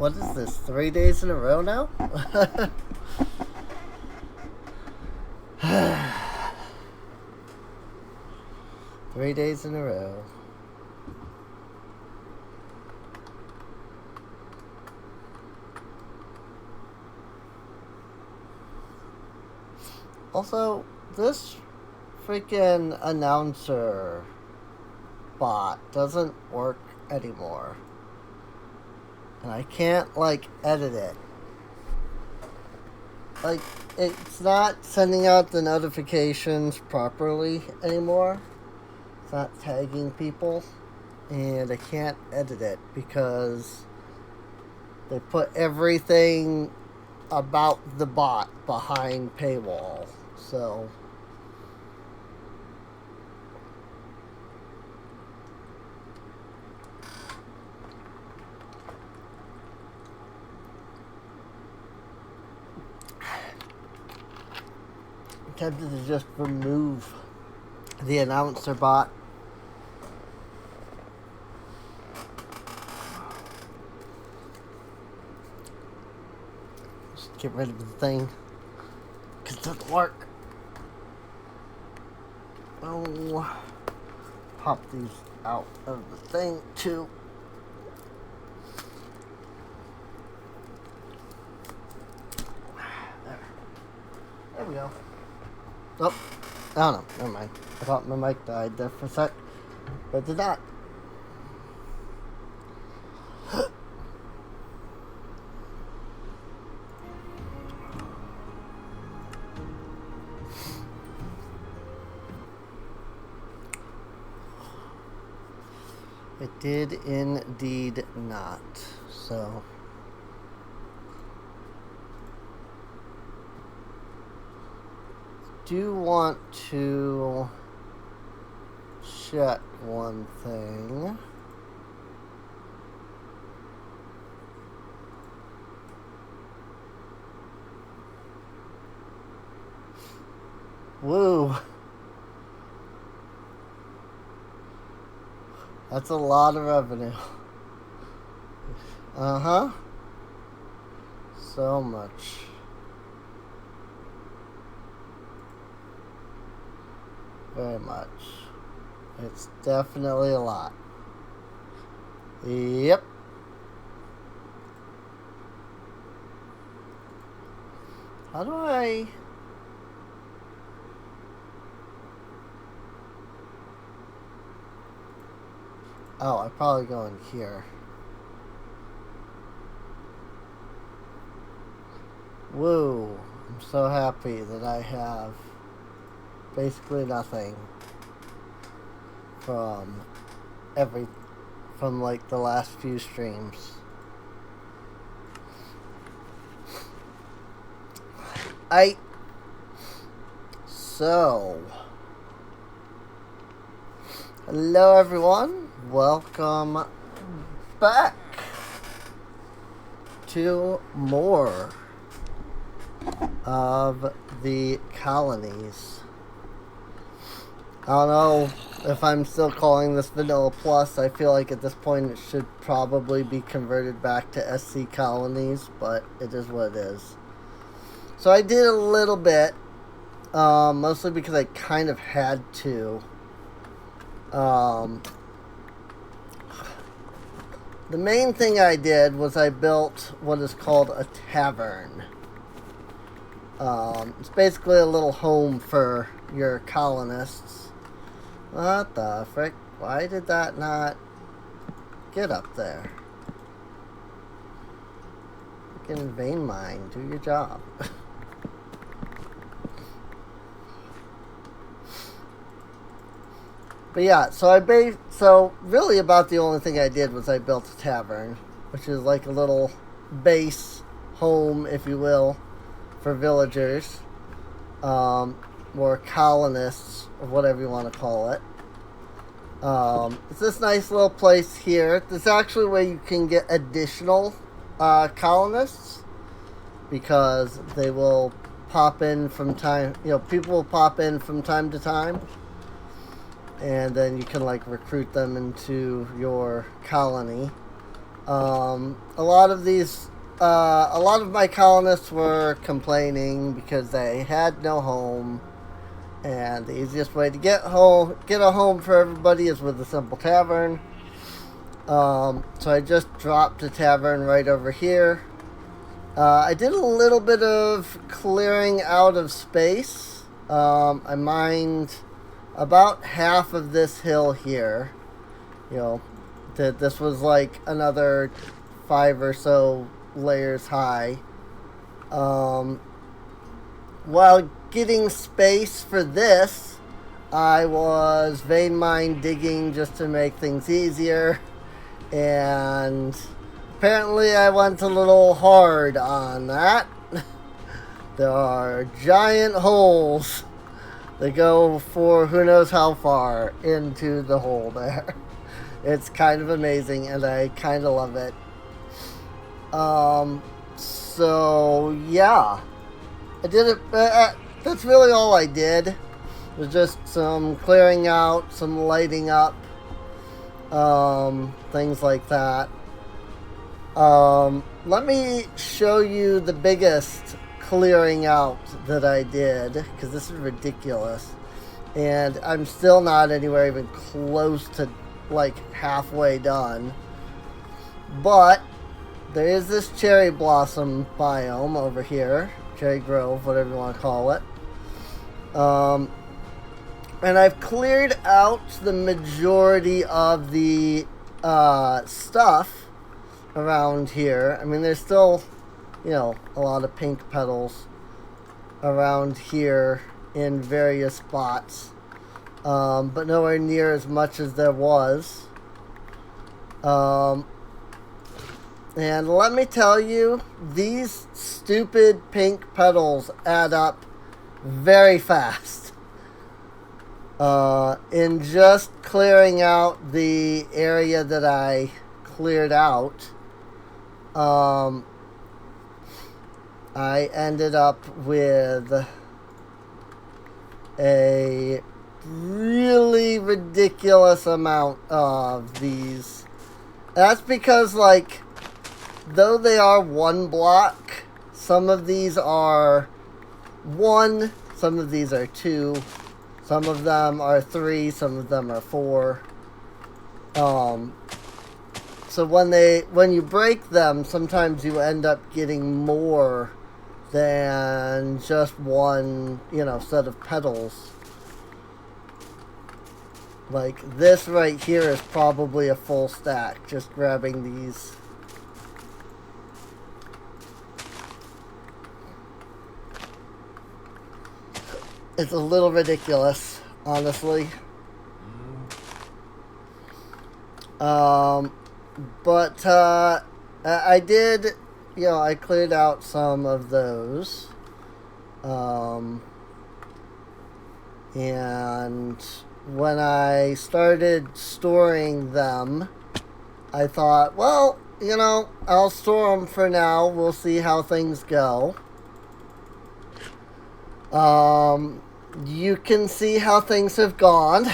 What is this? 3 days in a row now? 3 days in a row. Also, this freaking announcer bot doesn't work anymore. And I can't, like, edit it. Like, it's not sending out the notifications properly anymore. It's not tagging people. And I can't edit it because they put everything about the bot behind paywall. So I'm tempted to just remove the announcer bot. Just get rid of the thing because it doesn't work. Oh, pop these out of the thing too. There we go. Oh, I don't know. Never mind. I thought my mic died there for a sec, but it did not. It did indeed not. So do want to check one thing. Woo. That's a lot of revenue. Uh-huh. So much. Very much. It's definitely a lot. Yep. How do I... Oh, I probably go in here. Woo. I'm so happy that I have basically nothing from like the last few streams. So hello everyone, welcome back to more of the colonies. I don't know if I'm still calling this Vanilla Plus. I feel like at this point it should probably be converted back to SC Colonies, but it is what it is. So I did a little bit, mostly because I kind of had to. The main thing I did was I built what is called a tavern. It's basically a little home for your colonists. What the frick? Why did that not get up there? Freaking vein mine, do your job. But yeah, so really about the only thing I did was I built a tavern, which is like a little base home, if you will, for villagers, or colonists, or whatever you want to call it. It's this nice little place here. There's actually where you can get additional colonists, because they will pop in from time, people will pop in from time to time. And then you can like recruit them into your colony. A lot of these, a lot of my colonists were complaining because they had no home, and the easiest way to get a home for everybody is with a simple tavern. So I just dropped a tavern right over here. I did a little bit of clearing out of space. I mined about half of this hill here. You know, that this was like another 5 or so layers high. While getting space for this, I was vein mine digging just to make things easier, and apparently I went a little hard on that. There are giant holes that go for who knows how far into the hole there. It's kind of amazing, and I kind of love it. So yeah, I did it. That's really all I did. It was just some clearing out, some lighting up, things like that. Let me show you the biggest clearing out that I did, because this is ridiculous, and I'm still not anywhere even close to like halfway done. But there is this cherry blossom biome over here, cherry grove, whatever you want to call it. And I've cleared out the majority of the stuff around here. I mean, there's still, you know, a lot of pink petals around here in various spots, but nowhere near as much as there was. And let me tell you, these stupid pink petals add up very fast. In just clearing out the area that I cleared out, I ended up with a really ridiculous amount of these. That's because, like, though they are one block, some of these are 1, some of these are 2, some of them are 3, some of them are 4. So when you break them, sometimes you end up getting more than just one, you know, set of petals. Like this right here is probably a full stack, just grabbing these. It's a little ridiculous, honestly. But I did, you know, I cleared out some of those. And when I started storing them, I thought, well, you know, I'll store them for now. We'll see how things go. You can see how things have gone.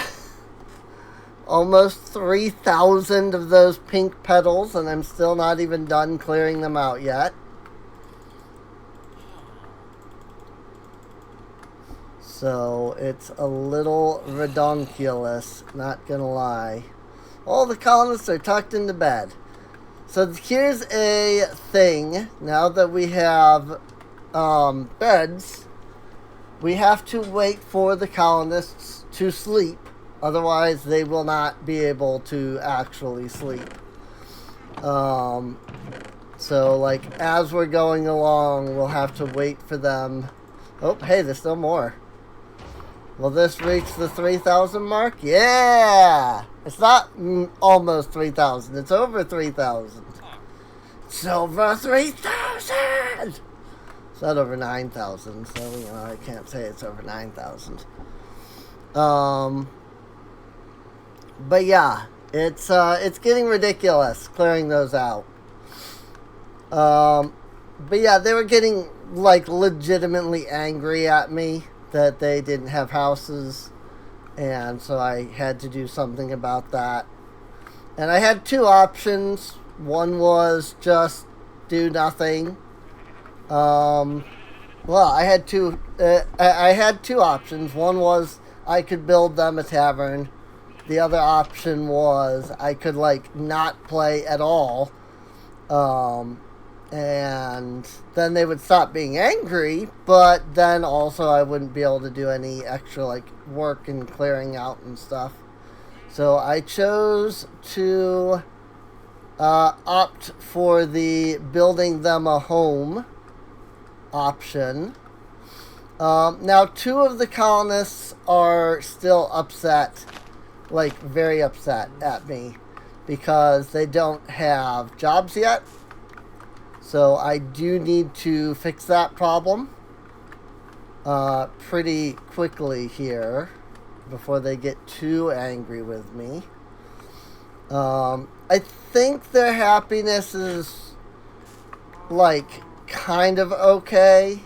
Almost 3,000 of those pink petals, and I'm still not even done clearing them out yet. So it's a little redonkulous, not gonna lie. All the colonists are tucked into bed. So here's a thing. Now that we have beds, we have to wait for the colonists to sleep. Otherwise, they will not be able to actually sleep. So, like, as we're going along, we'll have to wait for them. Oh, hey, there's still more. Will this reach the 3,000 mark? Yeah! It's not almost 3,000. It's over 3,000. It's over 3,000! It's not over 9,000, so, you know, I can't say it's over 9,000. But yeah, it's getting ridiculous clearing those out. But yeah, they were getting, like, legitimately angry at me that they didn't have houses, and so I had to do something about that. And I had 2 options. One was just do nothing. Well, I had two. I had two options. One was I could build them a tavern. The other option was I could like not play at all, and then they would stop being angry. But then also I wouldn't be able to do any extra like work and clearing out and stuff. So I chose to opt for the building them a home option. Now, two of the colonists are still upset, like very upset at me, because they don't have jobs yet. So I do need to fix that problem pretty quickly here before they get too angry with me. I think their happiness is like kind of okay.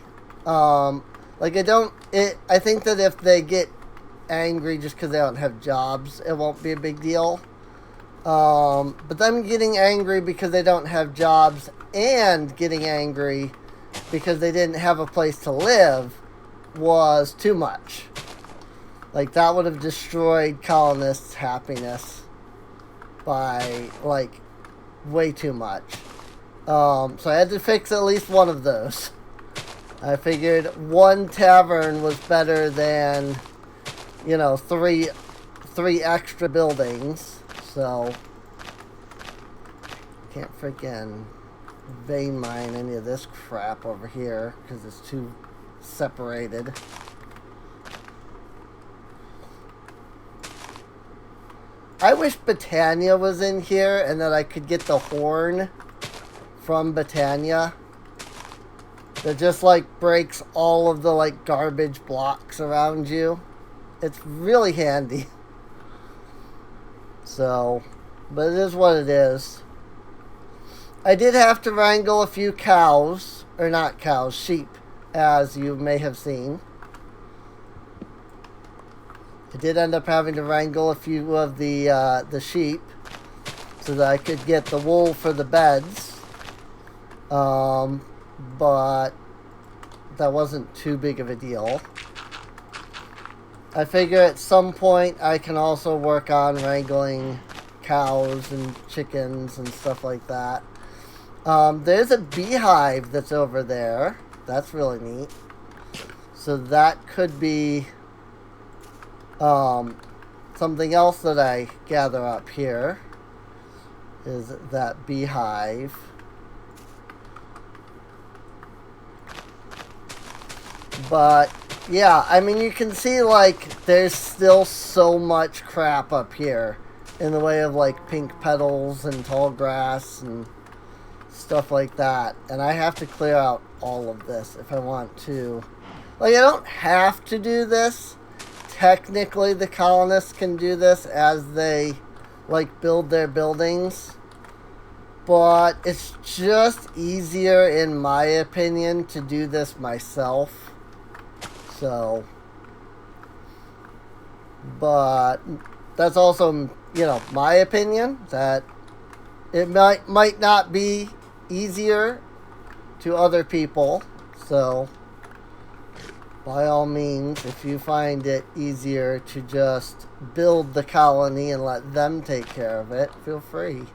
Like I think that if they get angry just because they don't have jobs, it won't be a big deal. But them getting angry because they don't have jobs and getting angry because they didn't have a place to live was too much. Like, that would have destroyed colonists' happiness by, like, way too much. So I had to fix at least one of those. I figured one tavern was better than, you know, three extra buildings. So can't freaking vein mine any of this crap over here because it's too separated. I wish Britannia was in here and that I could get the horn from Britannia. That just like breaks all of the like garbage blocks around you. It's really handy. So, but it is what it is. I did have to wrangle a few cows, or not cows, sheep, as you may have seen. I did end up having to wrangle a few of the sheep so that I could get the wool for the beds. But that wasn't too big of a deal. I figure at some point I can also work on wrangling cows and chickens and stuff like that. There's a beehive that's over there. That's really neat. So that could be something else that I gather up here is that beehive. But yeah, I mean, you can see like there's still so much crap up here in the way of like pink petals and tall grass and stuff like that. And I have to clear out all of this if I want to. Like, I don't have to do this. Technically, the colonists can do this as they like build their buildings. But it's just easier, in my opinion, to do this myself. So, but that's also, you know, my opinion, that it might not be easier to other people. So, by all means, if you find it easier to just build the colony and let them take care of it, feel free.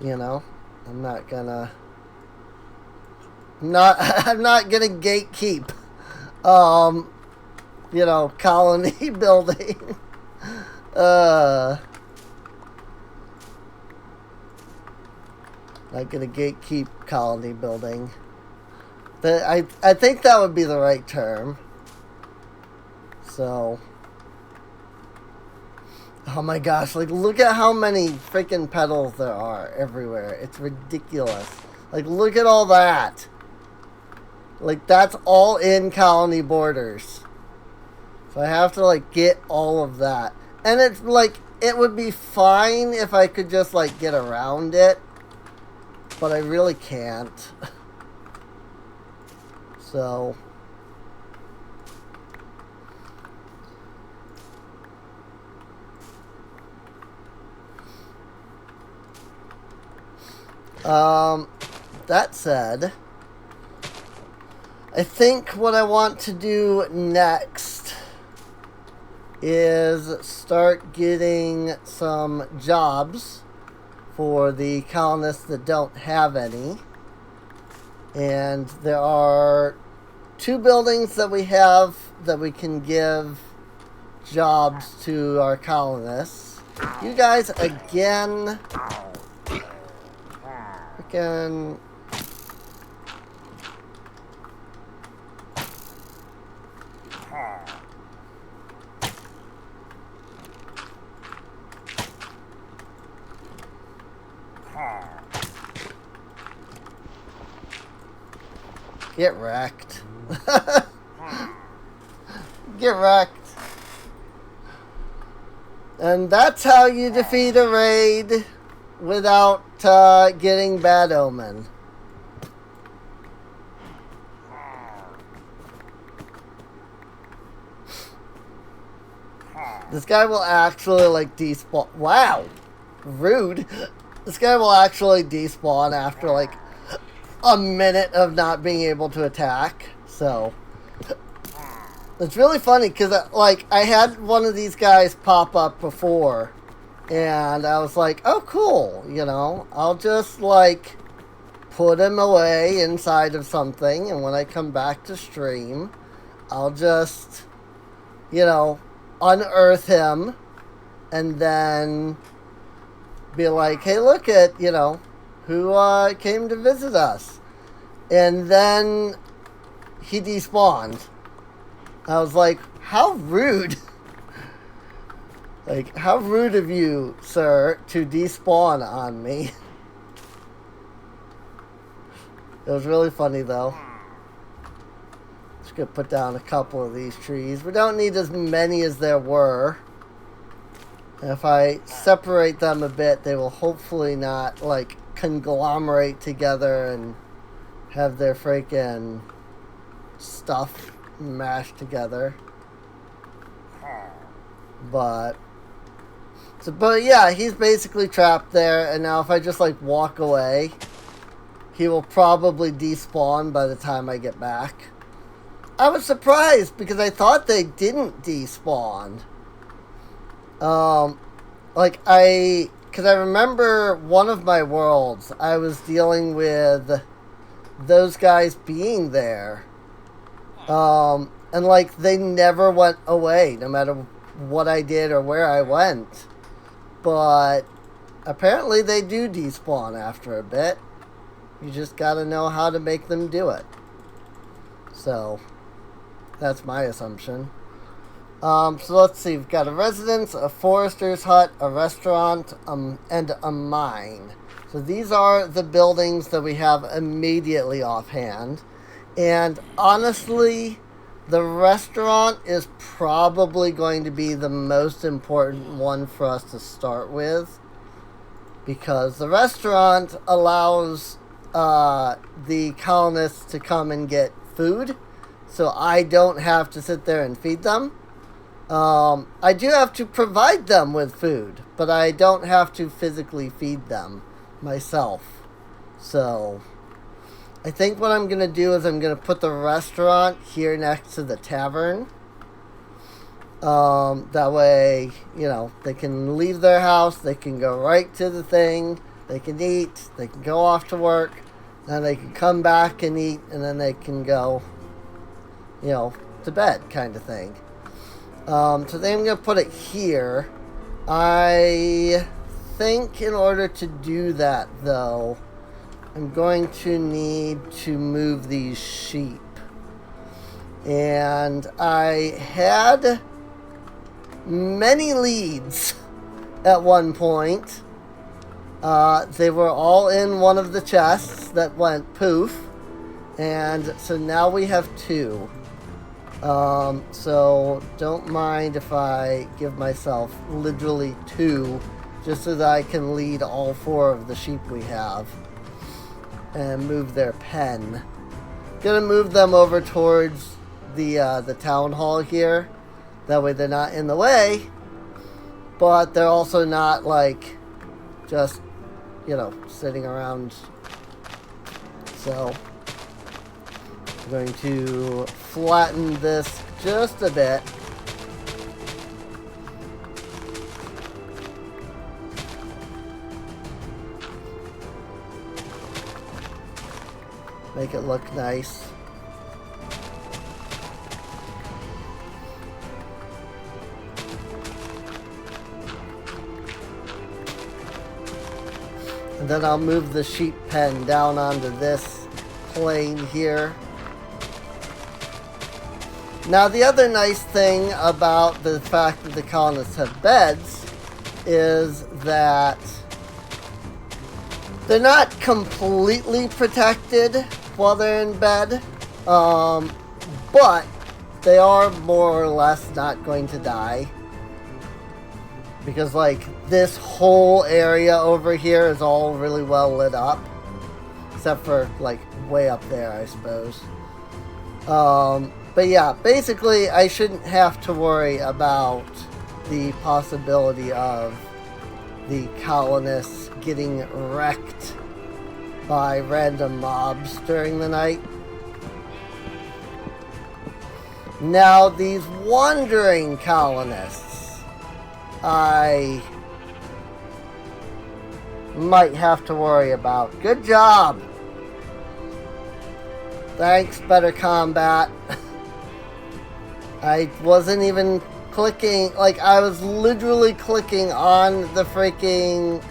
You know, I'm not gonna gatekeep you know, colony building. Not gonna gatekeep colony building. I think that would be the right term. So, oh my gosh, like, look at how many freaking petals there are everywhere. It's ridiculous. Like, look at all that. Like, that's all in colony borders. So I have to, like, get all of that. And it's, like, it would be fine if I could just, like, get around it. But I really can't. So, That said, I think what I want to do next is start getting some jobs for the colonists that don't have any. And there are 2 buildings that we have that we can give jobs to our colonists. You guys, again, freaking... Get wrecked. Get wrecked. And that's how you defeat a raid without getting Bad Omen. This guy will actually, like, despawn. Wow. Rude. This guy will actually despawn after, like, a minute of not being able to attack. So, it's really funny because, like, I had one of these guys pop up before. And I was like, oh, cool. You know, I'll just, like, put him away inside of something. And when I come back to stream, I'll just, you know, unearth him and then be like, hey, look at, you know, who came to visit us. And then he despawned. I was like, how rude. Like, how rude of you, sir, to despawn on me. It was really funny, though. Just gonna put down a couple of these trees. We don't need as many as there were. And if I separate them a bit, they will hopefully not, like, conglomerate together and have their freaking stuff mashed together. But yeah, he's basically trapped there, and now if I just, like, walk away, he will probably despawn by the time I get back. I was surprised because I thought they didn't despawn. Because I remember one of my worlds, I was dealing with those guys being there. And, like, they never went away, no matter what I did or where I went. But apparently they do despawn after a bit. You just gotta know how to make them do it. So, that's my assumption. So let's see, we've got a residence, a forester's hut, a restaurant, and a mine. So these are the buildings that we have immediately offhand. And honestly, the restaurant is probably going to be the most important one for us to start with. Because the restaurant allows the colonists to come and get food. So I don't have to sit there and feed them. I do have to provide them with food, but I don't have to physically feed them myself. So, I think what I'm going to do is I'm going to put the restaurant here next to the tavern. That way, you know, they can leave their house, they can go right to the thing, they can eat, they can go off to work, then they can come back and eat, and then they can go, you know, to bed kind of thing. So then I'm going to put it here. I think in order to do that, though, I'm going to need to move these sheep. And I had many leads at one point. They were all in one of the chests that went poof. And so now we have 2. So don't mind if I give myself literally 2 just so that I can lead all 4 of the sheep we have and move their pen. Gonna move them over towards the town hall here. That way they're not in the way, but they're also not, like, just you know, sitting around. So I'm going to flatten this just a bit. Make it look nice. And then I'll move the sheep pen down onto this plane here. Now the other nice thing about the fact that the colonists have beds is that they're not completely protected while they're in bed, but they are more or less not going to die. Because, like, this whole area over here is all really well lit up. Except for, like, way up there, I suppose. But yeah, basically, I shouldn't have to worry about the possibility of the colonists getting wrecked by random mobs during the night. Now, these wandering colonists, I might have to worry about. Good job! Thanks, Better Combat. I wasn't even clicking, like, I was literally clicking on the freaking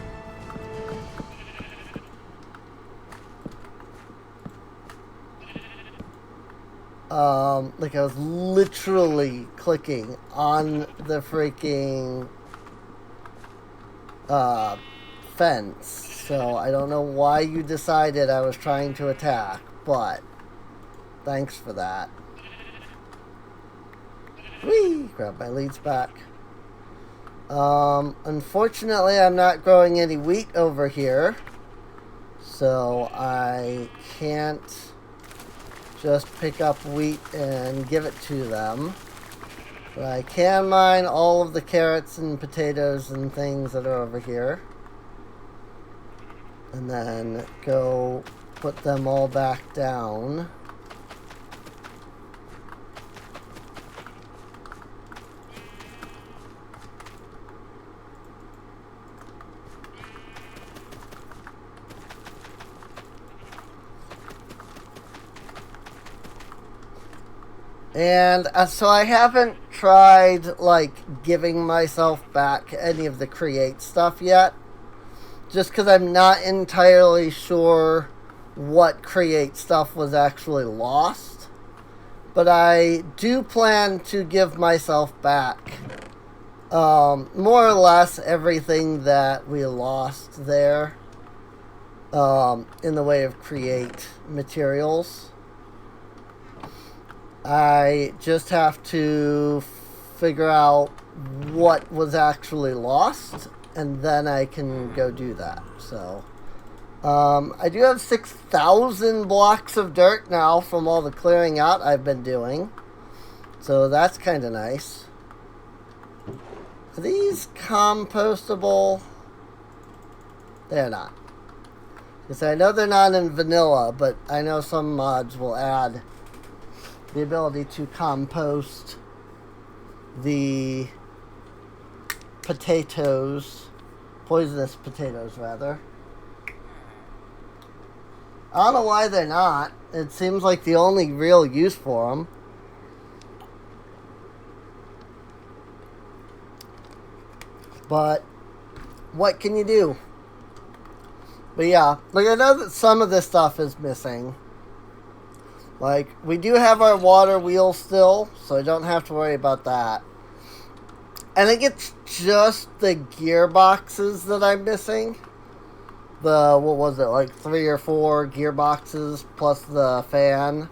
like I was literally clicking on the freaking fence. So I don't know why you decided I was trying to attack, but thanks for that. Whee! Grab my leads back. Unfortunately, I'm not growing any wheat over here, so I can't just pick up wheat and give it to them. But I can mine all of the carrots and potatoes and things that are over here. And then go put them all back down. And so I haven't tried, like, giving myself back any of the create stuff yet. Just because I'm not entirely sure what create stuff was actually lost. But I do plan to give myself back more or less everything that we lost there in the way of create materials. I just have to figure out what was actually lost, and then I can go do that. So, I do have 6,000 blocks of dirt now from all the clearing out I've been doing. So that's kind of nice. Are these compostable? They're not. Because I know they're not in vanilla, but I know some mods will add the ability to compost the potatoes, poisonous potatoes rather. I don't know why they're not. It seems like the only real use for them. But what can you do? But yeah, like I know that some of this stuff is missing. Like, we do have our water wheel still, so I don't have to worry about that. I think it's just the gearboxes that I'm missing. The, what was it, like 3 or 4 gearboxes plus the fan.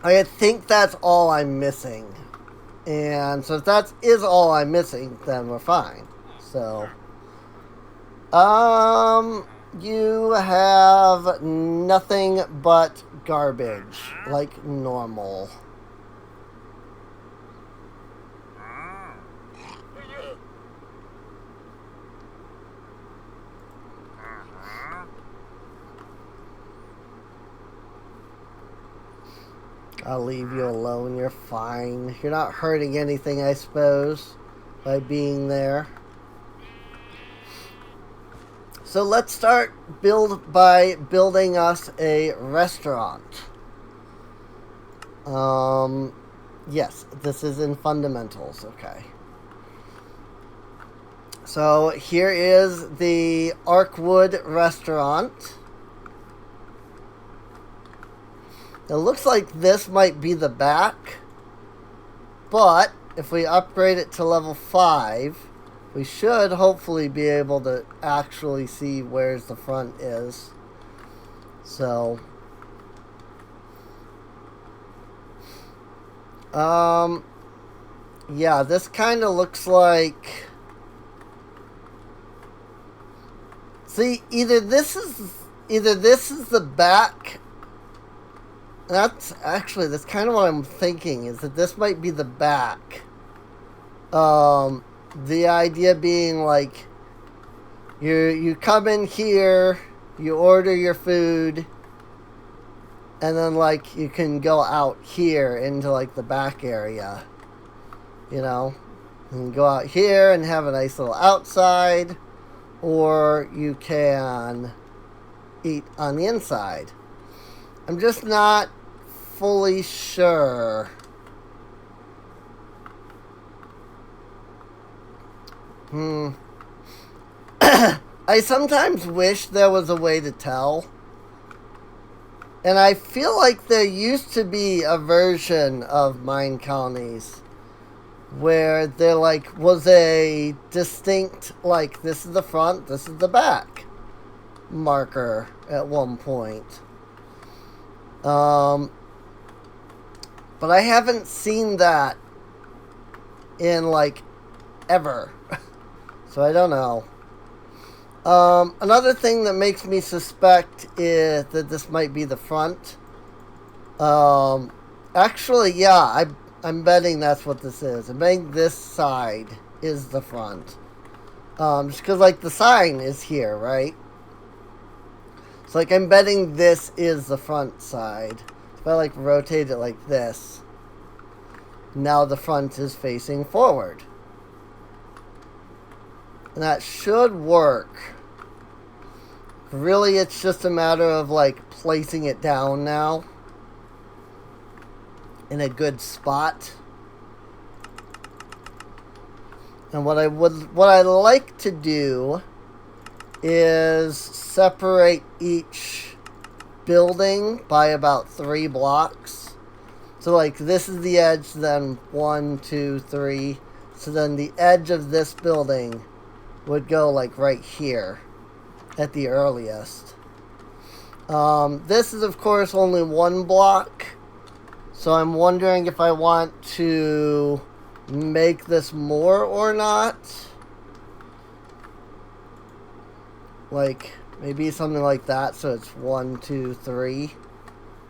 I think that's all I'm missing. And so if that is all I'm missing, then we're fine. So, you have nothing but garbage, like normal. I'll leave you alone. You're fine. You're not hurting anything, I suppose, by being there. So let's start by building us a restaurant. Yes, this is in fundamentals. Okay. So here is the Arkwood restaurant. It looks like this might be the back, but if we upgrade it to level 5, we should hopefully be able to actually see where the front is. So, yeah, this kind of looks like... See, either this is the back. That's kind of what I'm thinking, is that this might be the back. The idea being like you come in here, you order your food, and then like you can go out here into like the back area. You know? You can go out here and have a nice little outside, or you can eat on the inside. I'm just not fully sure. I sometimes wish there was a way to tell. And I feel like there used to be a version of Mine Colonies where there like was a distinct, like, this is the front, this is the back marker at one point. But I haven't seen that in like ever. So I don't know. Another thing that makes me suspect is that this might be the front. Actually, yeah, I'm betting that's what this is. I'm betting this side is the front. Just because, like, the sign is here, right? So, like, I'm betting this is the front side. If I, like, rotate it like this, now the front is facing forward. And that should work. Really, it's just a matter of, like, placing it down now in a good spot. And what I like to do is separate each building by about 3 blocks. So like this is the edge, then 1, 2, 3. So then the edge of this building would go like right here at the earliest. This is of course only 1 block. So I'm wondering if I want to make this more or not. Like, maybe something like that, so it's 1, 2, 3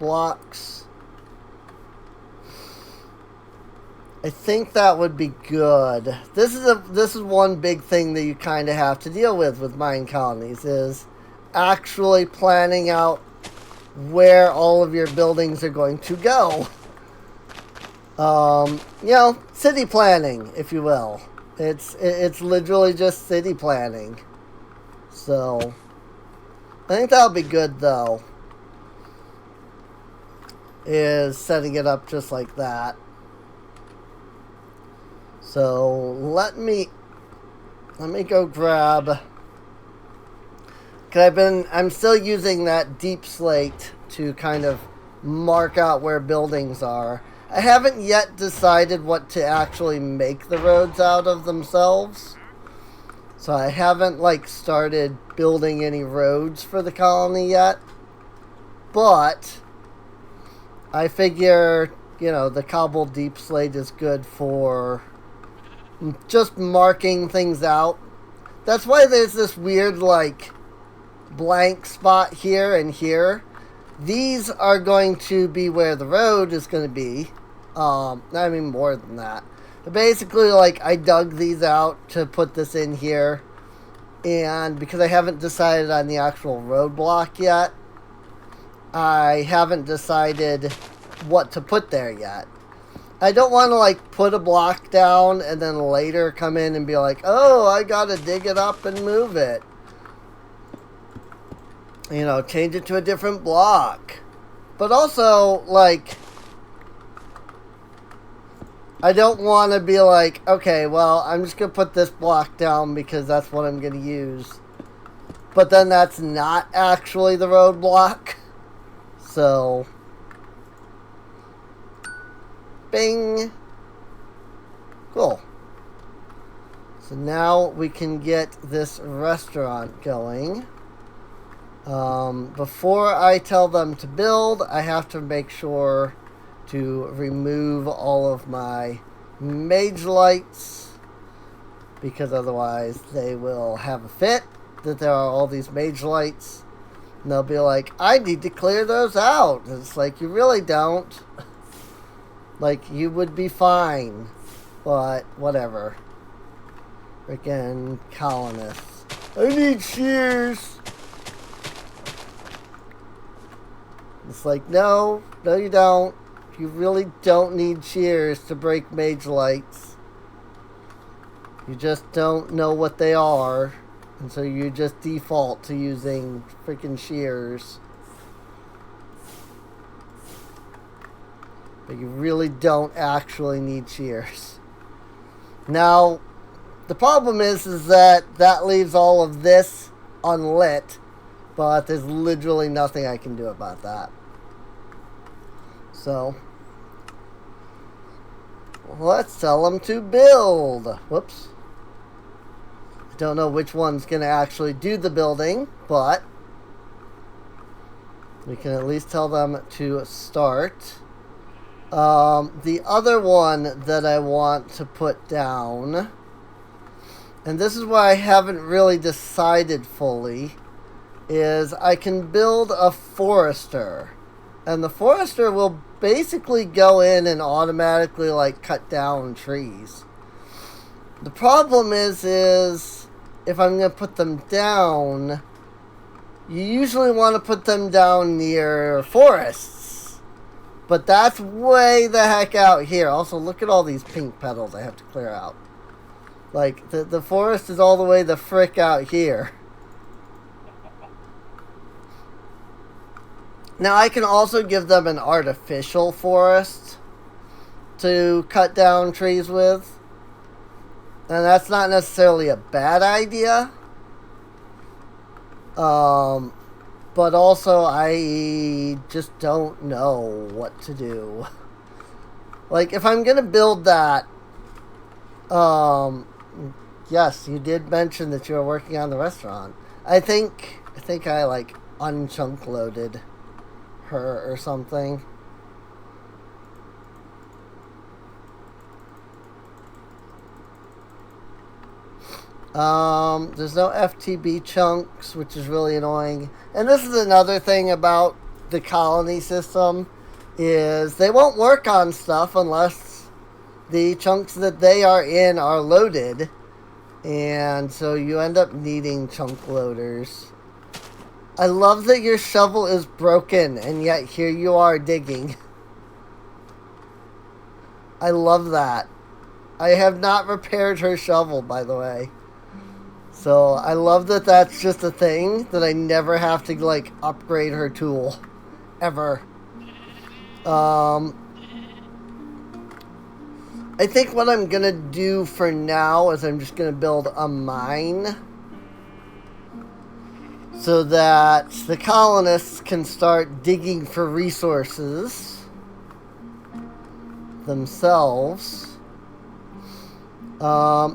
blocks. I think that would be good. This is one big thing that you kind of have to deal with Mine Colonies, is actually planning out where all of your buildings are going to go. You know, city planning, if you will. It's literally just city planning. So, I think that'll be good, though. Is setting it up just like that. So, let me go grab... Cause I'm still using that deep slate to kind of mark out where buildings are. I haven't yet decided what to actually make the roads out of themselves. So I haven't, like, started building any roads for the colony yet. But I figure, you know, the cobbled deep slate is good for just marking things out. That's why there's this weird, like, blank spot here and here. These are going to be where the road is going to be. I mean, more than that. But basically, like, I dug these out to put this in here. And because I haven't decided on the actual roadblock yet, I haven't decided what to put there yet. I don't want to like put a block down and then later come in and be like, oh, I gotta dig it up and move it. You know, change it to a different block. But also, like, I don't want to be like, okay, well, I'm just going to put this block down because that's what I'm going to use. But then that's not actually the road block. So, bing. Cool. So now we can get this restaurant going. Before I tell them to build, I have to make sure to remove all of my mage lights, because otherwise they will have a fit that there are all these mage lights, and they'll be like, I need to clear those out. And it's like, you really don't. Like, you would be fine, but whatever. Freaking colonists. I need shears. It's like, no, you don't. You really don't need shears to break mage lights. You just don't know what they are, and so you just default to using freaking shears. But you really don't actually need shears. Now, the problem is that leaves all of this unlit, but there's literally nothing I can do about that. So, let's tell them to build. Whoops. I don't know which one's going to actually do the building, but we can at least tell them to start. The other one that I want to put down, and this is why I haven't really decided fully, is I can build a forester. And the forester will basically go in and automatically like cut down trees. The problem is if I'm going to put them down, you usually want to put them down near forests. But that's way the heck out here. Also, look at all these pink petals I have to clear out. Like, the forest is all the way the frick out here. Now, I can also give them an artificial forest to cut down trees with. And that's not necessarily a bad idea. But also, I just don't know what to do. Like, if I'm going to build that... yes, you did mention that you were working on the restaurant. I think I, like, unchunk loaded her or something. There's no FTB chunks, which is really annoying. And this is another thing about the colony system, is they won't work on stuff unless the chunks that they are in are loaded. And so you end up needing chunk loaders. I love that your shovel is broken, and yet here you are digging. I love that. I have not repaired her shovel, by the way. So, I love that that's just a thing, that I never have to, like, upgrade her tool. Ever. I think what I'm gonna do for now is I'm just gonna build a mine, so that the colonists can start digging for resources themselves.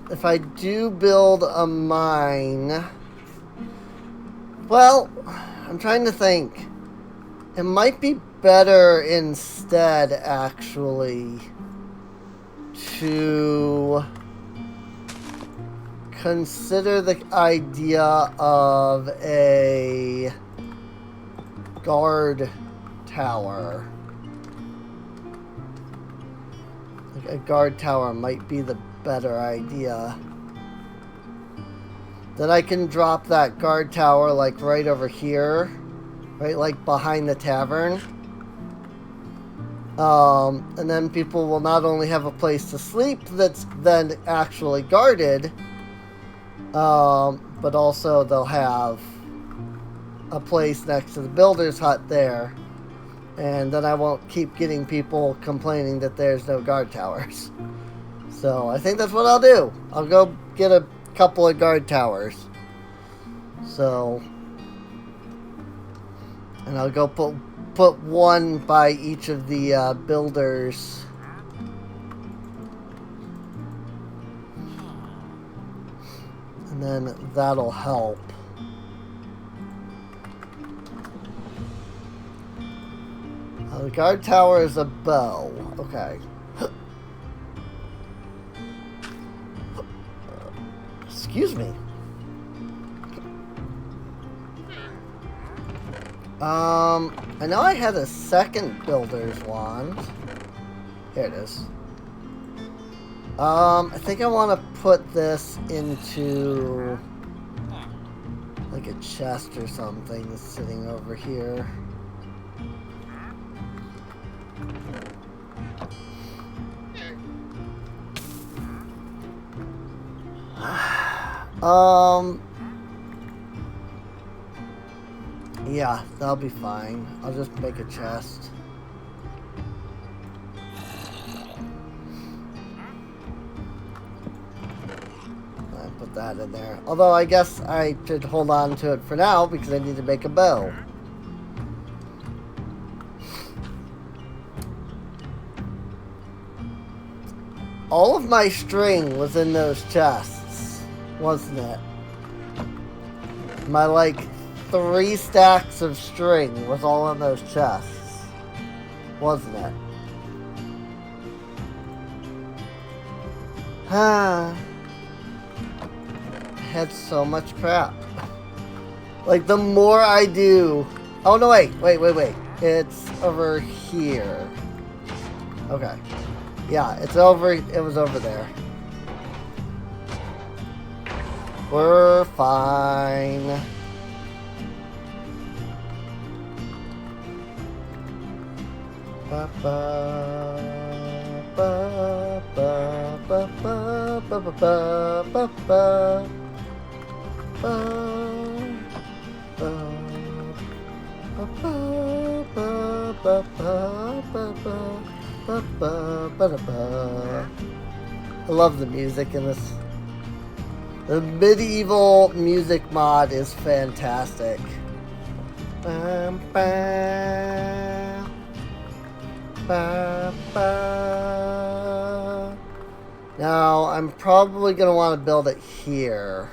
If I do build a mine, well, I'm trying to think. It might be better instead, actually, to consider the idea of a guard tower. Like, a guard tower might be the better idea. Then I can drop that guard tower like right over here, right, like behind the tavern. And then people will not only have a place to sleep that's then actually guarded, but also they'll have a place next to the builder's hut there. And then I won't keep getting people complaining that there's no guard towers. So I think that's what I'll do. I'll go get a couple of guard towers. So, and I'll go put one by each of the builders. And then that'll help. The guard tower is a bow. Okay. Excuse me. I know I had a second builder's wand. Here it is. I think I want to put this into like a chest or something that's sitting over here. Yeah, that'll be fine. I'll just make a chest. I put that in there. Although I guess I should hold on to it for now because I need to make a bow. All of my string was in those chests, wasn't it? My, like, 3 stacks of string was all in those chests, wasn't it? I had so much crap. Like, the more I do... Oh, no, wait. It's over here. Okay. Yeah, it was over there. We're fine. Ba ba ba ba ba ba ba ba ba ba ba. I love the music in this. The medieval music mod is fantastic. Bam, bam, ba, ba. Now, I'm probably going to want to build it here.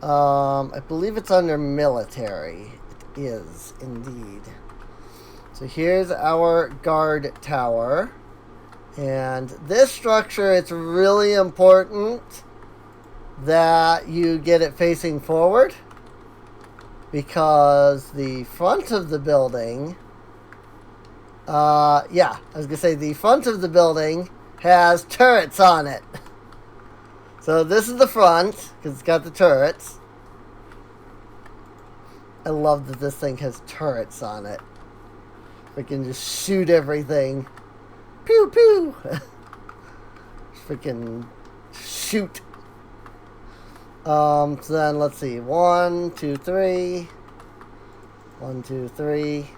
I believe it's under military. It is, indeed. So here's our guard tower. And this structure, it's really important that you get it facing forward, because the front of the building, yeah, I was going to say the front of the building has turrets on it. So this is the front, because it's got the turrets. I love that this thing has turrets on it. We can just shoot everything. Pew, pew. Freaking shoot. So then let's see. 1, 2, 3. 1, 2, 3.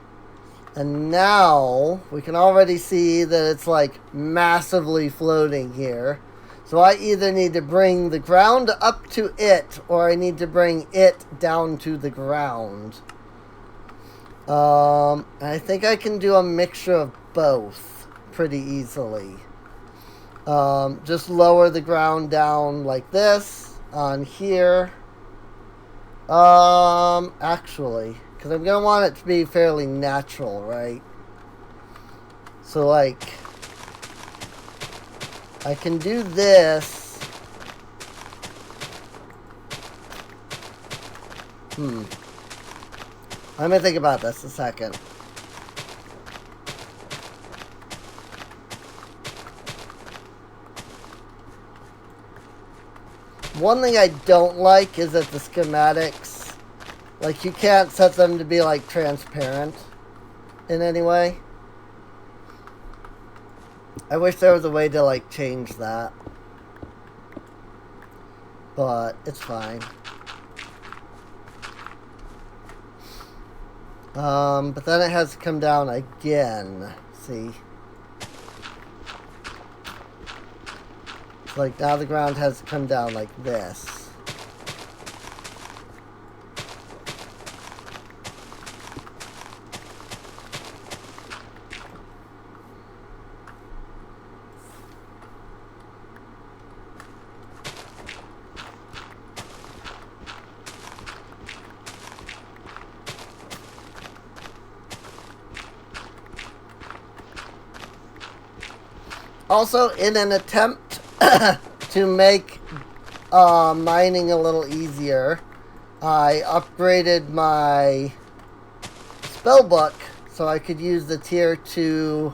And now we can already see that it's like massively floating here. So I either need to bring the ground up to it, or I need to bring it down to the ground. I think I can do a mixture of both pretty easily. Just lower the ground down like this on here. Actually, because I'm going to want it to be fairly natural, right? So, like, I can do this. Let me think about this a second. One thing I don't like is that the schematics, like, you can't set them to be, like, transparent in any way. I wish there was a way to, like, change that. But it's fine. But then it has to come down again. See? Like, now the ground has to come down like this. Also, in an attempt to make mining a little easier, I upgraded my spellbook so I could use the tier 2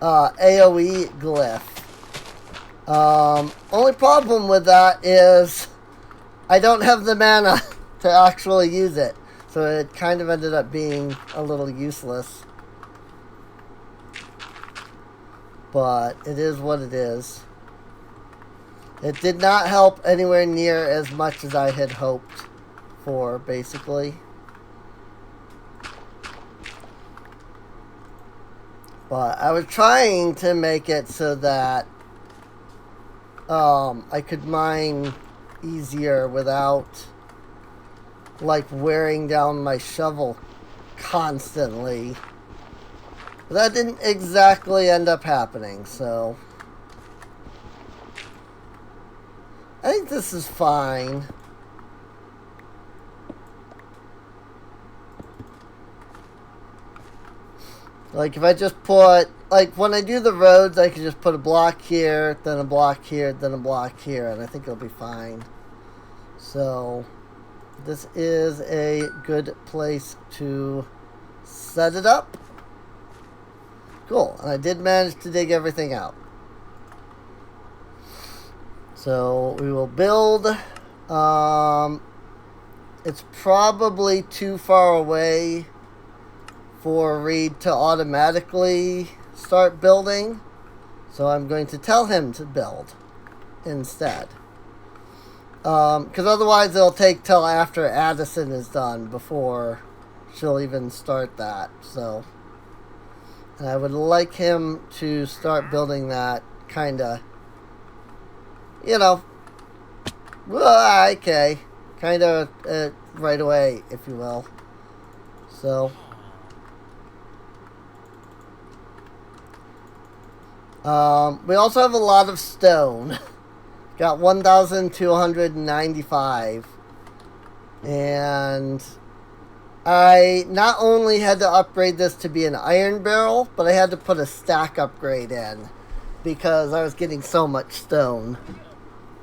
AoE glyph. Only problem with that is I don't have the mana to actually use it, so it kind of ended up being a little useless. But it is what it is. It did not help anywhere near as much as I had hoped for, basically. But I was trying to make it so that I could mine easier without, like, wearing down my shovel constantly. But that didn't exactly end up happening, so I think this is fine. Like, if I just put, like, when I do the roads, I can just put a block here, then a block here, then a block here, and I think it'll be fine. So, this is a good place to set it up. Cool, and I did manage to dig everything out. So we will build. It's probably too far away for Reed to automatically start building. So I'm going to tell him to build instead. Because otherwise it'll take till after Addison is done before she'll even start that. So... and I would like him to start building that kind of, you know, well, okay, kind of right away, if you will. So, we also have a lot of stone. Got 1,295. And I not only had to upgrade this to be an iron barrel, but I had to put a stack upgrade in because I was getting so much stone.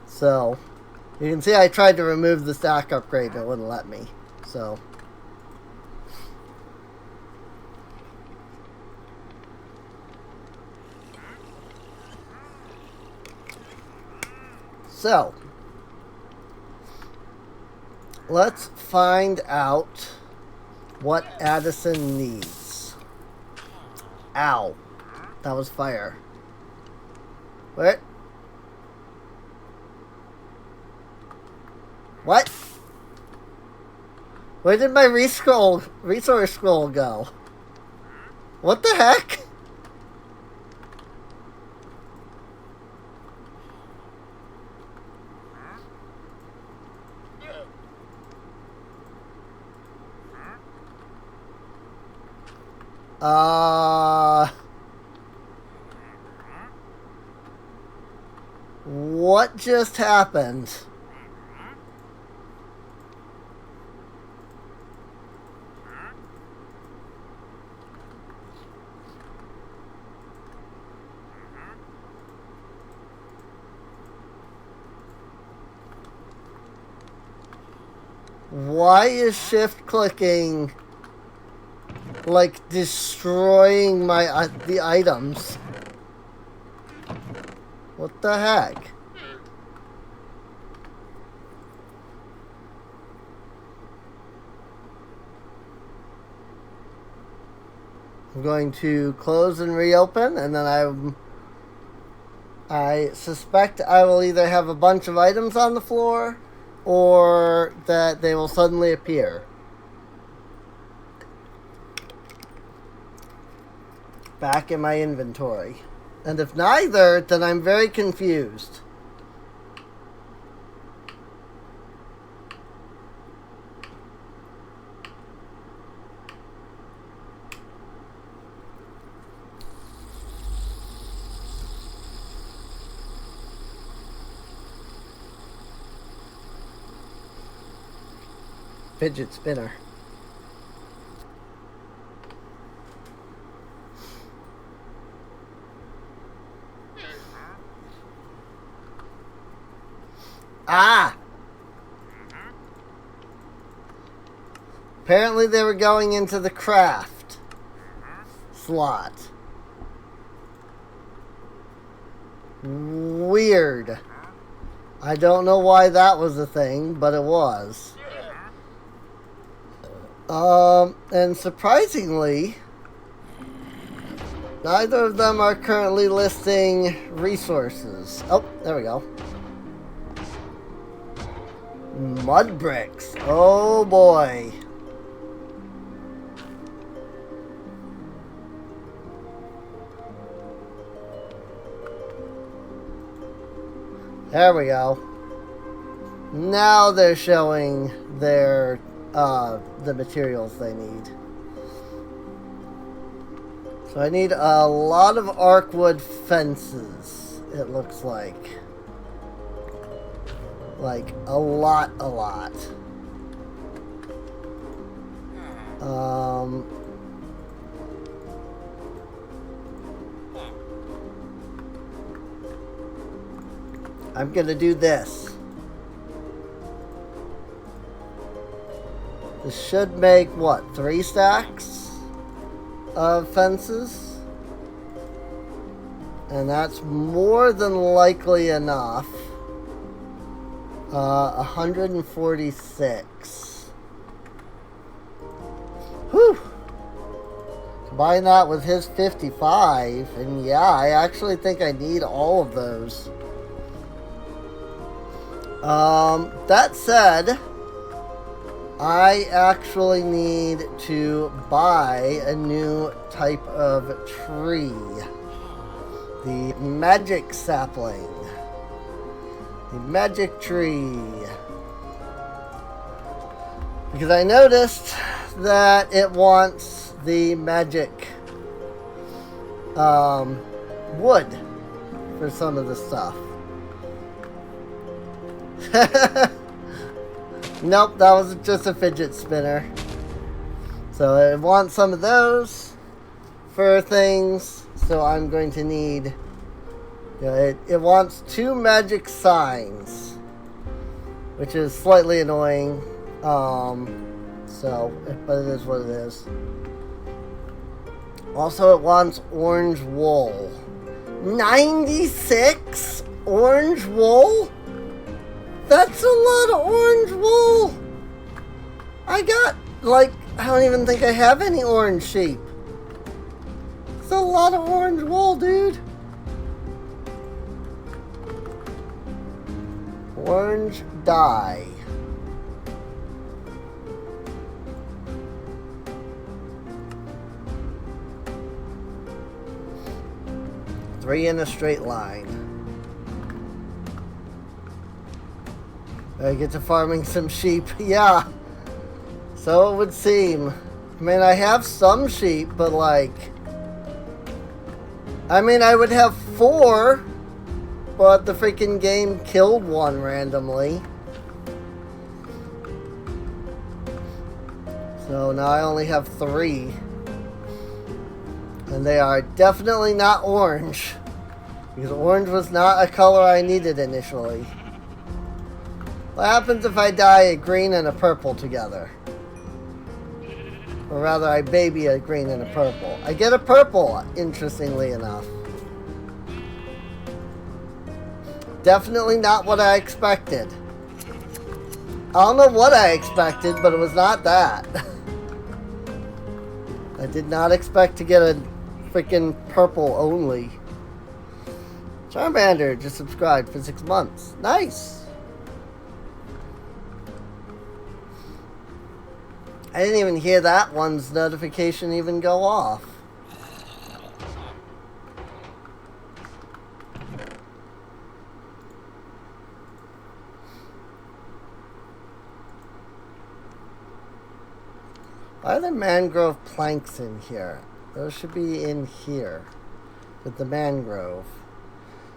So, you can see I tried to remove the stack upgrade, but it wouldn't let me. So, let's find out what Addison needs. Ow. That was fire. What? What? Where did my resource scroll go? What the heck? What just happened? Why is shift clicking like destroying my the items? What the heck? I'm going to close and reopen, and then I'm I suspect I will either have a bunch of items on the floor or that they will suddenly appear. Back in my inventory. And if neither, then I'm very confused. Fidget spinner. Ah! Apparently they were going into the craft slot. Weird. I don't know why that was a thing, but it was. And surprisingly, neither of them are currently listing resources. Oh, there we go. Mud bricks. Oh boy. There we go. Now they're showing their the materials they need. So I need a lot of arc wood fences, it looks like. Like, a lot. I'm gonna do this. This should make, what, 3 stacks of fences? And that's more than likely enough. 146. Whew! Combine that with his 55, and yeah, I actually think I need all of those. That said, I actually need to buy a new type of tree. The magic sapling. The magic tree. Because I noticed that it wants the magic wood for some of the stuff. Nope, that was just a fidget spinner. So it wants some of those for things. So I'm going to need, you know, it wants 2 magic signs, which is slightly annoying. But it is what it is. Also, it wants orange wool. 96 orange wool? That's a lot of orange wool. I got, like, I don't even think I have any orange sheep. It's a lot of orange wool, dude. Orange dye. Three in a straight line. I get to farming some sheep. Yeah. So it would seem. I mean, I have some sheep, but like, I mean, I would have 4, but the freaking game killed one randomly. So now I only have 3. And they are definitely not orange. Because orange was not a color I needed initially. What happens if I dye a green and a purple together? Or rather, I baby a green and a purple. I get a purple, interestingly enough. Definitely not what I expected. I don't know what I expected, but it was not that. I did not expect to get a freaking purple only. Charmander just subscribed for 6 months. Nice. I didn't even hear that one's notification even go off. Why are there mangrove planks in here? Those should be in here with the mangrove.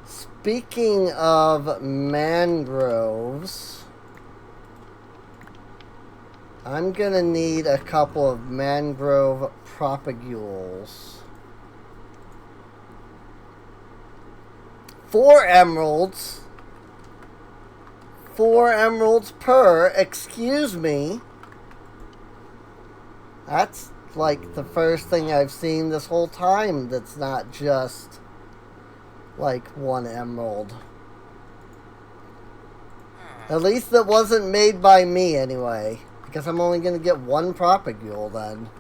Speaking of mangroves, I'm gonna need a couple of mangrove propagules. 4 emeralds. 4 emeralds per, excuse me. That's like the first thing I've seen this whole time that's not just like 1 emerald. At least that wasn't made by me anyway. Because I'm only going to get 1 propagule then.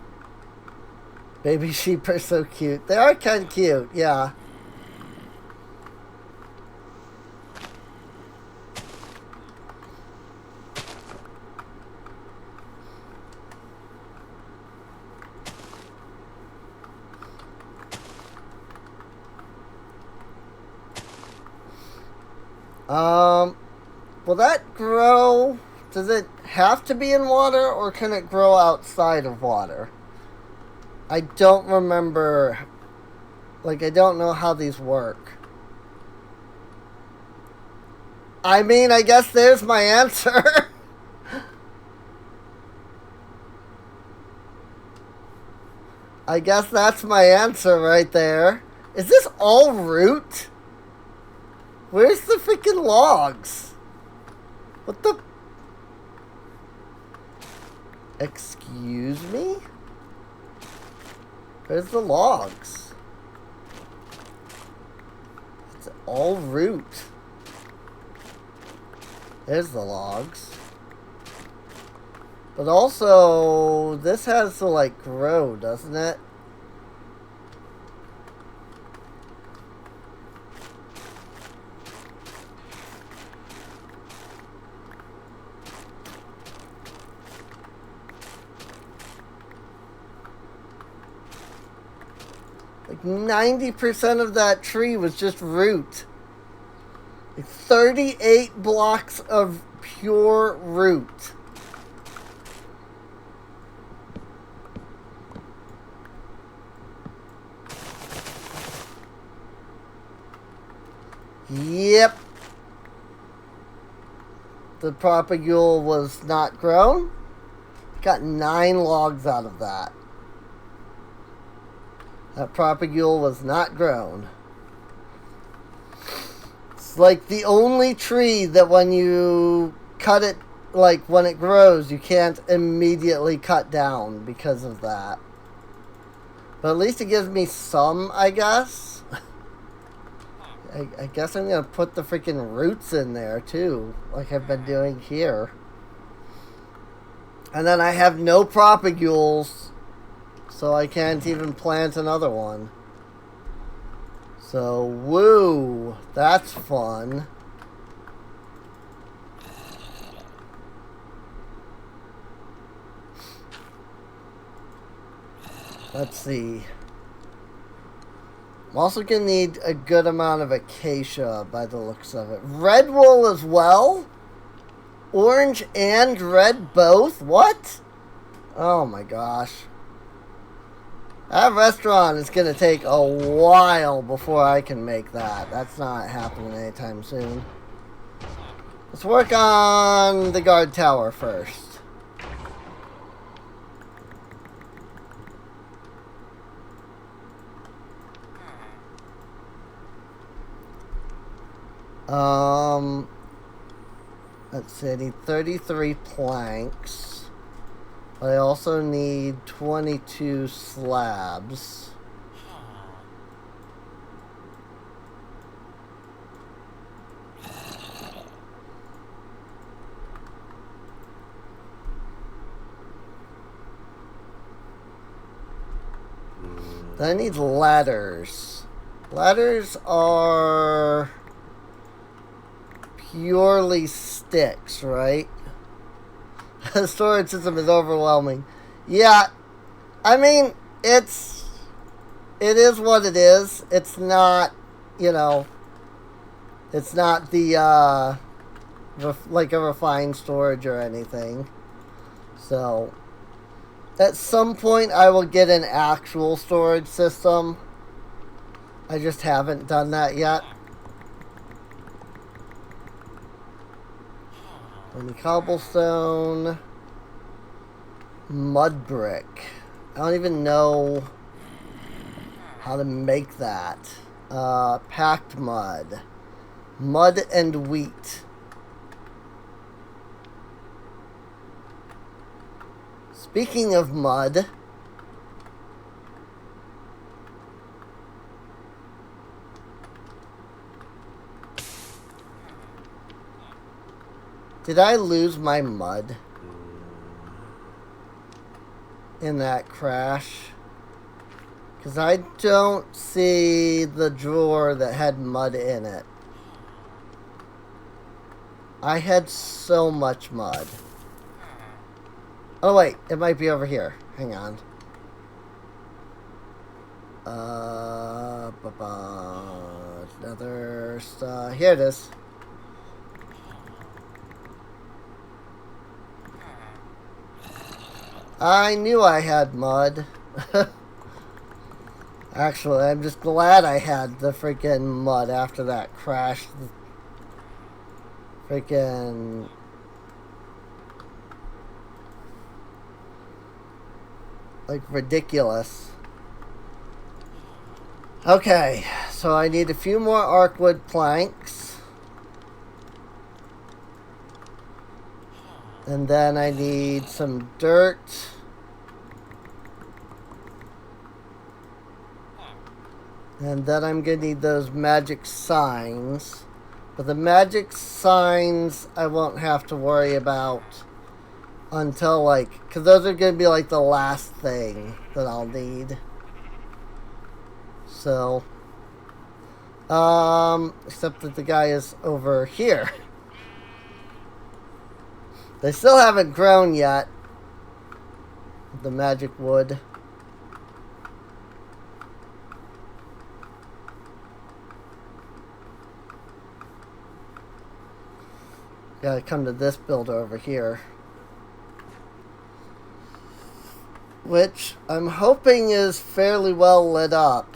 Baby sheep are so cute. They are kind of cute, yeah. Will that grow? Does it have to be in water, or can it grow outside of water? I don't remember. Like, I don't know how these work. I mean, I guess there's my answer. I guess that's my answer right there. Is this all root? Where's the freaking logs? What the... Excuse me? Where's the logs? It's all root. There's the logs. But also, this has to like grow, doesn't it? Like 90% of that tree was just root. Like 38 blocks of pure root. Yep. The propagule was not grown. Got 9 logs out of that. That propagule was not grown. It's like the only tree that when you cut it, like when it grows, you can't immediately cut down because of that. But at least it gives me some, I guess. I guess I'm going to put the freaking roots in there too, like I've been doing here. And then I have no propagules, so I can't even plant another one. So, woo, that's fun. Let's see. I'm also going to need a good amount of acacia by the looks of it. Red wool as well? Orange and red both? What? Oh my gosh. That restaurant is going to take a while before I can make that. That's not happening anytime soon. Let's work on the guard tower first. Let's see, I need 33 planks. But I also need 22 slabs. Then I need ladders. Ladders are purely sticks, right? The storage system is overwhelming. Yeah, I mean, it is what it is. It's not, you know, it's not the, like a refined storage or anything. So, at some point I will get an actual storage system. I just haven't done that yet. Any cobblestone, mud brick. I don't even know how to make that. Packed mud. Mud and wheat. Speaking of mud, did I lose my mud in that crash? Because I don't see the drawer that had mud in it. I had so much mud. Oh wait, it might be over here. Hang on. Another stuff. Here it is. I knew I had mud. Actually, I'm just glad I had the freaking mud after that crash. Freaking... like, ridiculous. Okay, so I need a few more arcwood planks. And then I need some dirt. And then I'm going to need those magic signs. But the magic signs I won't have to worry about until, like, because those are going to be, like, the last thing that I'll need. So, except that the guy is over here. They still haven't grown yet. The magic wood. Gotta come to this builder over here. Which I'm hoping is fairly well lit up.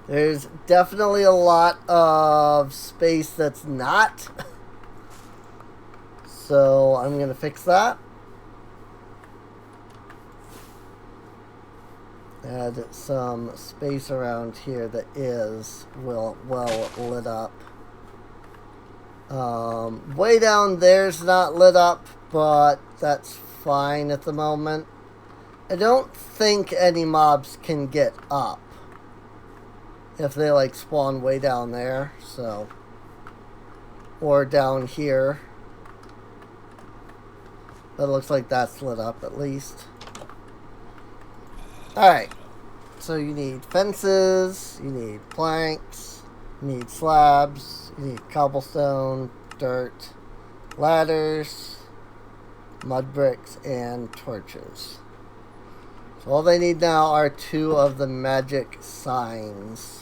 There's definitely a lot of space that's not. So I'm going to fix that. Add some space around here that is well lit up. Way down there's not lit up, but that's fine at the moment. I don't think any mobs can get up if they like spawn way down there, so, or down here. But it looks like that's lit up at least. Alright, so you need fences, you need planks, you need slabs, you need cobblestone, dirt, ladders, mud bricks, and torches. So all they need now are 2 of the magic signs,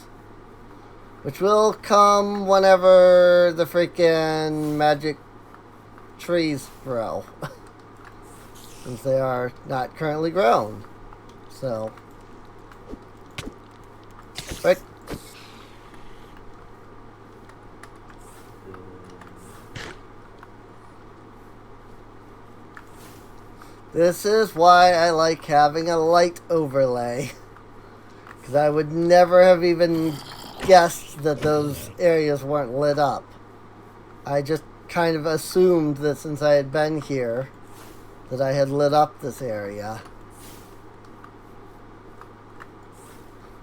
which will come whenever the freaking magic trees grow, since they are not currently grown. So, quick. This is why I like having a light overlay, because I would never have even guessed that those areas weren't lit up. I just kind of assumed that since I had been here, that I had lit up this area.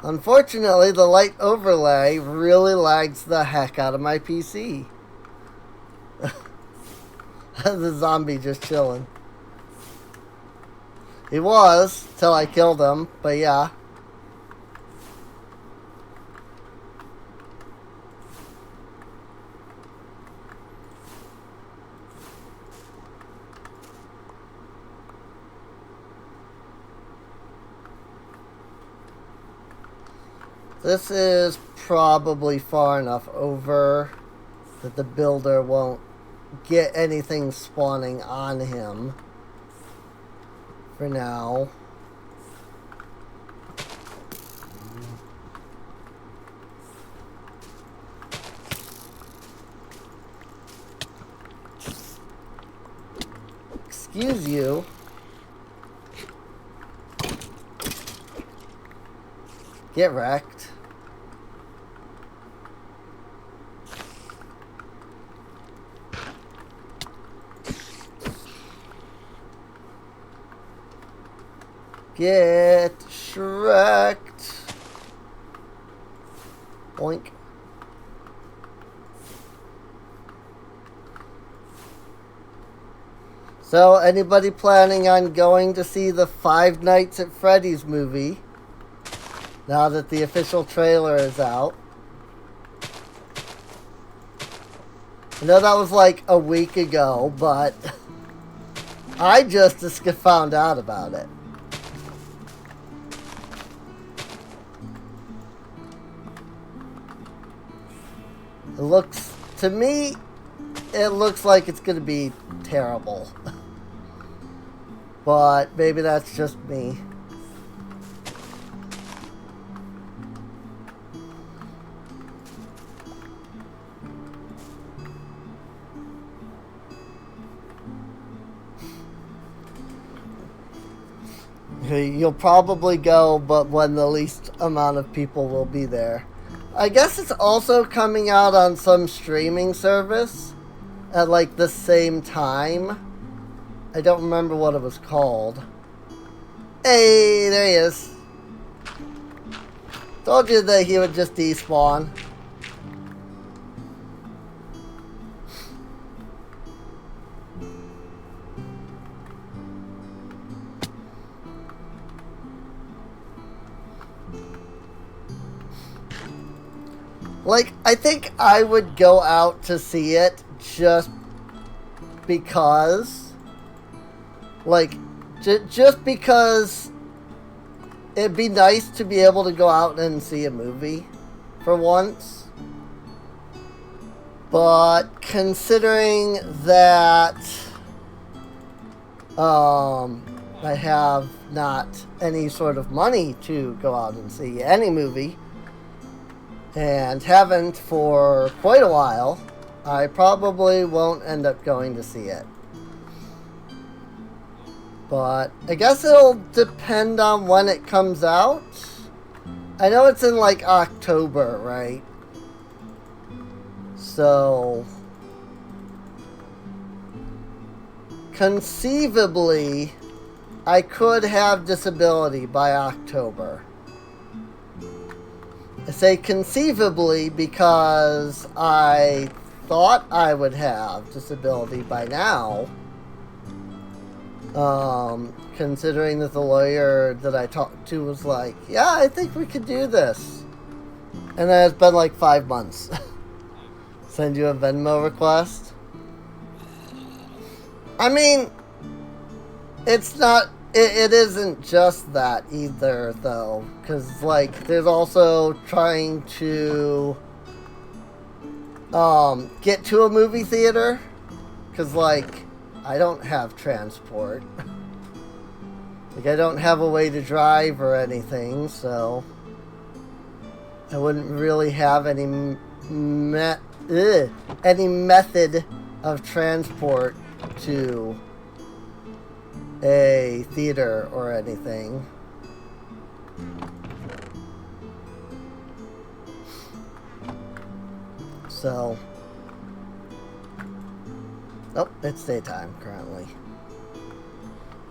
Unfortunately, the light overlay really lags the heck out of my PC. The zombie just chilling. He was, till I killed him, but yeah. This is probably far enough over that the builder won't get anything spawning on him for now. Excuse you. Get wrecked. Get shreked. Boink. So, anybody planning on going to see the Five Nights at Freddy's movie? Now that the official trailer is out. I know that was like a week ago, but I just found out about it. It looks, to me, it looks like it's going to be terrible. But maybe that's just me. You'll probably go, but when the least amount of people will be there. I guess it's also coming out on some streaming service at like the same time. I don't remember what it was called. Hey, there he is. Told you that he would just despawn. Like, I think I would go out to see it just because. Like, just because it'd be nice to be able to go out and see a movie for once. But considering that I have not any sort of money to go out and see any movie, and haven't for quite a while, I probably won't end up going to see it. But I guess it'll depend on when it comes out. I know it's in like October, right? So conceivably, I could have disability by October. I say conceivably because I thought I would have disability by now. Considering that the lawyer that I talked to was like, yeah, I think we could do this. And then it's been like 5 months. Send you a Venmo request. I mean, it's not, it isn't just that either, though. Because, like, there's also trying to get to a movie theater. Because, like, I don't have transport. Like, I don't have a way to drive or anything, so I wouldn't really have any method of transport to a theater or anything. So, nope, it's daytime currently.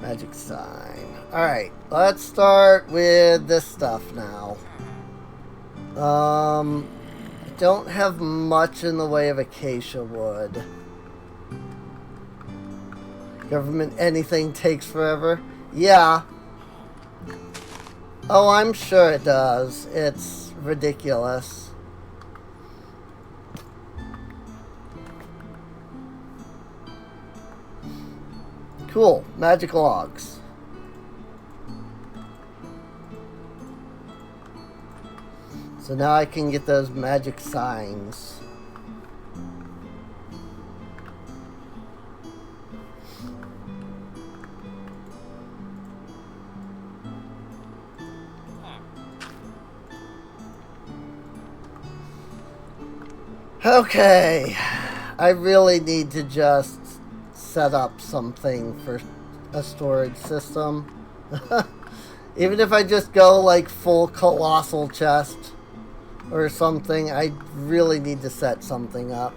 Magic sign. Alright, let's start with this stuff now. I don't have much in the way of acacia wood. Government anything takes forever? Yeah. Oh, I'm sure it does. It's ridiculous. Cool. Magic logs. So now I can get those magic signs. Okay, I really need to just set up something for a storage system. Even if I just go like full colossal chest or something, I really need to set something up.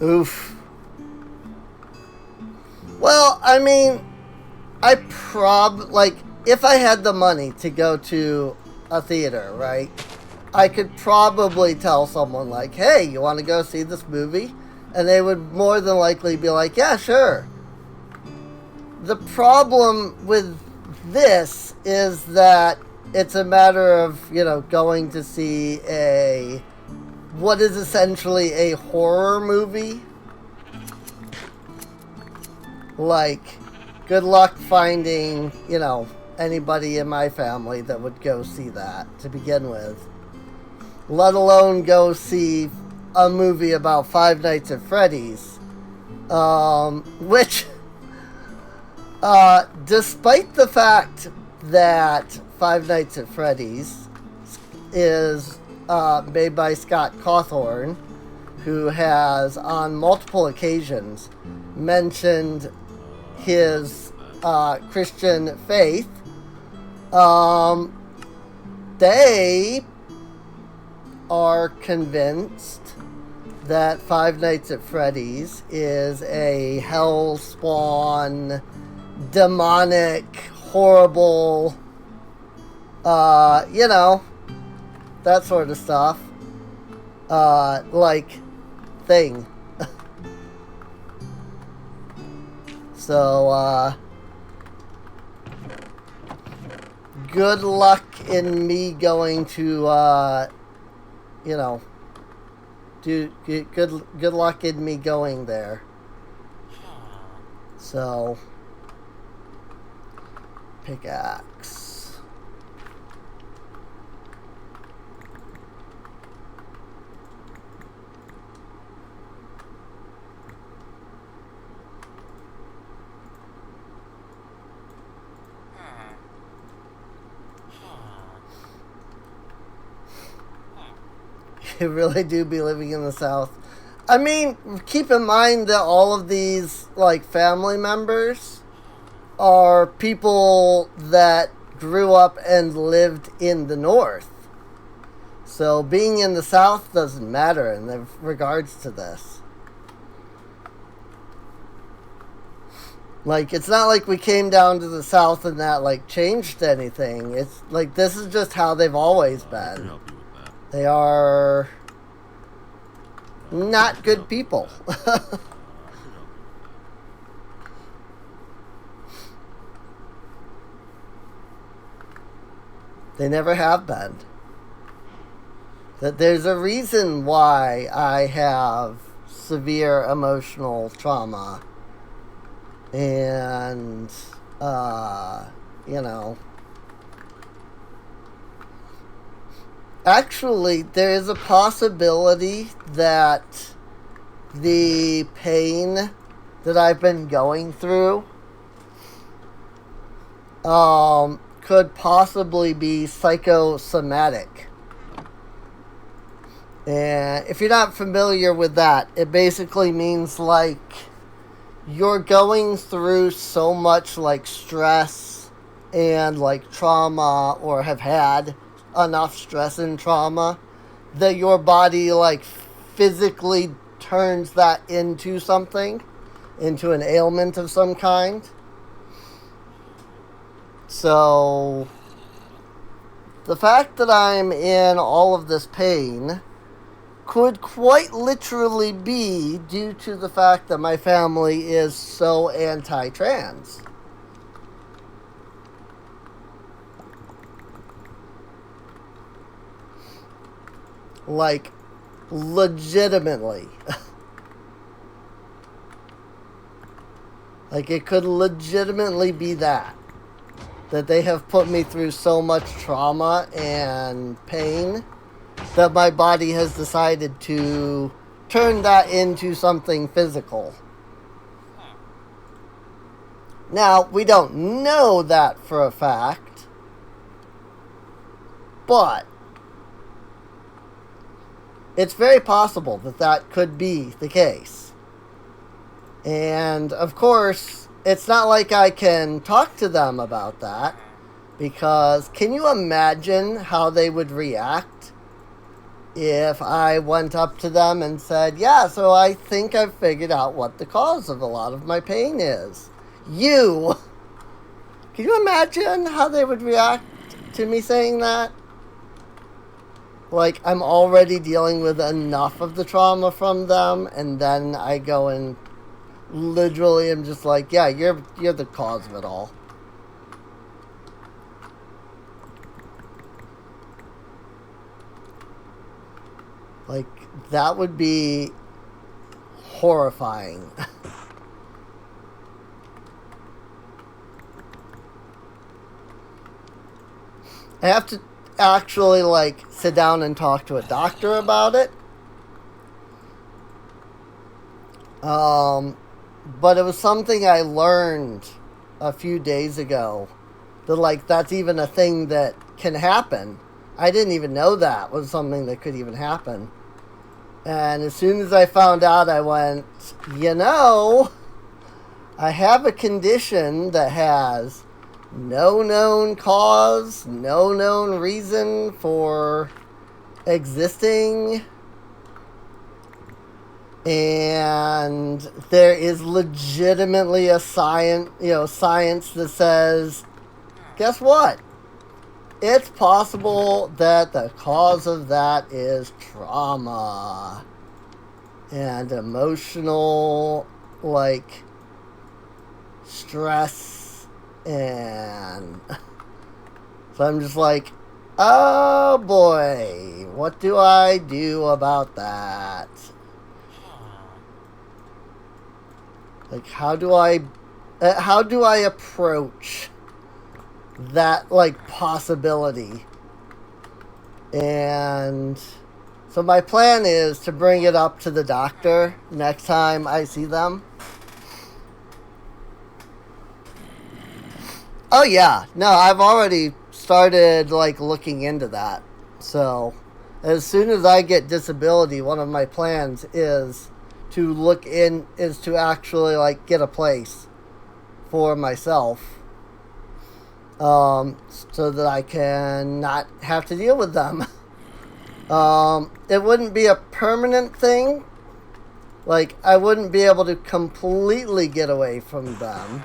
Oof. Well, I mean, if I had the money to go to a theater, right? I could probably tell someone like, hey, you want to go see this movie? And they would more than likely be like, yeah, sure. The problem with this is that it's a matter of, going to see what is essentially a horror movie. Like, good luck finding, anybody in my family that would go see that to begin with. Let alone go see a movie about Five Nights at Freddy's. Which, despite the fact that Five Nights at Freddy's is made by Scott Cawthorn, who has on multiple occasions mentioned his Christian faith, they are convinced that Five Nights at Freddy's is a hell-spawn, demonic, horrible, that sort of stuff, thing. So, good luck in me going to, good luck in me going there. So, pickaxe. You really do be living in the South. I mean, keep in mind that all of these, family members are people that grew up and lived in the North. So being in the South doesn't matter in regards to this. It's not like we came down to the South and that, changed anything. It's, this is just how they've always been. They are not good people. They never have been. That there's a reason why I have severe emotional trauma. And, Actually, there is a possibility that the pain that I've been going through could possibly be psychosomatic. And if you're not familiar with that, it basically means you're going through so much stress and trauma, or have had enough stress and trauma that your body physically turns that into something, into an ailment of some kind. So the fact that I'm in all of this pain could quite literally be due to the fact that my family is so anti-trans. Legitimately. It could legitimately be that. that they have put me through so much trauma and pain that my body has decided to turn that into something physical. Now, we don't know that for a fact, but it's very possible that that could be the case. And, of course, it's not like I can talk to them about that, because can you imagine how they would react if I went up to them and said, yeah, so I think I've figured out what the cause of a lot of my pain is. You! Can you imagine how they would react to me saying that? Like, I'm already dealing with enough of the trauma from them, and then I go and literally am just like, yeah, you're the cause of it all. Like, that would be horrifying. I have to actually, like, sit down and talk to a doctor about it. But it was something I learned a few days ago. That, like, that's even a thing that can happen. I didn't even know that was something that could even happen. And as soon as I found out, I went, you know, I have a condition that has no known cause, no known reason for existing, and there is legitimately a science that says, guess what? It's possible that the cause of that is trauma and emotional, like, stress. And so I'm just like, oh boy, what do I do about that? Like, how do I approach that, like, possibility? And so my plan is to bring it up to the doctor next time I see them. Oh yeah, no, I've already started, like, looking into that. So, as soon as I get disability, one of my plans is to actually, like, get a place for myself, so that I can not have to deal with them. It wouldn't be a permanent thing. Like, I wouldn't be able to completely get away from them,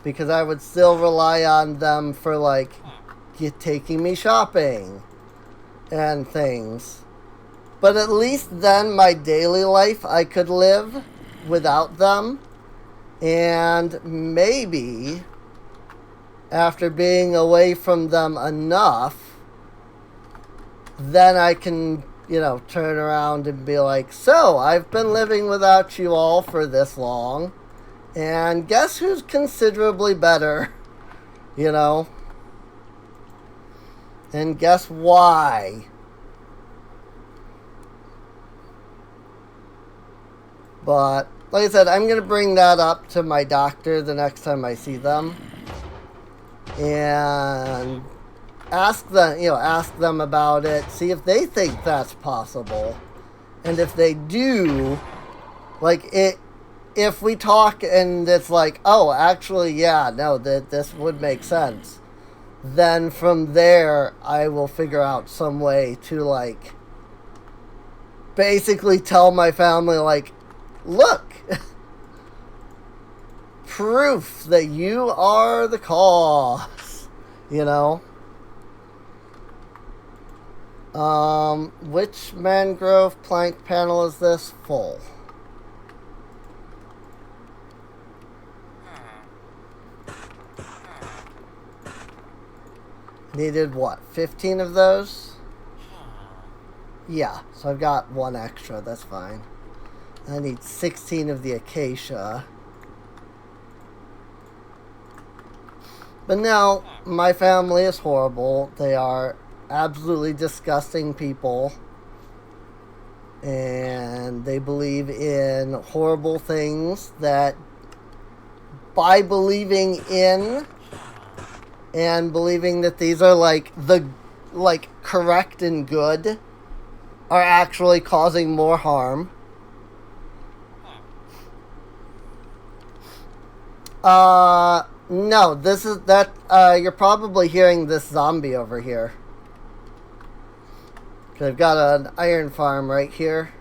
because I would still rely on them for, like, taking me shopping and things. But at least then my daily life I could live without them. And maybe after being away from them enough, then I can, turn around and be like, so I've been living without you all for this long. And guess who's considerably better, And guess why? But, like I said, I'm going to bring that up to my doctor the next time I see them. And ask them about it, see if they think that's possible. And if they do, if we talk and it's like, oh, actually, yeah, no, this would make sense, then from there, I will figure out some way to, basically tell my family, look, proof that you are the cause, Which mangrove plank panel is this? Full. Needed what, 15 of those? Yeah, so I've got one extra, that's fine. I need 16 of the acacia. But now, my family is horrible. They are absolutely disgusting people. And they believe in horrible things that, by believing in and believing that these are correct and good, are actually causing more harm. No, this is that. You're probably hearing this zombie over here. I've got an iron farm right here.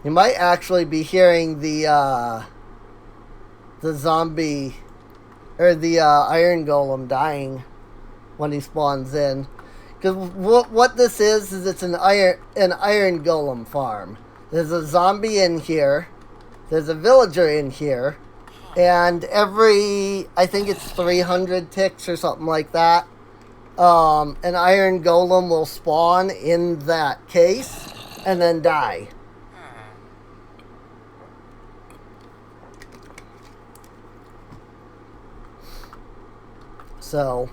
You might actually be hearing the zombie, or the iron golem dying when he spawns in. Because what this is it's an iron golem farm. There's a zombie in here. There's a villager in here. And I think it's 300 ticks or something like that, an iron golem will spawn in that case and then die. So,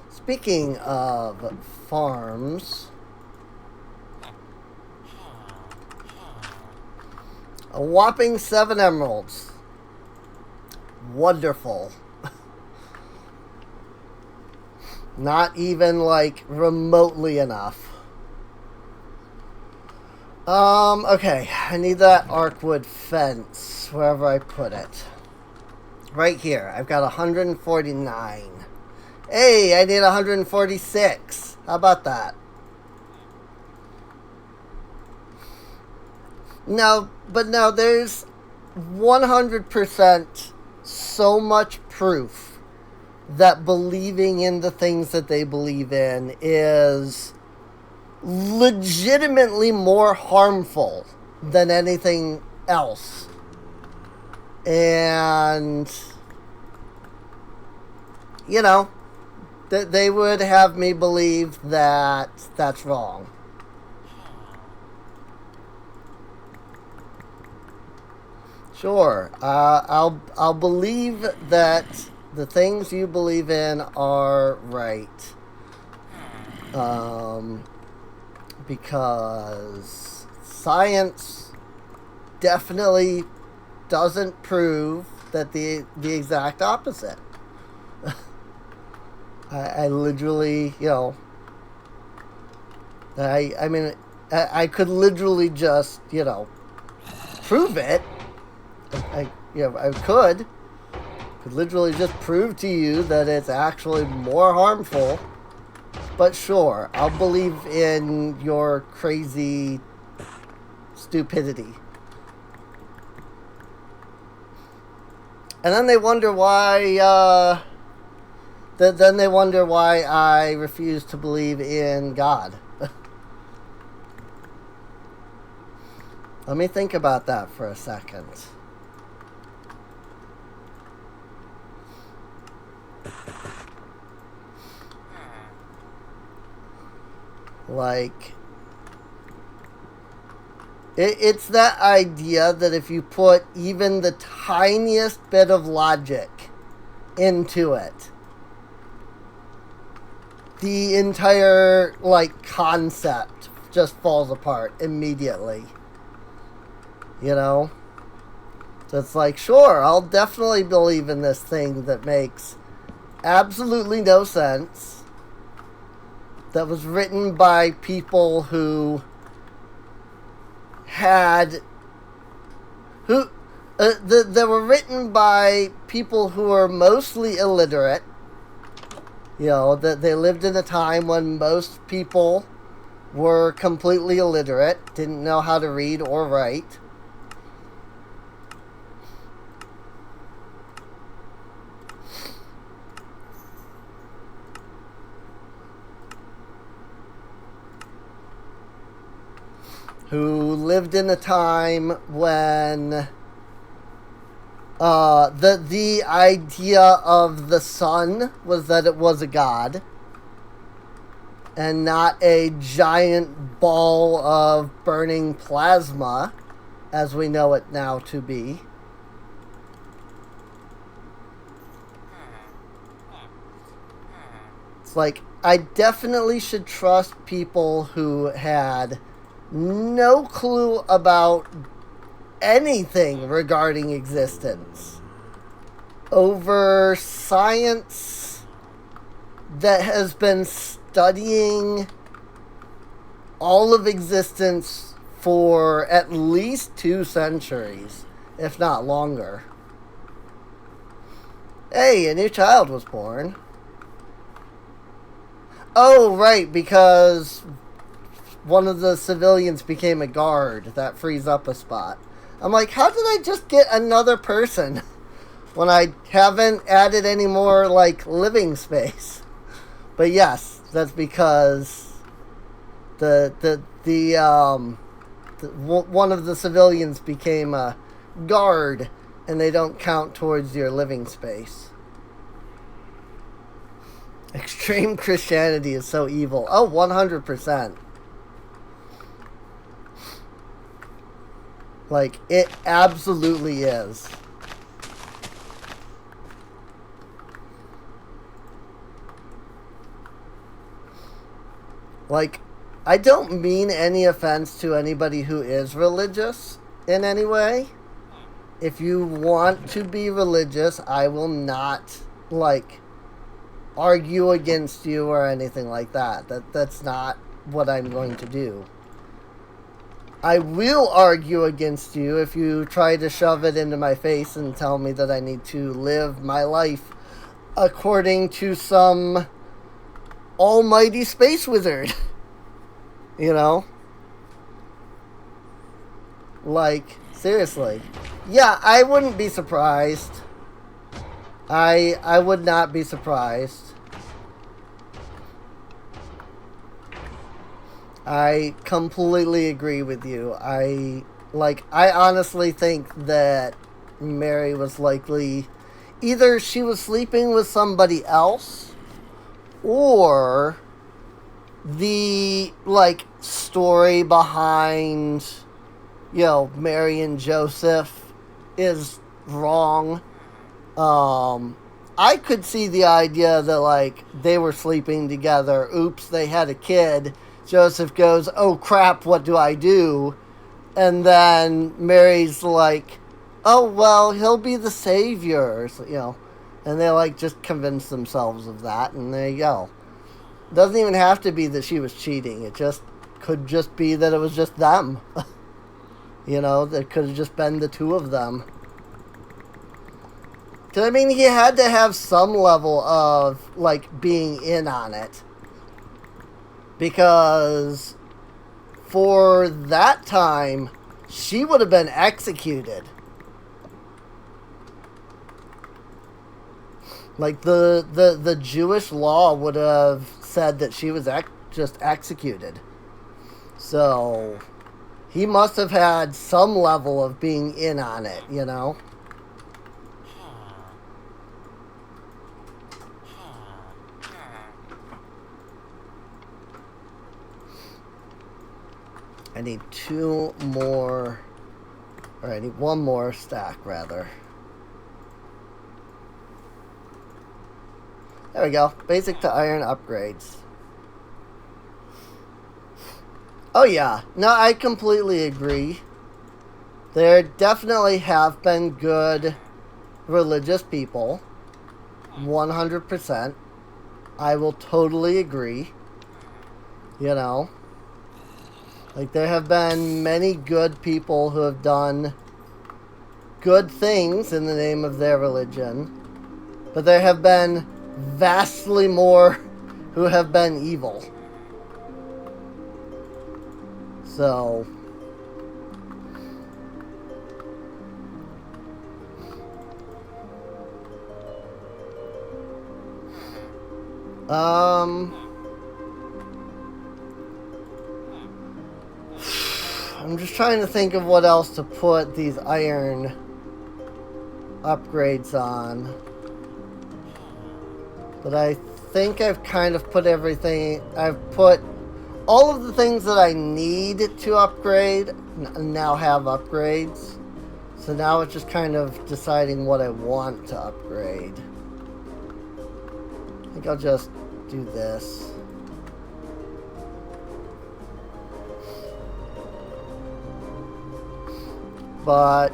speaking of farms, a whopping 7 emeralds. Wonderful. Not even remotely enough. Okay. I need that arcwood fence wherever I put it. Right here. I've got 149. Hey, I need 146. How about that? No, but no, there's 100% so much proof that believing in the things that they believe in is legitimately more harmful than anything else. And, they would have me believe that that's wrong. Sure, I'll believe that the things you believe in are right. Because science definitely doesn't prove that the exact opposite. I literally, I could literally just, prove it. I could literally just prove to you that it's actually more harmful. But sure, I'll believe in your crazy stupidity. And then they wonder why, then they wonder why I refuse to believe in God. Let me think about that for a second. It's that idea that if you put even the tiniest bit of logic into it, the entire, concept just falls apart immediately. So it's sure, I'll definitely believe in this thing that makes absolutely no sense, that was written by people who that were written by people who are mostly illiterate. That they lived in a time when most people were completely illiterate, didn't know how to read or write. Who lived in a time when the idea of the sun was that it was a god and not a giant ball of burning plasma as we know it now to be. It's like, I definitely should trust people who had no clue about anything regarding existence over science that has been studying all of existence for at least 2 centuries, if not longer. Hey, a new child was born. Oh, right, because one of the civilians became a guard. That frees up a spot. I'm like, how did I just get another person when I haven't added any more, like, living space? But yes, that's because one of the civilians became a guard, and they don't count towards your living space. Extreme Christianity is so evil. Oh, 100%. Like, it absolutely is. Like, I don't mean any offense to anybody who is religious in any way. If you want to be religious, I will not, like, argue against you or anything like that. That's not what I'm going to do. I will argue against you if you try to shove it into my face and tell me that I need to live my life according to some almighty space wizard. You know? Like, seriously. Yeah, I wouldn't be surprised. I would not be surprised. I completely agree with you. I honestly think that Mary was likely either she was sleeping with somebody else, or the, like, story behind, you know, Mary and Joseph is wrong. I could see the idea that, like, they were sleeping together. Oops, they had a kid. Joseph goes, oh crap, what do I do? And then Mary's like, oh, well, he'll be the savior, so, you know. And they, like, just convince themselves of that, and there you go. It doesn't even have to be that she was cheating. It just could just be that it was just them. You know, it could have just been the two of them. Because, I mean, he had to have some level of, like, being in on it. Because for that time, she would have been executed. Like, the Jewish law would have said that she was just executed. So, he must have had some level of being in on it, you know? I need 2 more, or I need 1 more stack, rather. There we go. Basic to iron upgrades. Oh yeah. No, I completely agree. There definitely have been good religious people. 100%. I will totally agree. You know. Like, there have been many good people who have done good things in the name of their religion. But there have been vastly more who have been evil. So, I'm just trying to think of what else to put these iron upgrades on. But I think I've kind of put everything. I've put all of the things that I need to upgrade now have upgrades. So now it's just kind of deciding what I want to upgrade. I think I'll just do this. But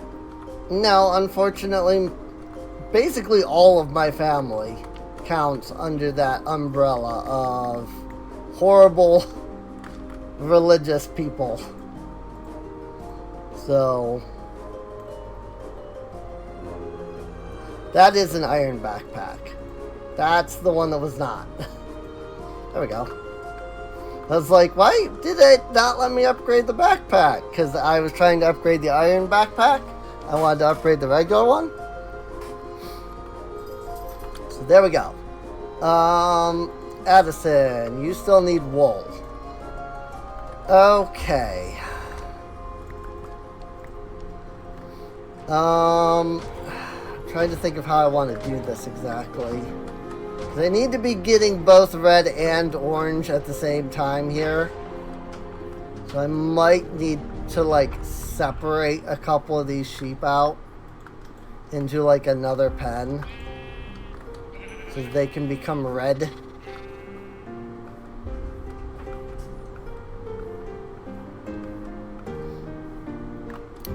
no, unfortunately, basically all of my family counts under that umbrella of horrible religious people. So that is an iron backpack. That's the one that was not. There we go. I was like, why did it not let me upgrade the backpack? Because I was trying to upgrade the iron backpack. I wanted to upgrade the regular one. So there we go. Addison, you still need wool. Okay. I'm trying to think of how I want to do this exactly. I need to be getting both red and orange at the same time here. So I might need to like separate a couple of these sheep out into like another pen so they can become red.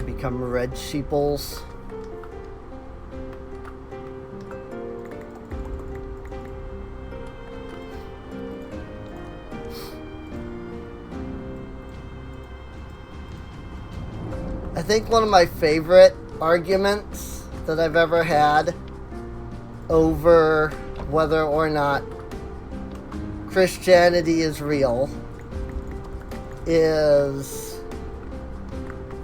Become red sheeples. I think one of my favorite arguments that I've ever had over whether or not Christianity is real is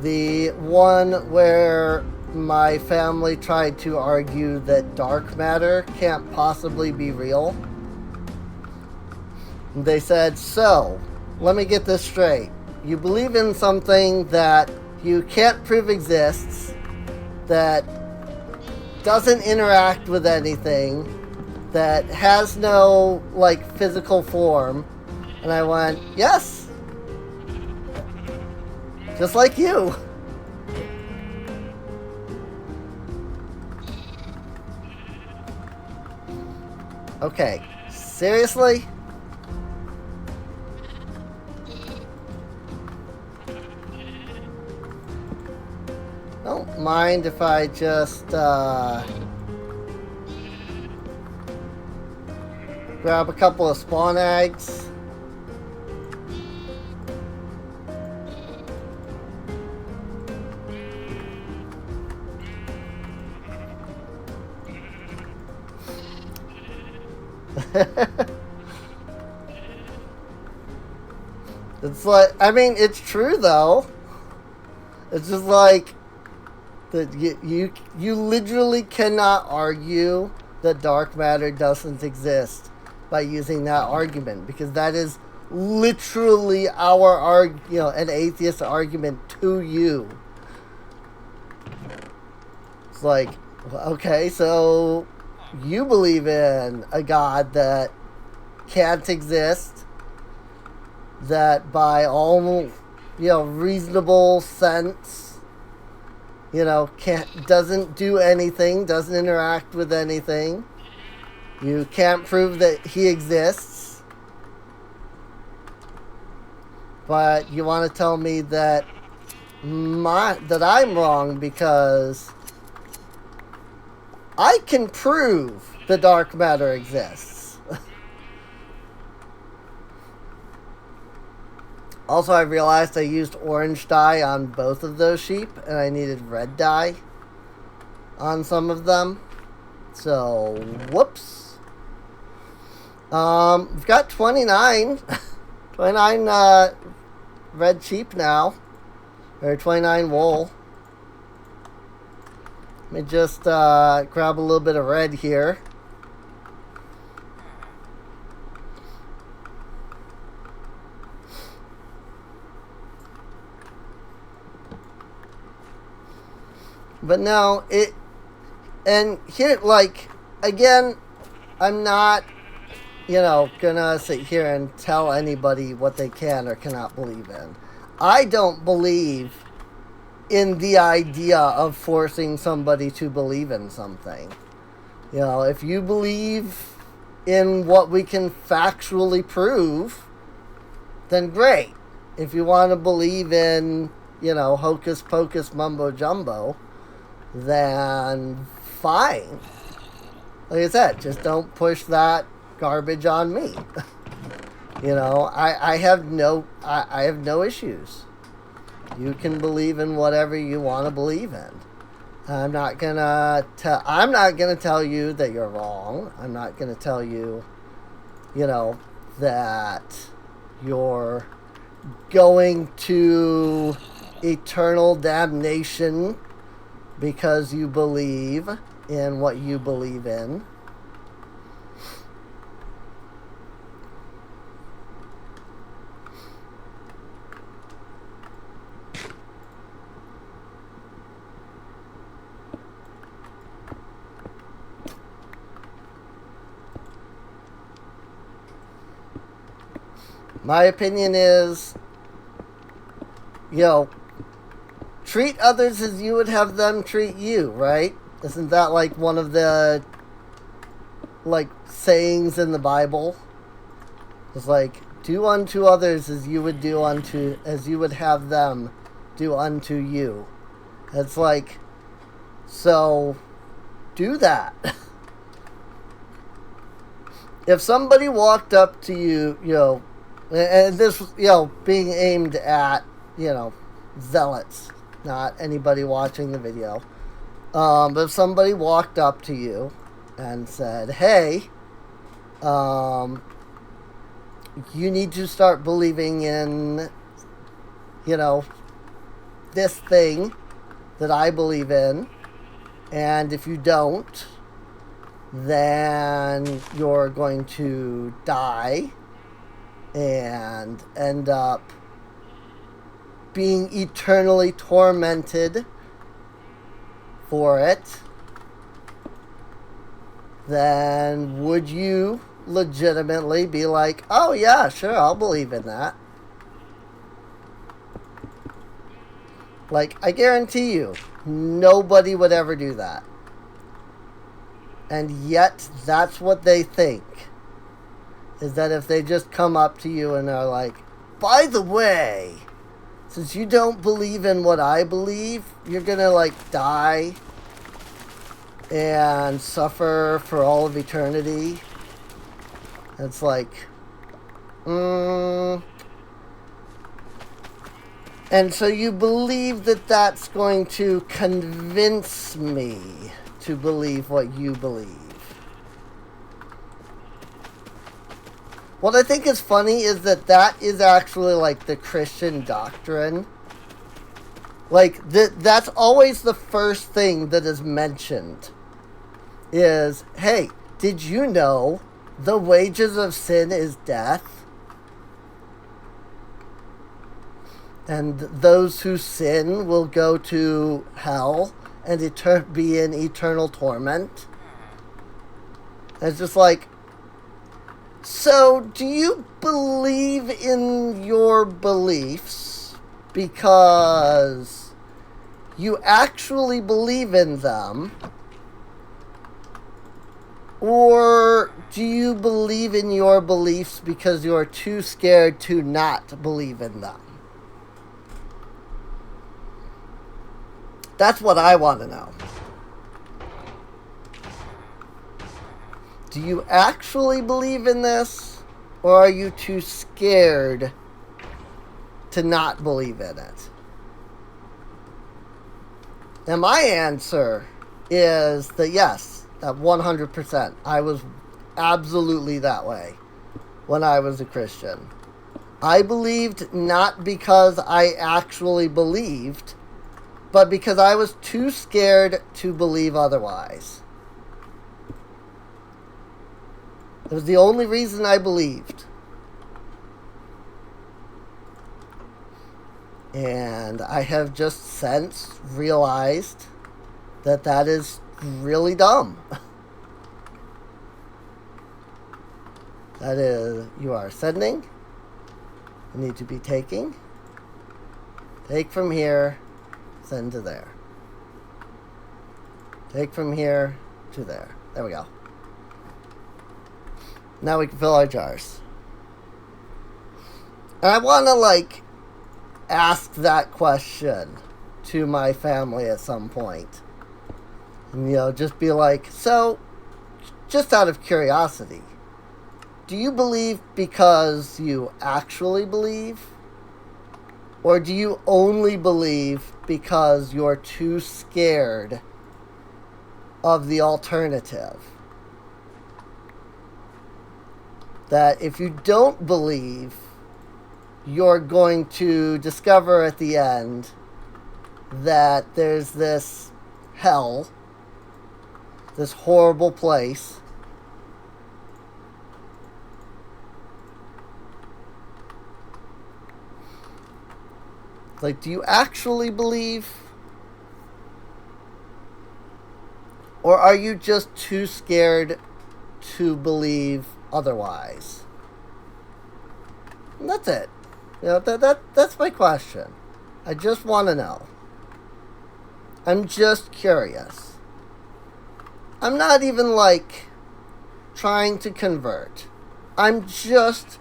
the one where my family tried to argue that dark matter can't possibly be real. They said, so, let me get this straight. You believe in something that you can't prove exists, that doesn't interact with anything, that has no, like, physical form. And I went, yes. Just like you. Okay, seriously? Don't mind if I just grab a couple of spawn eggs. It's like, I mean, it's true though. It's just like that you literally cannot argue that dark matter doesn't exist by using that argument, because that is literally our an atheist argument to you. It's like, okay, so you believe in a God that can't exist, that by all reasonable sense doesn't do anything, doesn't interact with anything. You can't prove that he exists. But you want to tell me that I'm wrong because I can prove the dark matter exists. Also, I realized I used orange dye on both of those sheep, and I needed red dye on some of them. So, whoops. We've got 29 red sheep now, or 29 wool. Let me just grab a little bit of red here. But no, and here, like, again, I'm not gonna sit here and tell anybody what they can or cannot believe in. I don't believe in the idea of forcing somebody to believe in something. If you believe in what we can factually prove, then great. If you want to believe in, hocus pocus mumbo jumbo, then fine. Like I said, just don't push that garbage on me. I have no issues. You can believe in whatever you want to believe in. I'm not gonna tell you that you're wrong. I'm not gonna tell you, that you're going to eternal damnation because you believe in what you believe in. My opinion is, treat others as you would have them treat you, right? Isn't that like one of the sayings in the Bible? It's like, do unto others as you would have them do unto you. It's like, so do that. If somebody walked up to you, and this, being aimed at, zealots, not anybody watching the video. But if somebody walked up to you and said, hey, you need to start believing in, this thing that I believe in, and if you don't, then you're going to die and end up being eternally tormented for it, then would you legitimately be like, oh yeah, sure, I'll believe in that? Like, I guarantee you, nobody would ever do that. And yet, that's what they think. Is that if they just come up to you and are like, by the way, since you don't believe in what I believe, you're gonna die and suffer for all of eternity. It's like, and so you believe that that's going to convince me to believe what you believe. What I think is funny is that is actually the Christian doctrine. That's always the first thing that is mentioned. Is, hey, did you know the wages of sin is death? And those who sin will go to hell and be in eternal torment. And it's just like, so do you believe in your beliefs because you actually believe in them? Or do you believe in your beliefs because you're too scared to not believe in them? That's what I want to know. Do you actually believe in this? Or are you too scared to not believe in it? And my answer is that yes, that 100%. I was absolutely that way when I was a Christian. I believed not because I actually believed, but because I was too scared to believe otherwise. It was the only reason I believed. And I have just since realized that is really dumb. That is, you are sending. You need to be taking. Take from here, send to there. Take from here to there. There we go. Now we can fill our jars. And I want to, ask that question to my family at some point. And, just be like, so, just out of curiosity, do you believe because you actually believe? Or do you only believe because you're too scared of the alternative? That if you don't believe, you're going to discover at the end that there's this hell, this horrible place, do you actually believe? Or are you just too scared to believe otherwise? And that's it. That's my question. I just want to know. I'm just curious. I'm not even trying to convert. I'm just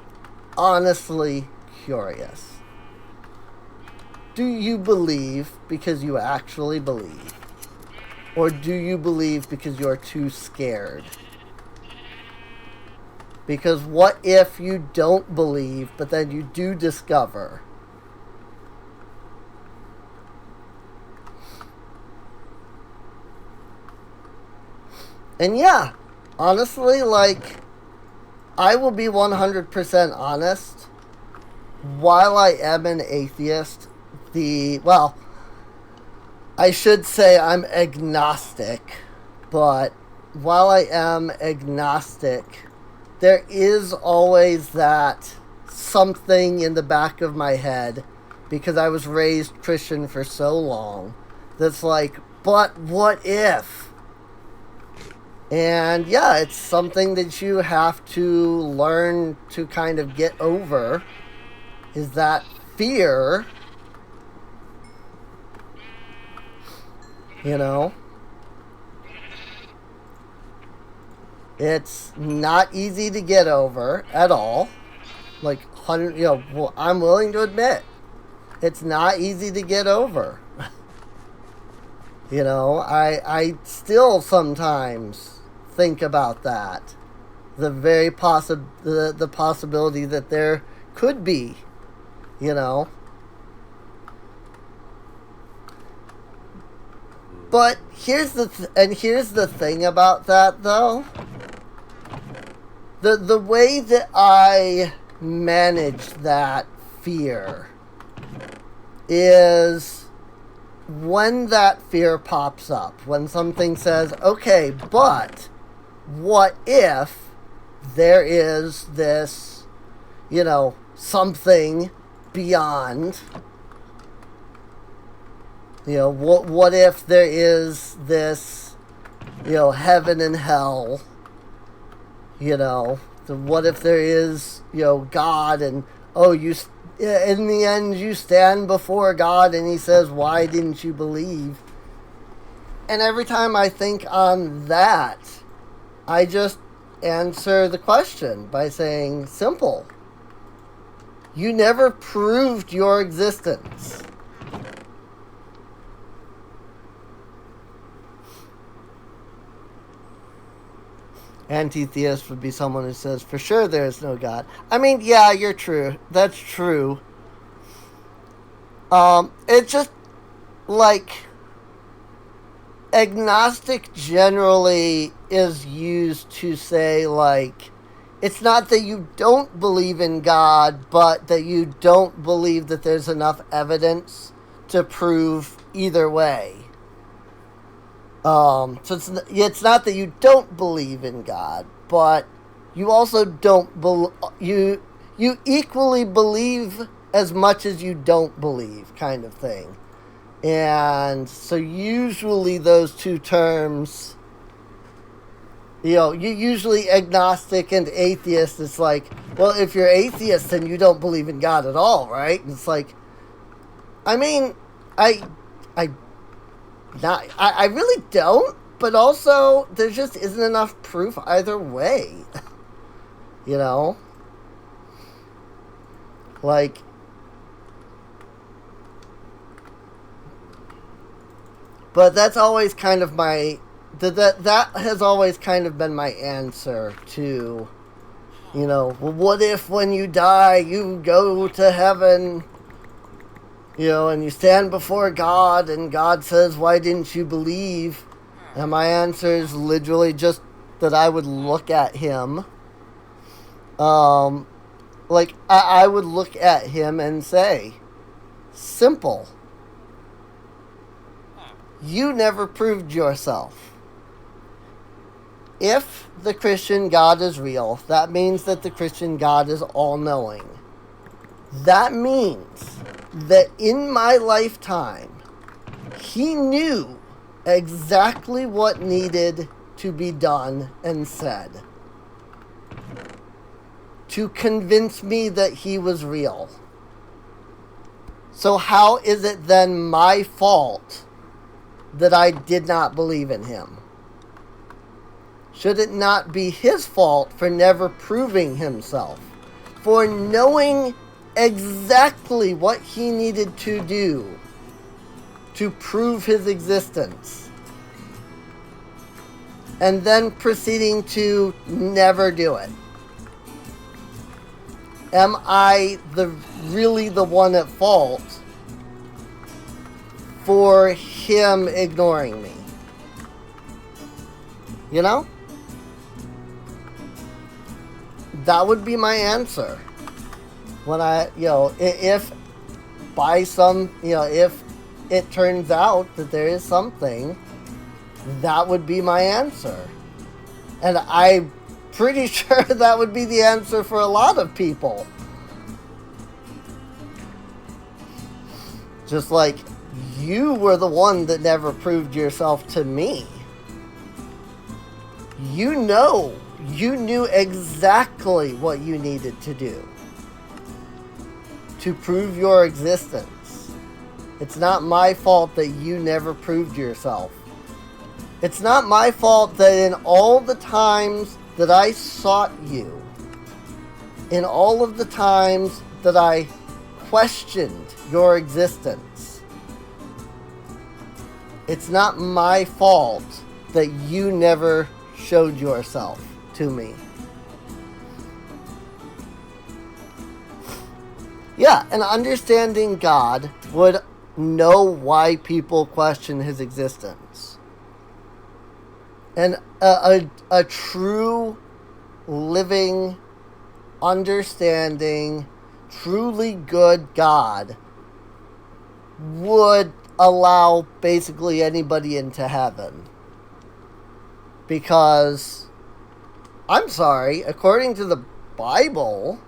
honestly curious. Do you believe because you actually believe? Or do you believe because you're too scared? Because what if you don't believe, but then you do discover? And yeah, honestly, I will be 100% honest. While I am an atheist, I should say I'm agnostic, but while I am agnostic, there is always that something in the back of my head, because I was raised Christian for so long, that's but what if? And yeah, it's something that you have to learn to kind of get over, is that fear, It's not easy to get over at all. I'm willing to admit, it's not easy to get over. I still sometimes think about that. The very the possibility that there could be, But here's the thing about that, though. The way that I manage that fear is when that fear pops up, when something says, okay, but what if there is this, something beyond? What if there is this, heaven and hell? What if there is, God, and in the end you stand before God and he says, why didn't you believe? And every time I think on that, I just answer the question by saying, simple. You never proved your existence. Anti-theist would be someone who says, for sure there is no God. I mean, yeah, you're true. That's true. It's just, agnostic generally is used to say, it's not that you don't believe in God, but that you don't believe that there's enough evidence to prove either way. So it's not that you don't believe in God, but you also don't you equally believe as much as you don't believe, kind of thing. And so usually those two terms You usually agnostic and atheist, it's like, well, if you're atheist, then you don't believe in God at all, right? And it's like, I mean, I really don't, but also there just isn't enough proof either way. You know? Like, but that's always kind of my, that has always kind of been my answer to, well, what if when you die you go to heaven, and you stand before God and God says, why didn't you believe? And my answer is literally just that I would look at him. Like, I would look at him and say, simple. You never proved yourself. If the Christian God is real, that means that the Christian God is all-knowing. That means that in my lifetime, he knew exactly what needed to be done and said to convince me that he was real. So how is it then my fault that I did not believe in him? Should it not be his fault for never proving himself? For knowing exactly what he needed to do to prove his existence, and then proceeding to never do it? Am I really the one at fault for him ignoring me? That would be my answer. When if by some, if it turns out that there is something, that would be my answer. And I'm pretty sure that would be the answer for a lot of people. Just like you were the one that never proved yourself to me. You knew exactly what you needed to do to prove your existence. It's not my fault that you never proved yourself. It's not my fault that in all the times that I sought you, in all of the times that I questioned your existence, it's not my fault that you never showed yourself to me. Yeah, and understanding God would know why people question his existence. And a true, living, understanding, truly good God would allow basically anybody into heaven. Because, I'm sorry, according to the Bible,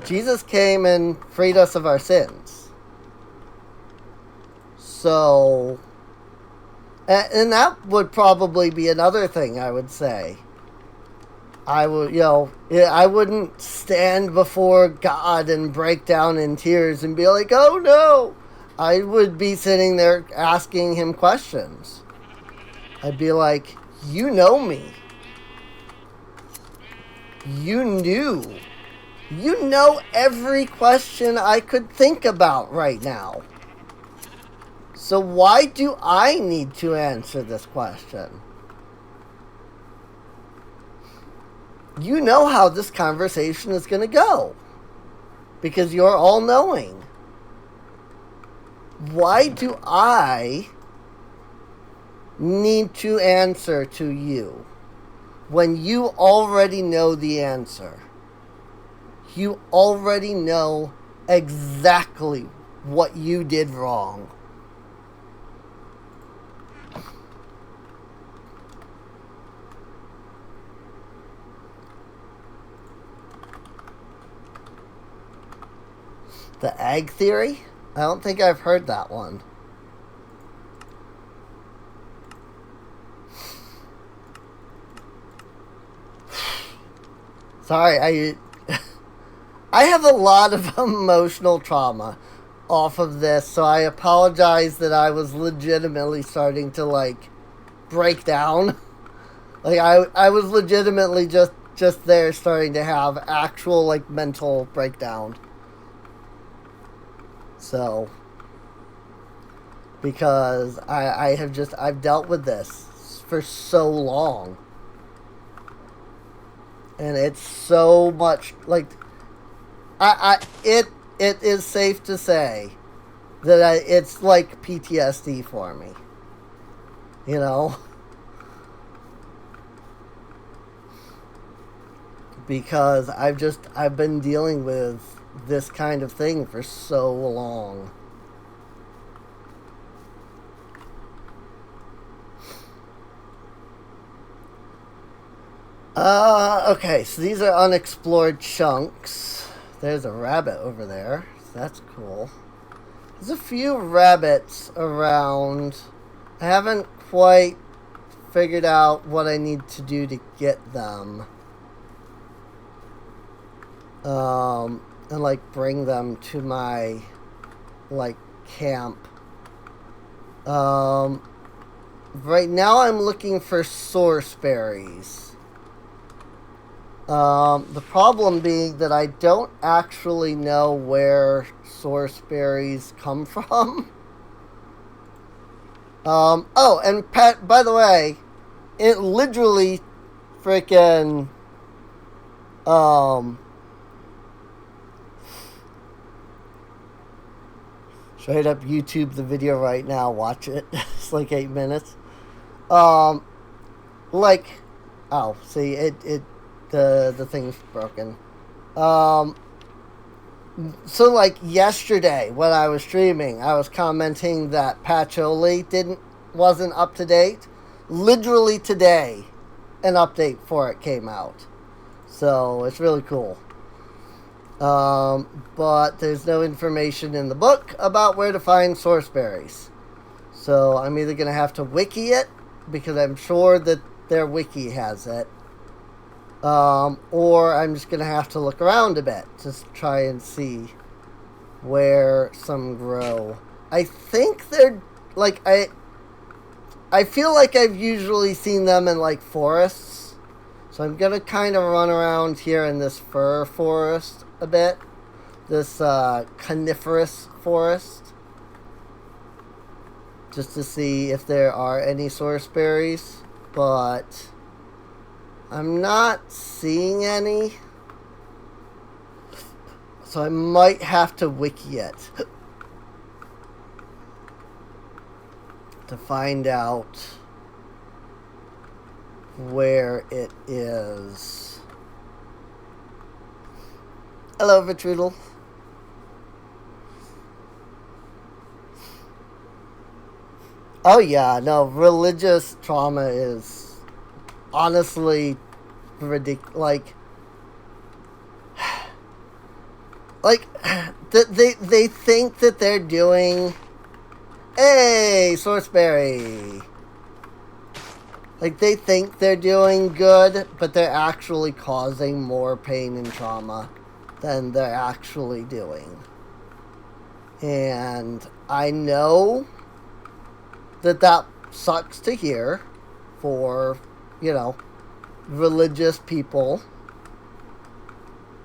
Jesus came and freed us of our sins. So, and that would probably be another thing I would say. I wouldn't stand before God and break down in tears and be like, oh no. I would be sitting there asking him questions. I'd be like, you know me. You knew. You know every question I could think about right now. So why do I need to answer this question? You know how this conversation is going to go. Because you're all-knowing. Why do I need to answer to you when you already know the answer? You already know exactly what you did wrong. The egg theory? I don't think I've heard that one. Sorry, I have a lot of emotional trauma off of this, so I apologize that I was legitimately starting to, like, break down. Like, I was legitimately just there starting to have actual, like, mental breakdown. So, because I've dealt with this for so long. And it's so much, like, it is safe to say that it's like PTSD for me. You know? Because I've been dealing with this kind of thing for so long. Okay, so these are unexplored chunks. There's a rabbit over there. That's cool. There's a few rabbits around. I haven't quite figured out what I need to do to get them. And, like, bring them to my, like, camp. Right now I'm looking for source berries. The problem being that I don't actually know where source berries come from. Oh, and Pat, by the way, it literally freaking, straight up YouTube the video right now, watch it. It's like 8 minutes. Like, oh, see, the thing's broken. So, like, yesterday when I was streaming, I was commenting that Patchouli wasn't up to date. Literally today, an update for it came out. So, it's really cool. But there's no information in the book about where to find source berries. So, I'm either going to have to wiki it, because I'm sure that their wiki has it. Or I'm just going to have to look around a bit to try and see where some grow. I think they're, like, I feel like I've usually seen them in, like, forests. So I'm going to kind of run around here in this fir forest a bit. This, coniferous forest. Just to see if there are any source berries. But I'm not seeing any. So I might have to wiki it to find out where it is. Hello, Vitrudel. Oh yeah, no, religious trauma is honestly ridiculous. Like they think that they're doing, hey, Sourceberry. Like, they think they're doing good, but they're actually causing more pain and trauma than they're actually doing. And I know that sucks to hear for, religious people.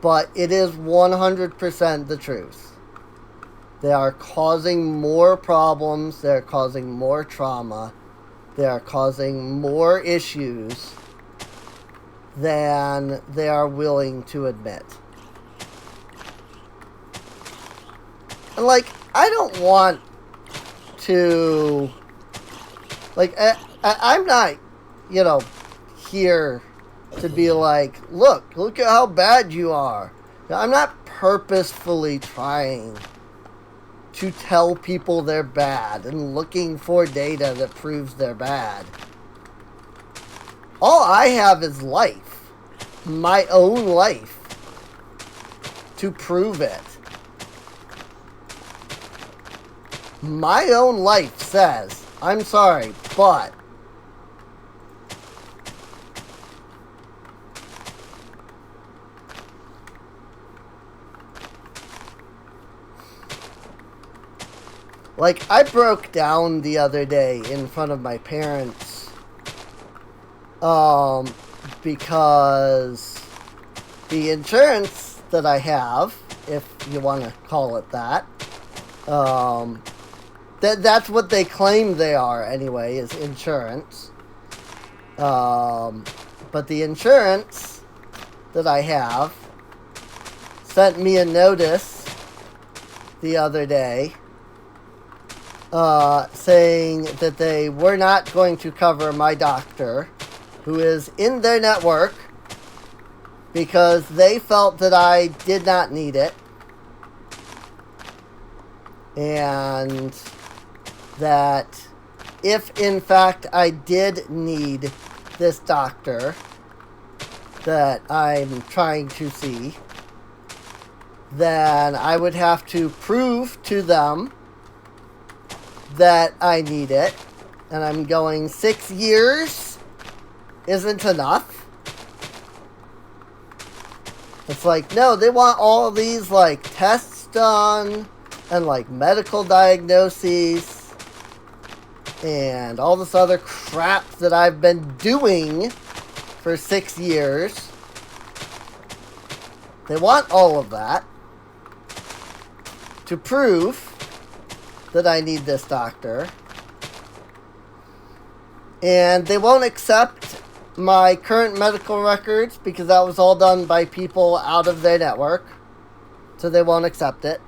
But it is 100% the truth. They are causing more problems. They're causing more trauma. They are causing more issues than they are willing to admit. And, I don't want to... I'm not, here to be look at how bad you are. I'm not purposefully trying to tell people they're bad and looking for data that proves they're bad. All I have is life. My own life. To prove it. My own life says, I'm sorry, but Like, I broke down the other day in front of my parents, because the insurance that I have, if you want to call it that, that's what they claim they are anyway, is insurance. But the insurance that I have sent me a notice the other day saying that they were not going to cover my doctor, who is in their network, because they felt that I did not need it, and that if in fact I did need this doctor that I'm trying to see, then I would have to prove to them that I need it. And I'm going, 6 years isn't enough. It's like, no, they want all of these, like, tests done, and, like, medical diagnoses, and all this other crap that I've been doing for 6 years. They want all of that to prove that I need this doctor. And they won't accept my current medical records because that was all done by people out of their network. So they won't accept it.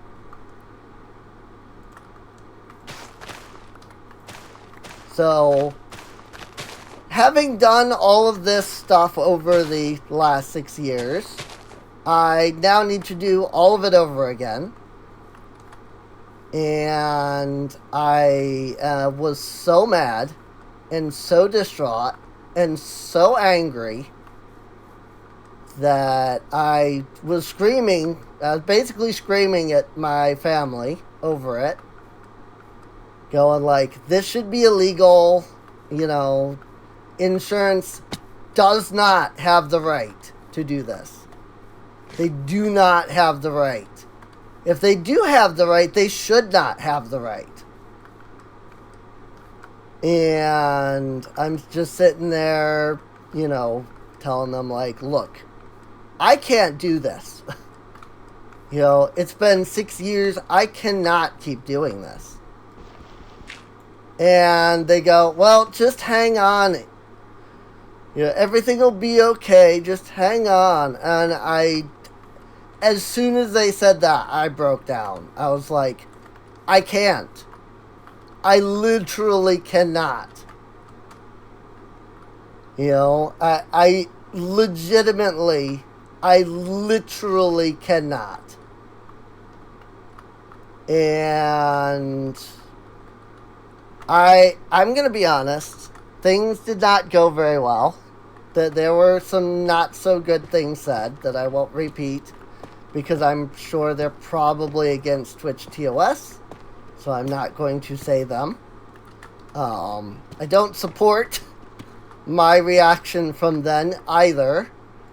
So, having done all of this stuff over the last 6 years, I now need to do all of it over again. And I was so mad and so distraught and so angry that I was screaming, basically screaming at my family over it. Going like, this should be illegal, you know, insurance does not have the right to do this. They do not have the right. If they do have the right, they should not have the right. And I'm just sitting there, you know, telling them like, look, I can't do this. You know, it's been 6 years. I cannot keep doing this. And they go, well, just hang on. You know, everything will be okay. Just hang on. And as soon as they said that, I broke down. I was like, I can't. I literally cannot. You know, I literally cannot. And I'm going to be honest. Things did not go very well. There were some not so good things said that I won't repeat, because I'm sure they're probably against Twitch TOS, so I'm not going to say them. I don't support my reaction from then either,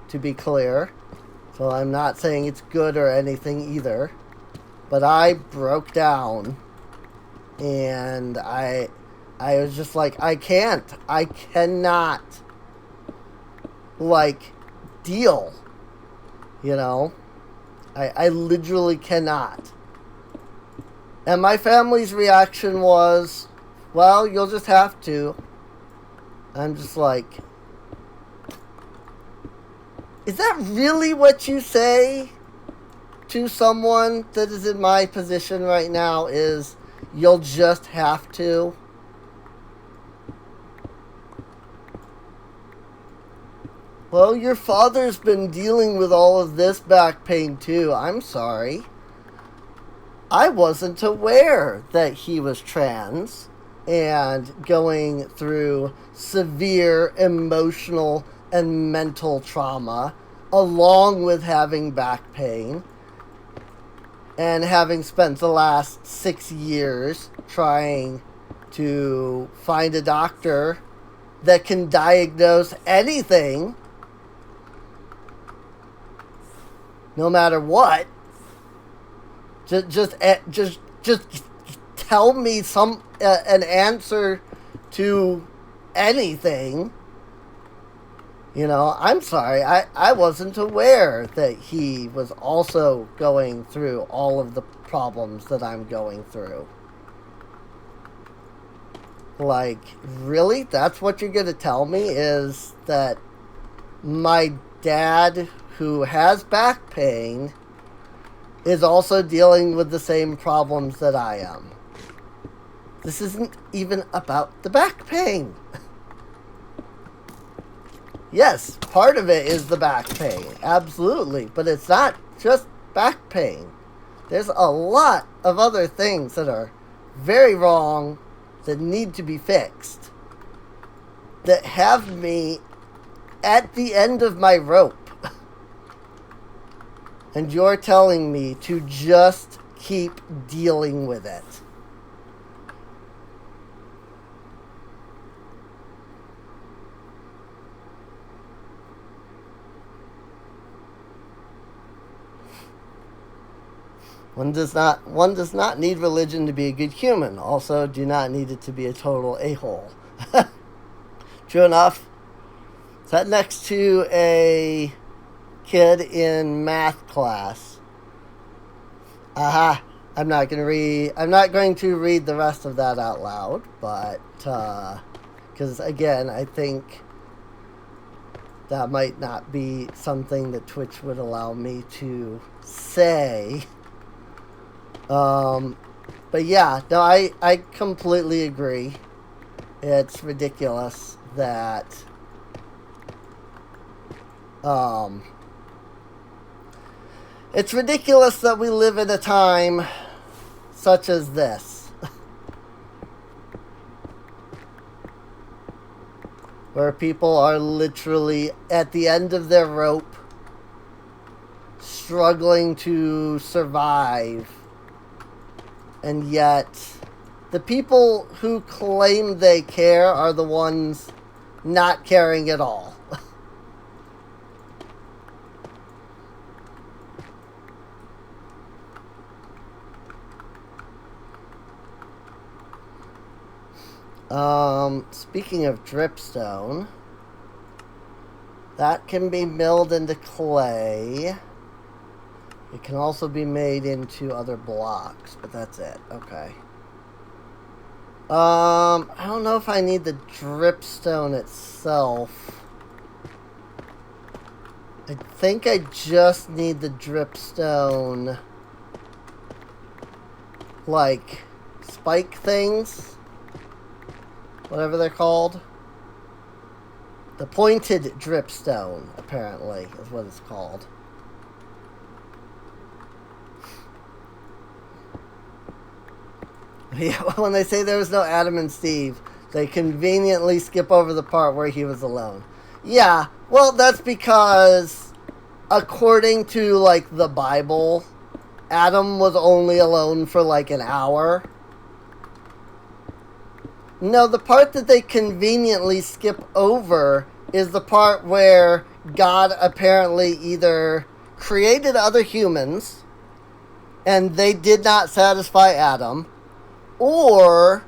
to be clear, so I'm not saying it's good or anything either, but I broke down, and I was just like, I cannot, like, deal, you know? I literally cannot. And my family's reaction was, well, you'll just have to. I'm just like, is that really what you say to someone that is in my position right now, is you'll just have to? Well, your father's been dealing with all of this back pain too. I'm sorry. I wasn't aware that he was trans and going through severe emotional and mental trauma, along with having back pain, and having spent the last 6 years trying to find a doctor that can diagnose anything, just tell me an answer to anything. You know, I'm sorry, I wasn't aware that he was also going through all of the problems that I'm going through. Like, really? That's what you're going to tell me, is that my dad, who has back pain, is also dealing with the same problems that I am? This isn't even about the back pain. Yes, part of it is the back pain, absolutely, but it's not just back pain. There's a lot of other things that are very wrong that need to be fixed, that have me at the end of my rope. And you're telling me to just keep dealing with it. One does not need religion to be a good human. Also, do not need it to be a total a-hole. True enough. Sat next to a kid in math class. I'm not going to read the rest of that out loud, but because again, I think that might not be something that Twitch would allow me to say. But yeah, no, I completely agree. It's ridiculous that it's ridiculous that we live in a time such as this, where people are literally at the end of their rope, struggling to survive. And yet, the people who claim they care are the ones not caring at all. Speaking of dripstone, that can be milled into clay. It can also be made into other blocks, but that's it. Okay. I don't know if I need the dripstone itself. I think I just need the dripstone, like, spike things. Whatever they're called. The pointed dripstone, apparently, is what it's called. Yeah, when they say there was no Adam and Steve, they conveniently skip over the part where he was alone. Yeah, well, that's because, according to, like, the Bible, Adam was only alone for, like, an hour. No, the part that they conveniently skip over is the part where God apparently either created other humans, and they did not satisfy Adam, or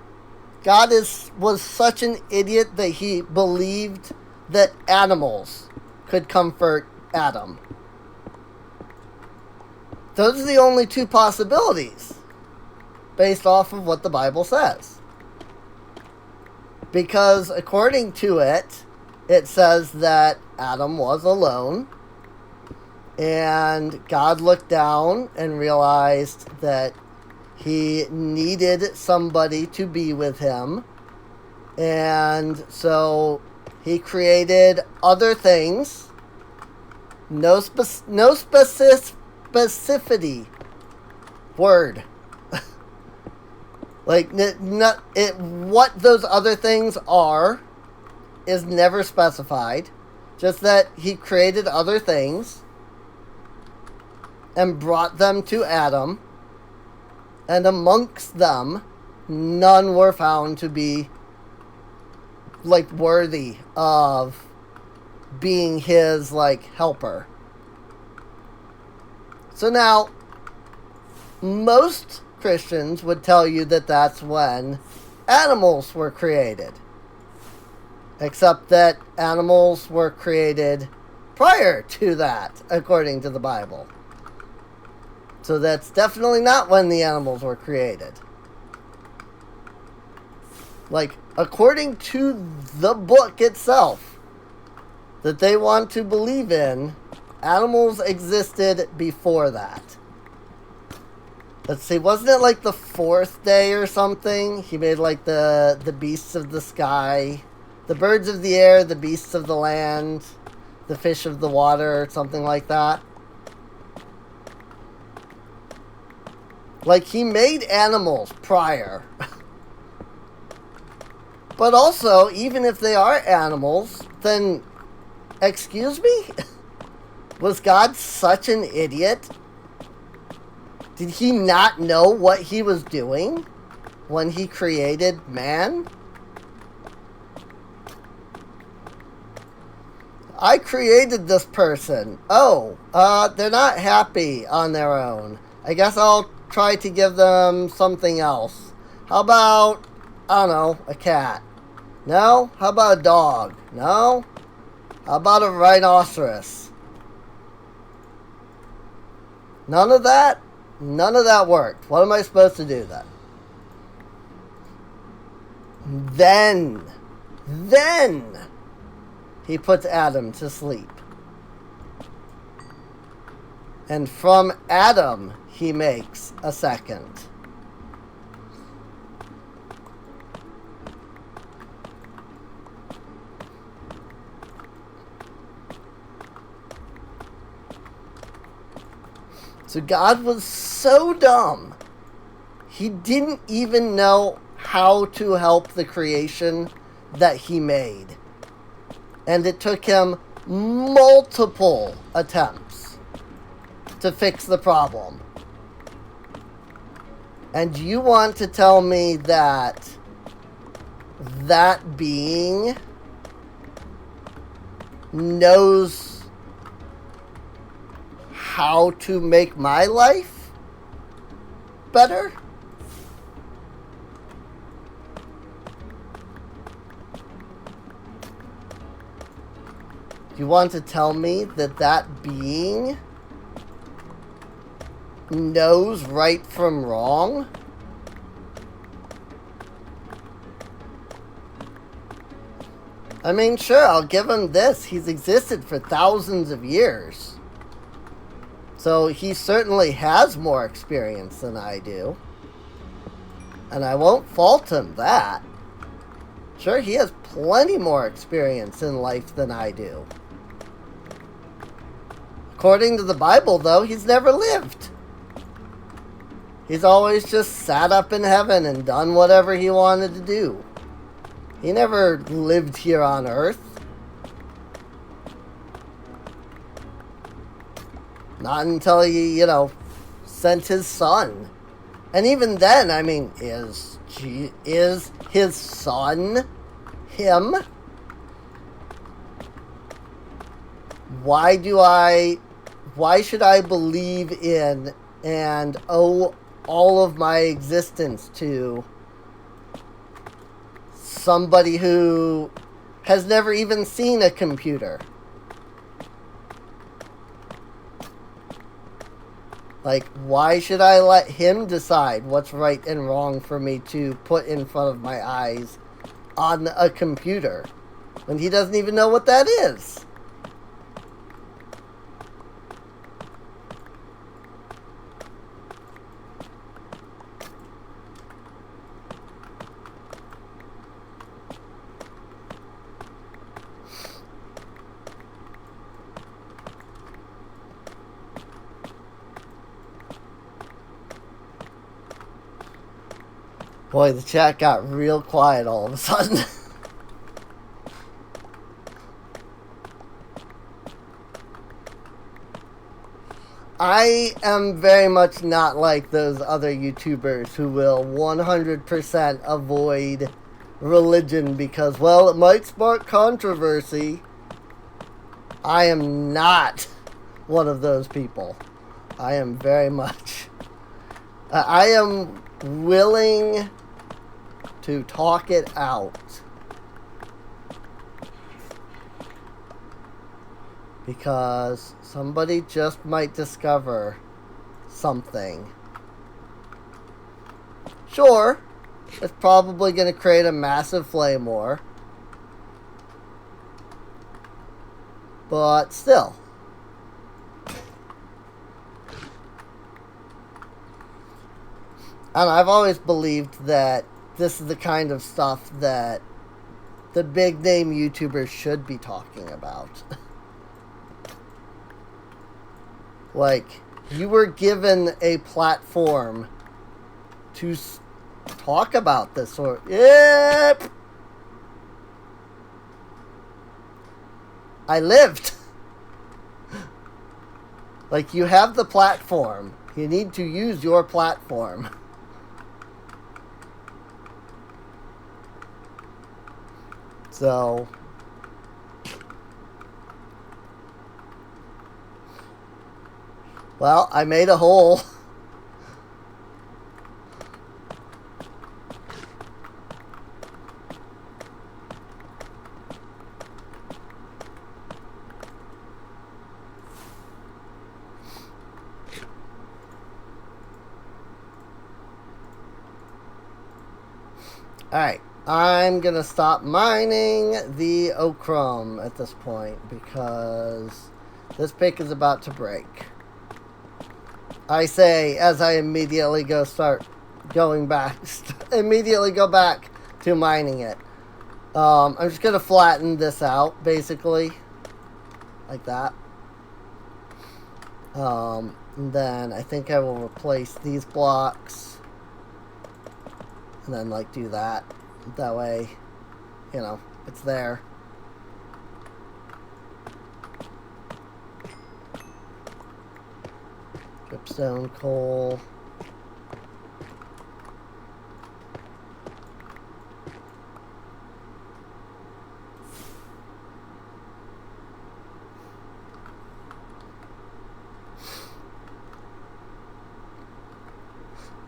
God was such an idiot that he believed that animals could comfort Adam. Those are the only two possibilities based off of what the Bible says. Because according to it, it says that Adam was alone, and God looked down and realized that he needed somebody to be with him. And so he created other things. No specificity. Word. Like, what those other things are is never specified. Just that he created other things and brought them to Adam. And amongst them, none were found to be, like, worthy of being his, like, helper. So now, most Christians would tell you that that's when animals were created. Except that animals were created prior to that, according to the Bible. So that's definitely not when the animals were created. Like, according to the book itself that they want to believe in, animals existed before that. Let's see, wasn't it like the fourth day or something? He made like the beasts of the sky, the birds of the air, the beasts of the land, the fish of the water, or something like that. Like, he made animals prior. But also, even if they are animals, then, excuse me? Was God such an idiot? Did he not know what he was doing when he created man? I created this person. Oh, they're not happy on their own. I guess I'll try to give them something else. How about, I don't know, a cat? No? How about a dog? No? How about a rhinoceros? None of that? None of that worked. What am I supposed to do then? Then, he puts Adam to sleep. And from Adam, he makes a second. So God was so dumb, he didn't even know how to help the creation that he made. And it took him multiple attempts to fix the problem. And you want to tell me that that being knows how to make my life better? You want to tell me that that being knows right from wrong? I mean, sure, I'll give him this. He's existed for thousands of years. So he certainly has more experience than I do. And I won't fault him that. Sure, he has plenty more experience in life than I do. According to the Bible, though, he's never lived. He's always just sat up in heaven and done whatever he wanted to do. He never lived here on earth. Not until he, sent his son. And even then, I mean, is his son him? Why should I believe in and owe all of my existence to somebody who has never even seen a computer? Like, why should I let him decide what's right and wrong for me to put in front of my eyes on a computer when he doesn't even know what that is? Boy, the chat got real quiet all of a sudden. I am very much not like those other YouTubers who will 100% avoid religion because, well, it might spark controversy. I am not one of those people. I am very much I am willing to talk it out. Because somebody just might discover something. Sure, it's probably going to create a massive flame war. But still. And I've always believed that this is the kind of stuff that the big name YouTubers should be talking about. Like, you were given a platform to talk about this sort. Yep. I lived. Like, you have the platform. You need to use your platform. So, well, I made a hole. Alright, I'm gonna stop mining the ochrum at this point because this pick is about to break. I say as I immediately immediately go back to mining it. I'm just gonna flatten this out basically, like that. And then I think I will replace these blocks. And then, like, do that. That way, you know, it's there. Dripstone, coal.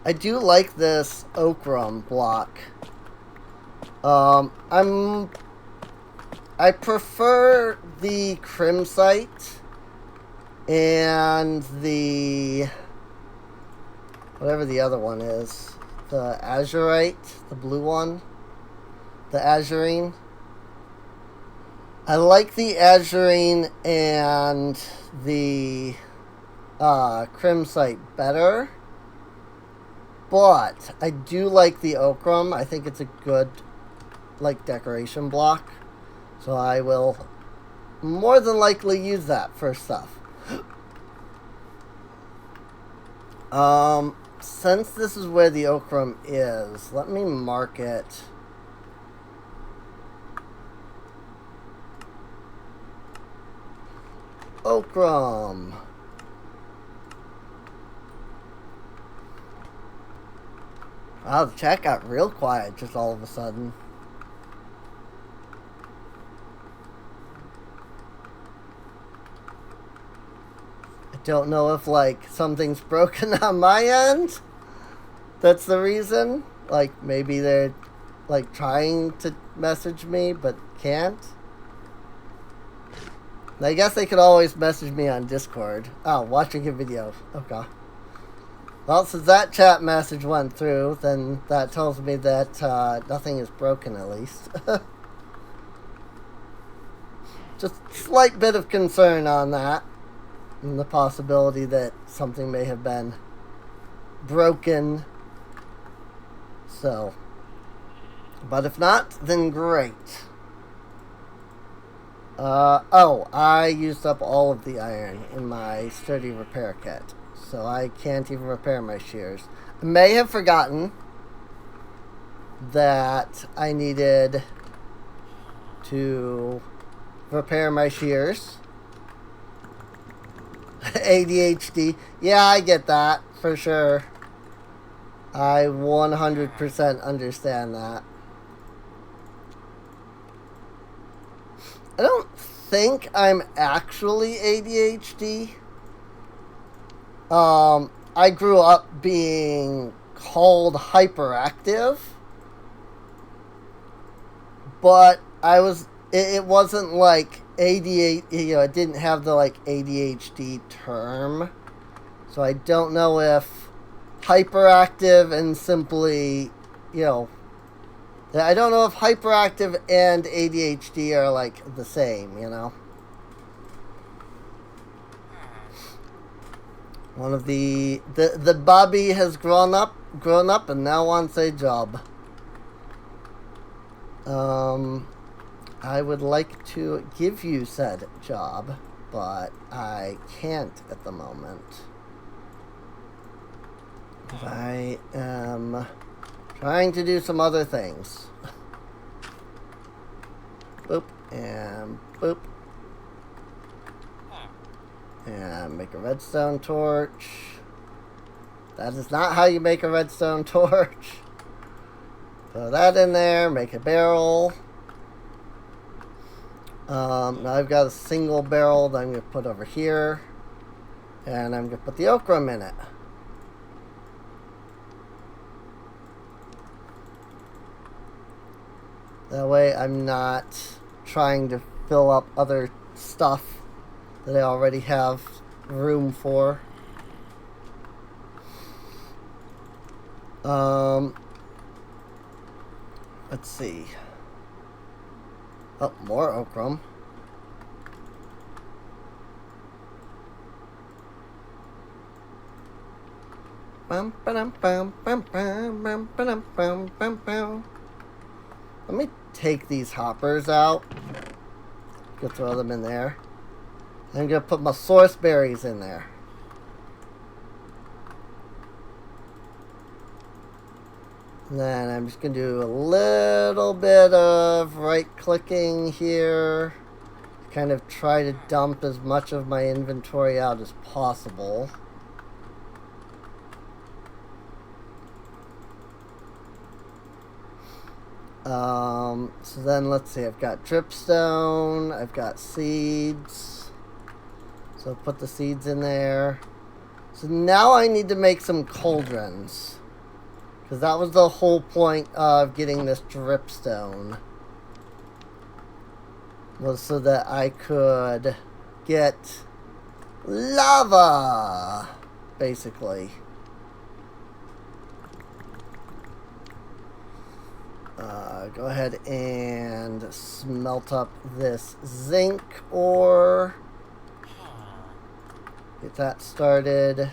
I do like this ochrum block. I prefer the crimsite and the whatever the other one is, the azurite, the blue one, the azurine. I like the azurine and the crimsite better. But I do like the ochrum. I think it's a good, like, decoration block. So I will more than likely use that for stuff. Since this is where the ochrum is, let me mark it. Ochrum. Wow, the chat got real quiet just all of a sudden. I don't know if, like, something's broken on my end. That's the reason. Like, maybe they're, like, trying to message me, but can't. I guess they could always message me on Discord. Oh, watching a video. Okay. Well, since that chat message went through, then that tells me that nothing is broken, at least. Just a slight bit of concern on that. And the possibility that something may have been broken. So. But if not, then great. Oh, I used up all of the iron in my sturdy repair kit. So I can't even repair my shears. I may have forgotten that I needed to repair my shears. ADHD. Yeah, I get that, for sure. I 100% understand that. I don't think I'm actually ADHD. I grew up being called hyperactive, but it wasn't like ADHD, you know, it didn't have the like ADHD term. So I don't know if hyperactive and simply, you know, I don't know if hyperactive and ADHD are like the same, you know. One of the Bobby has grown up and now wants a job. I would like to give you said job, but I can't at the moment. I am trying to do some other things. Boop and boop. And make a redstone torch. That is not how you make a redstone torch. Throw that in there, make a barrel. Now I've got a single barrel that I'm going to put over here. And I'm going to put the okra in it. That way I'm not trying to fill up other stuff that I already have room for. Let's see. Oh, more okra. Let me take these hoppers out. Go throw them in there. I'm going to put my source berries in there. And then I'm just going to do a little bit of right-clicking here. Kind of try to dump as much of my inventory out as possible. So then let's see, I've got dripstone, I've got seeds. So put the seeds in there. So now I need to make some cauldrons. Because that was the whole point of getting this dripstone. Was so that I could get lava, basically. Go ahead and smelt up this zinc ore. Get that started.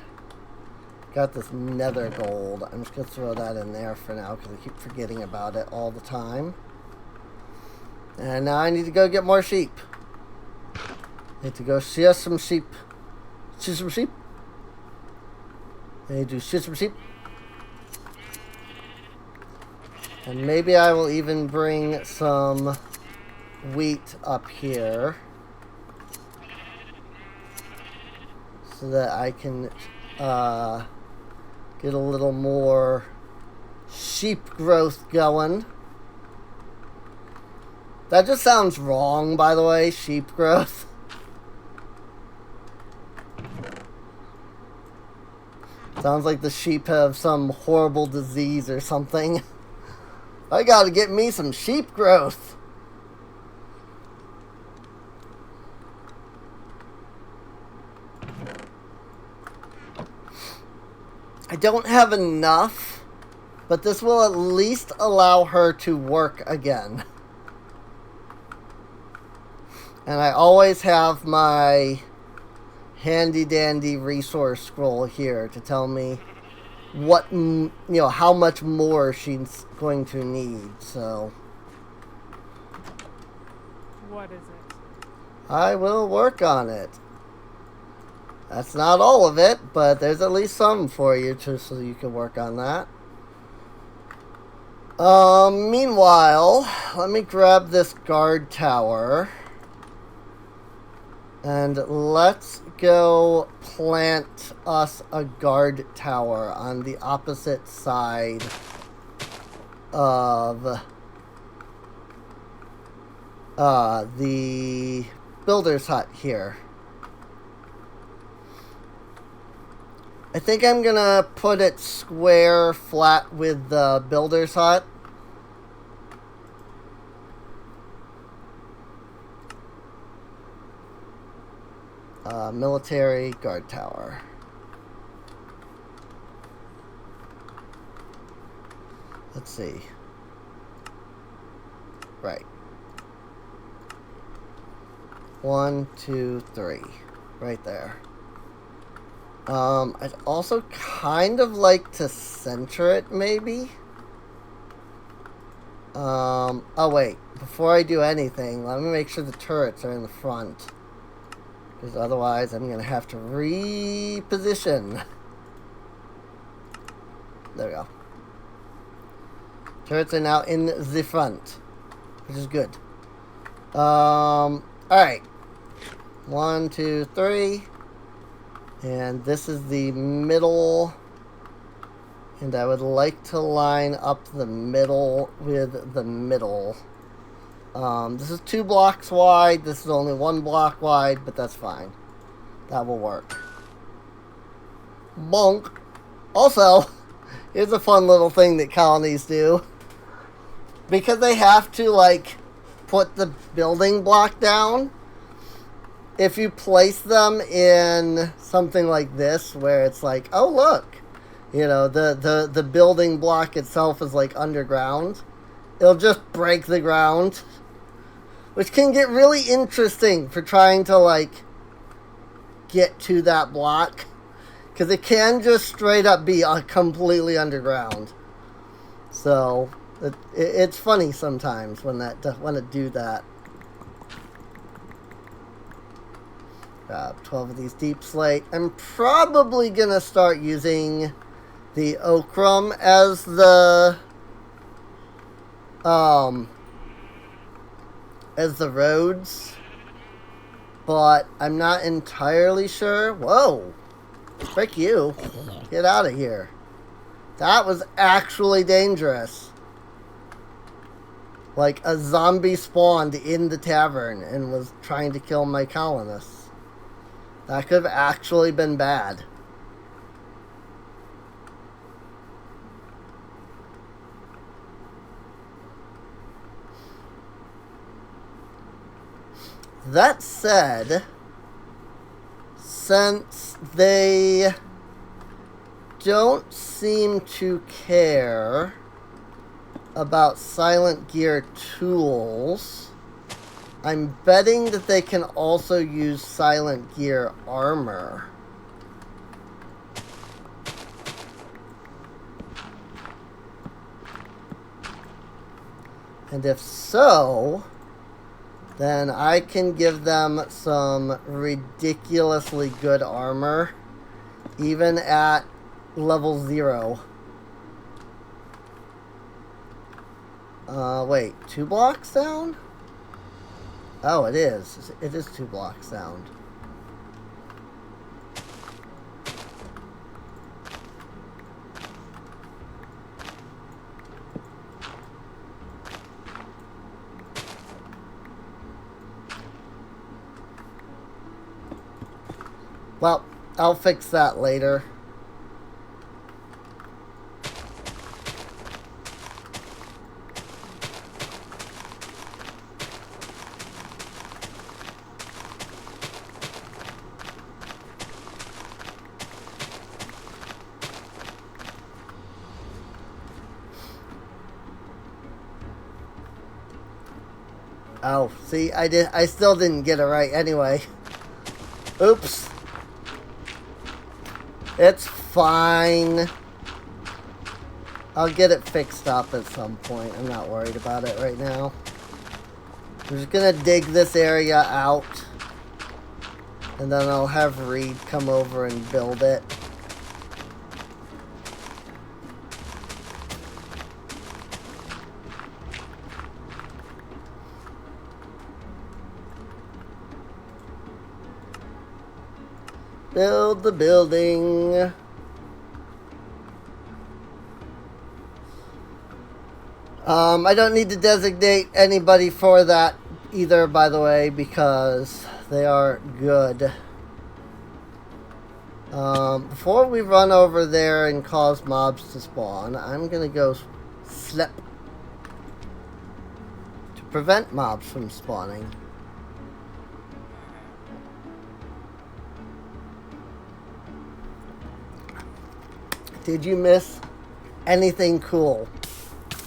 Got this nether gold. I'm just going to throw that in there for now because I keep forgetting about it all the time. And now I need to go get more sheep. Need to go shear some sheep. Shear some sheep. I need to shear some sheep. And maybe I will even bring some wheat up here. So that I can get a little more sheep growth going. That just sounds wrong, by the way, sheep growth. Sounds like the sheep have some horrible disease or something. I gotta get me some sheep growth. I don't have enough, but this will at least allow her to work again. And I always have my handy dandy resource scroll here to tell me what, you know, how much more she's going to need, so. What is it? I will work on it. That's not all of it, but there's at least some for you so you can work on that. Meanwhile, let me grab this guard tower. And let's go plant us a guard tower on the opposite side of the builder's hut here. I think I'm gonna put it square flat with the builder's hut. Military guard tower. Let's see. Right. 1, 2, 3. Right there. I'd also kind of like to center it, maybe. Oh wait. Before I do anything, let me make sure the turrets are in the front. Because otherwise, I'm going to have to reposition. There we go. Turrets are now in the front, which is good. Alright. 1, 2, 3. And this is the middle. And I would like to line up the middle with the middle. This is 2 blocks wide. This is only 1 block wide, but that's fine. That will work. Bonk. Also, here's a fun little thing that colonies do. Because they have to, like, put the building block down. If you place them in something like this, where it's like, oh, look. You know, the building block itself is, like, underground. It'll just break the ground. Which can get really interesting for trying to, like, get to that block. Because it can just straight up be completely underground. So, it's funny sometimes when it do that. Grab 12 of these deep slate. I'm probably going to start using the ochrum as the roads, but I'm not entirely sure. Whoa, frick you, get out of here. That was actually dangerous. Like a zombie spawned in the tavern and was trying to kill my colonists. That could have actually been bad. That said, since they don't seem to care about Silent Gear tools, I'm betting that they can also use Silent Gear armor. And if so, then I can give them some ridiculously good armor, even at level 0. Wait, 2 blocks down? Oh, it is. It is 2 blocks down. Well, I'll fix that later. Oh, see, I still didn't get it right anyway. Oops. It's fine. I'll get it fixed up at some point. I'm not worried about it right now. I'm just gonna dig this area out. And then I'll have Reed come over and build it. Build the building. I don't need to designate anybody for that either, by the way, because they are good. Before we run over there and cause mobs to spawn, I'm gonna go slip to prevent mobs from spawning. Did you miss anything cool?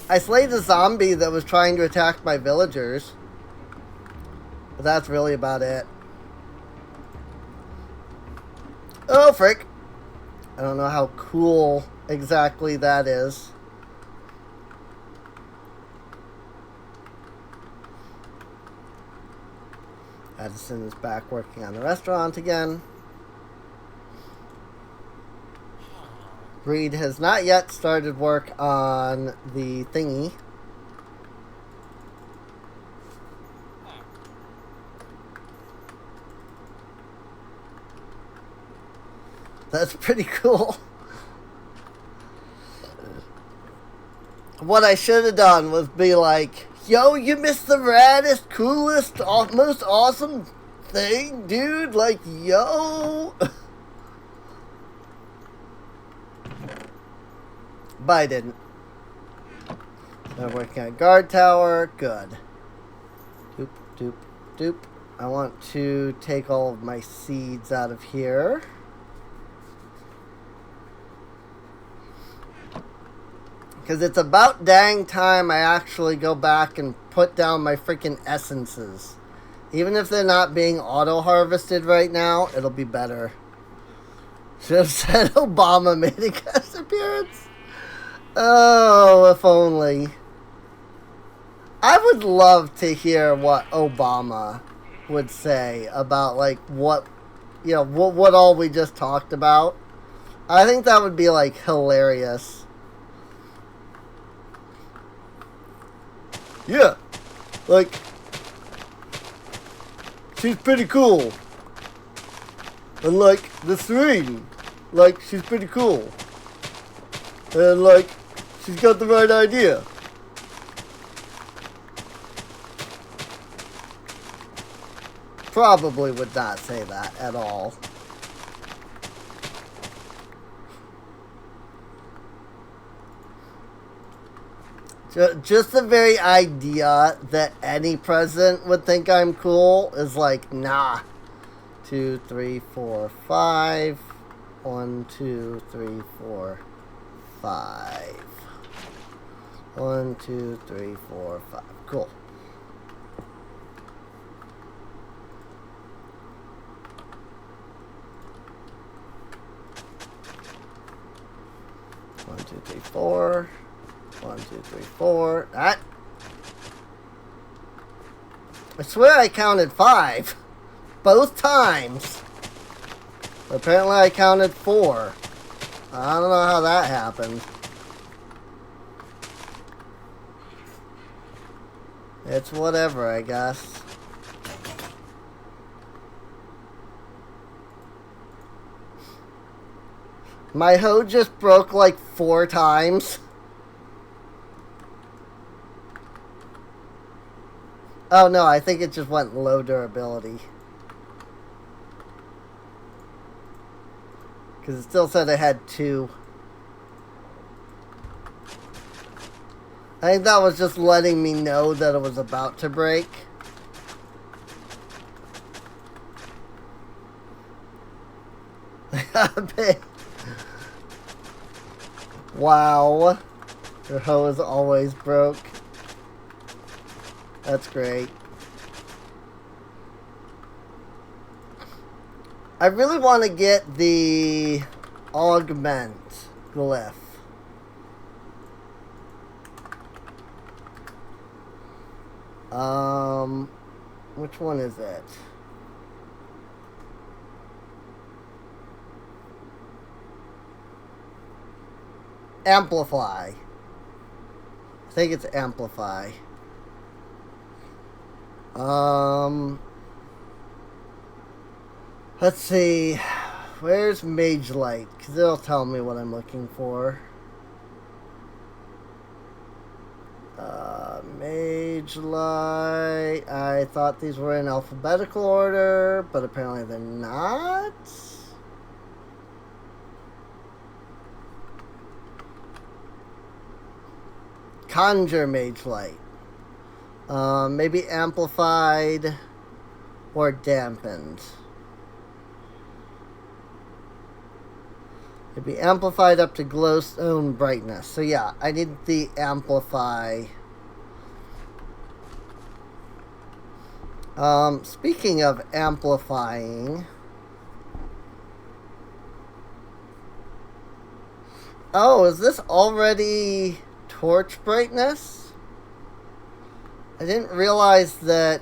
I slayed a zombie that was trying to attack my villagers. But that's really about it. Oh, frick. I don't know how cool exactly that is. Addison is back working on the restaurant again. Reed has not yet started work on the thingy. That's pretty cool. What I should have done was be like, yo, you missed the raddest, coolest, most awesome thing, dude. Like, yo. But I didn't. I'm working on guard tower. Good. Doop, doop, doop. I want to take all of my seeds out of here. Because it's about dang time I actually go back and put down my freaking essences. Even if they're not being auto-harvested right now, it'll be better. Should have said Obama made a guest appearance. Oh, if only. I would love to hear what Obama would say about, like, what, you know, what all we just talked about. I think that would be, like, hilarious. Yeah, like, she's pretty cool. And, like, the Serene, like, she's pretty cool. And, like, she's got the right idea. Probably would not say that at all. Just the very idea that any president would think I'm cool is like, nah. 2, 3, 4, 5. 1, 2, 3, 4, 5. 1, 2, 3, 4, 5. Cool. One, two, three, four. 1, 2, 3, 4. That. I swear I counted 5. Both times. Apparently I counted 4. I don't know how that happened. It's whatever, I guess. My hoe just broke like 4 times. Oh no, I think it just went low durability. Because it still said it had 2. I think that was just letting me know that it was about to break. Wow. Your hoe is always broke. That's great. I really want to get the augment glyph. Which one is it? Amplify. I think it's amplify. Let's see. Where's Mage Light? Because it'll tell me what I'm looking for. Mage Light. I thought these were in alphabetical order, but apparently they're not. conjure mage light. Maybe amplified or dampened. It'd be amplified up to glowstone brightness. So yeah, I need the amplify. Speaking of amplifying. Oh, is this already torch brightness? I didn't realize that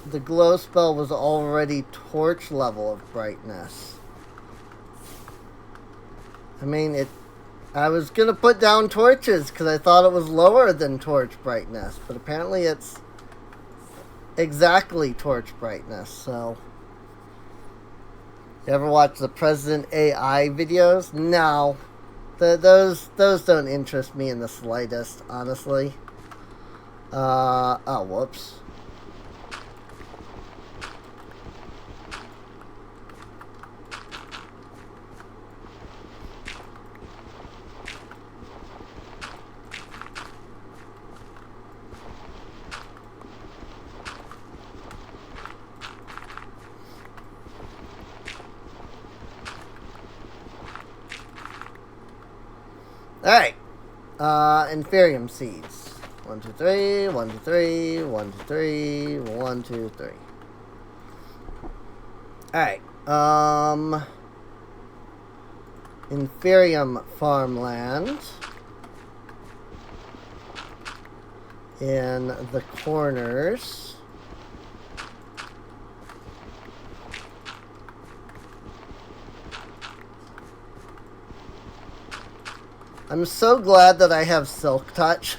the glow spell was already torch level of brightness. I mean, I was going to put down torches because I thought it was lower than torch brightness. But apparently it's exactly torch brightness. So, you ever watch the President AI videos? No. Those don't interest me in the slightest, honestly. Oh, whoops. Alright. Inferium seeds. 1, 2, 3, 1, 2, 3, 1, 2, 3, 1, 2, 3. Alright. Inferium farmland. In the corners. I'm so glad that I have Silk Touch.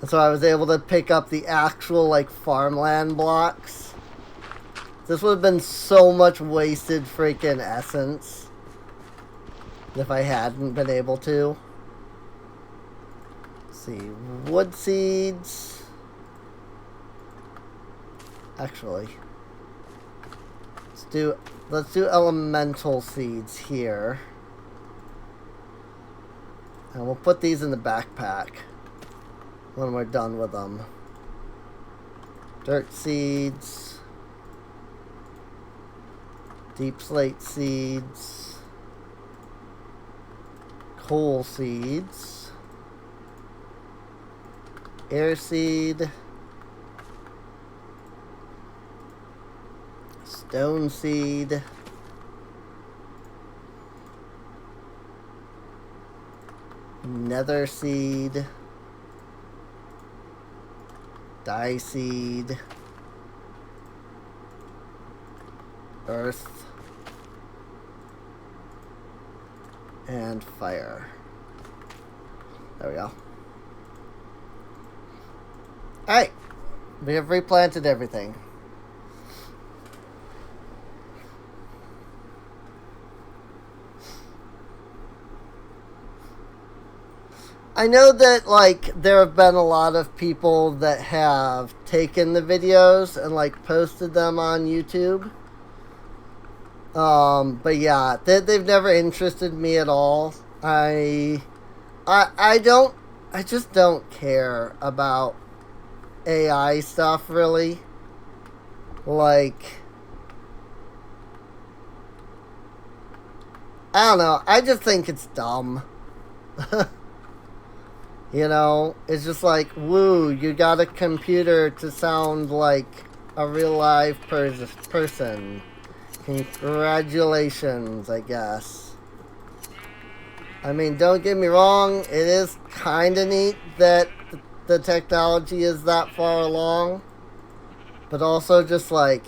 So I was able to pick up the actual, like, farmland blocks. This would have been so much wasted freaking essence if I hadn't been able to. Let's see, wood seeds. Actually, let's do elemental seeds here. And we'll put these in the backpack when we're done with them. Dirt seeds. Deep slate seeds. Coal seeds. Air seed. Stone seed. Nether seed, dye seed, earth, and fire. There we go. Alright, we have replanted everything. I know that, like, there have been a lot of people that have taken the videos and, like, posted them on YouTube. But yeah, they've never interested me at all. I just don't care about AI stuff, really. Like, I don't know, I just think it's dumb. You know, it's just like, woo, you got a computer to sound like a real live person. Congratulations, I guess. I mean, don't get me wrong, it is kind of neat that the technology is that far along. But also just like,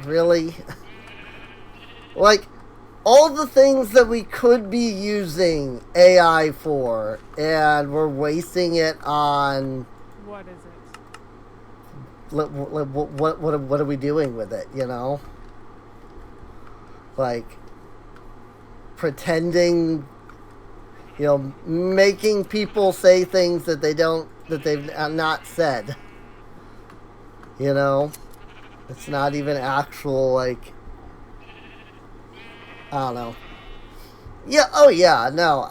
really? Like, all the things that we could be using AI for, and we're wasting it on... What is it? What are we doing with it, you know? Like, pretending, you know, making people say things that they've not said. You know? It's not even actual, like... I don't know. Yeah, oh yeah, no.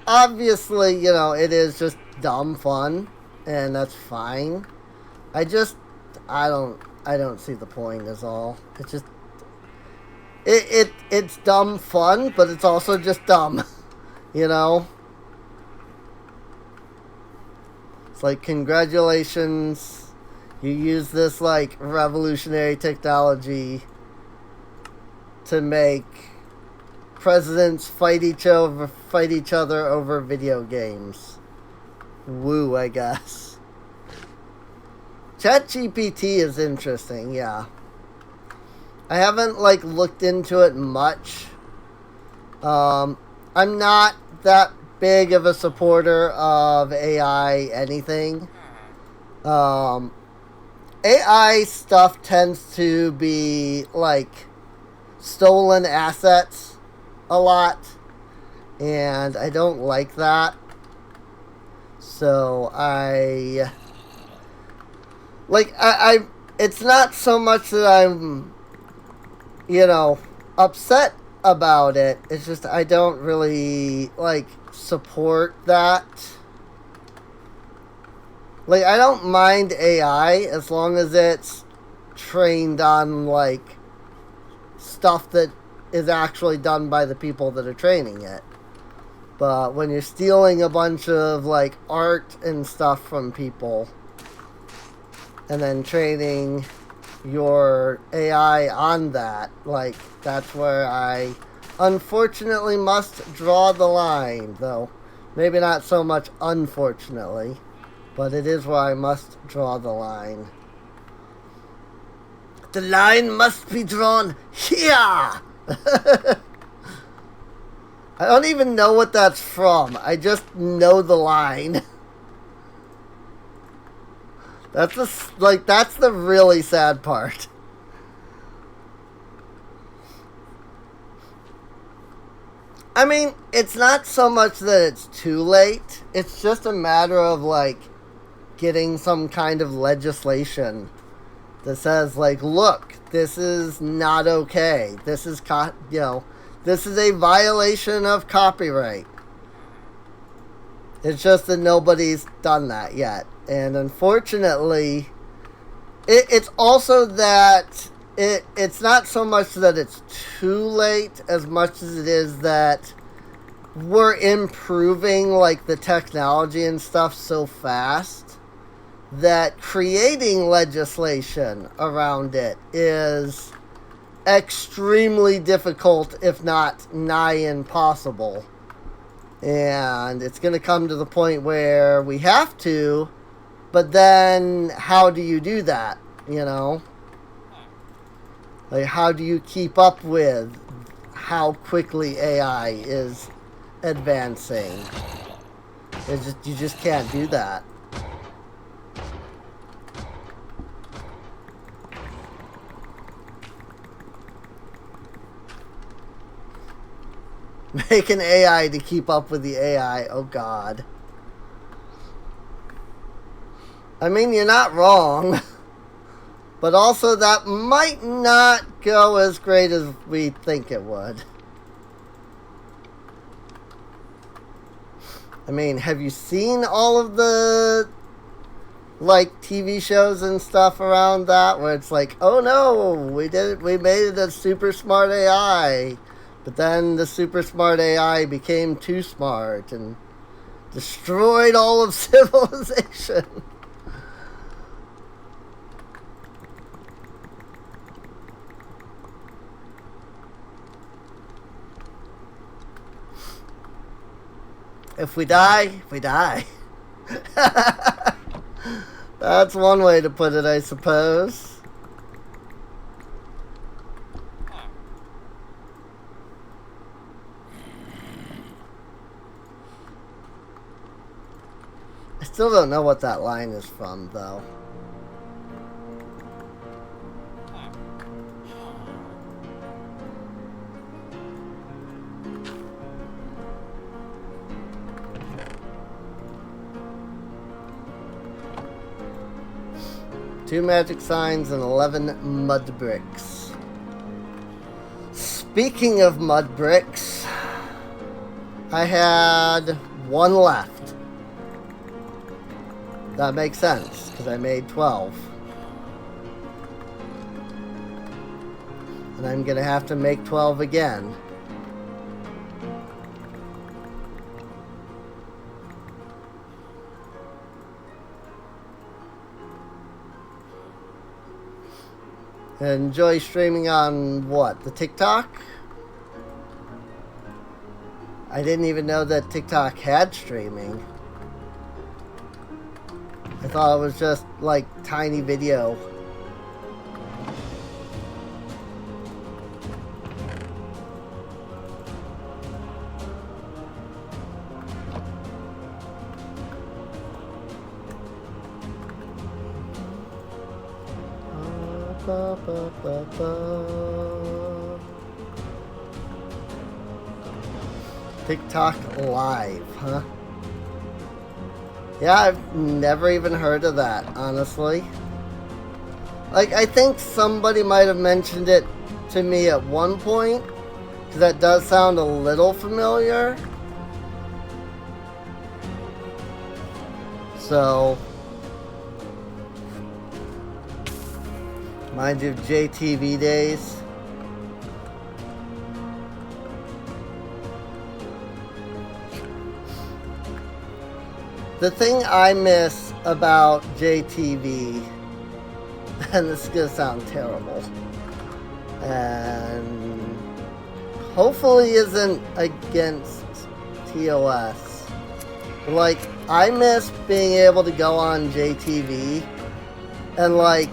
obviously, you know, it is just dumb fun, and that's fine. I just, I don't see the point. Is all. It's just, it's dumb fun, but it's also just dumb, you know. It's like, congratulations, you use this like revolutionary technology to make presidents fight each other over video games. Woo, I guess. ChatGPT is interesting, yeah. I haven't like looked into it much. I'm not that big of a supporter of AI anything. AI stuff tends to be like stolen assets a lot, and I don't like that. So I it's not so much that I'm, you know, upset about it. It's just I don't really like support that. Like, I don't mind AI as long as it's trained on like stuff that is actually done by the people that are training it. But when you're stealing a bunch of like art and stuff from people and then training your AI on that, like, that's where I unfortunately must draw the line, though maybe not so much unfortunately, but it is where I must draw the line. The line must be drawn here. I don't even know what that's from. I just know the line. That's the really sad part. I mean, it's not so much that it's too late. It's just a matter of like getting some kind of legislation that says like, look, this is not okay. This is this is a violation of copyright. It's just that nobody's done that yet. And unfortunately, it's also that it's not so much that it's too late as much as it is that we're improving like the technology and stuff so fast that creating legislation around it is extremely difficult, if not nigh impossible. And it's going to come to the point where we have to, but then how do you do that, you know? Like, how do you keep up with how quickly AI is advancing? You just can't do that. Make an AI to keep up with the AI. Oh, God. I mean, you're not wrong. But also, that might not go as great as we think it would. I mean, have you seen all of the, like, TV shows and stuff around that? Where it's like, oh no, we made it a super smart AI. But then the super smart AI became too smart and destroyed all of civilization. If we die, we die. That's one way to put it, I suppose. I still don't know what that line is from, though. Two magic signs and 11 mud bricks. Speaking of mud bricks, I had one left. That makes sense, because I made 12. And I'm going to have to make 12 again. Enjoy streaming on what? The TikTok? I didn't even know that TikTok had streaming. I thought it was just like tiny video. TikTok Live, huh? Yeah, I've never even heard of that, honestly. Like, I think somebody might have mentioned it to me at one point, because that does sound a little familiar. So, mind you, JTV days. The thing I miss about JTV, and this is going to sound terrible, and hopefully isn't against TOS. Like, I miss being able to go on JTV and, like,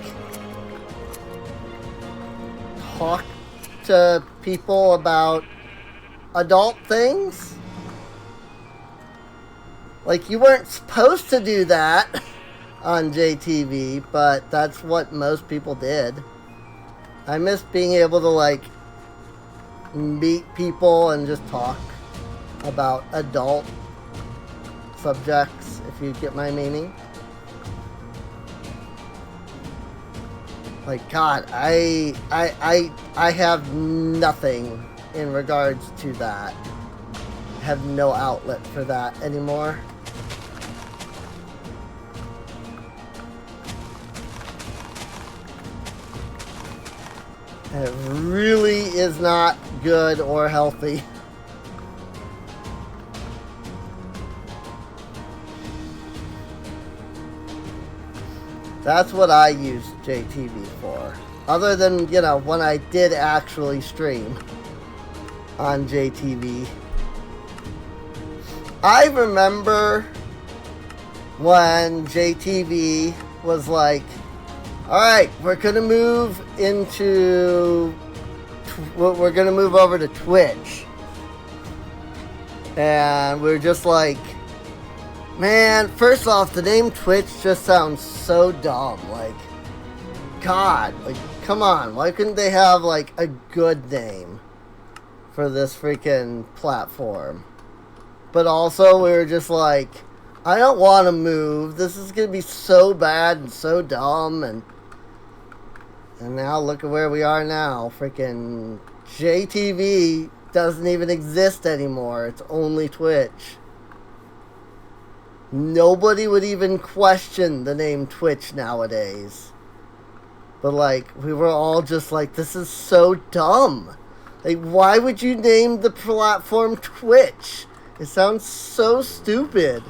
talk to people about adult things. Like, you weren't supposed to do that on JTV, but that's what most people did. I miss being able to, like, meet people and just talk about adult subjects, if you get my meaning. Like, God, I have nothing in regards to that. I have no outlet for that anymore. It really is not good or healthy. That's what I use JTV for. Other than, you know, when I did actually stream on JTV. I remember when JTV was like, alright, we're going to move over to Twitch. And we're just like, man, first off, the name Twitch just sounds so dumb. Like, God, like, come on. Why couldn't they have, like, a good name for this freaking platform? But also, we were just like, I don't want to move. This is going to be so bad and so dumb. And now look at where we are now. Freaking JTV doesn't even exist anymore. It's only Twitch. Nobody would even question the name Twitch nowadays. But, like, we were all just like, this is so dumb. Like, why would you name the platform Twitch? It sounds so stupid.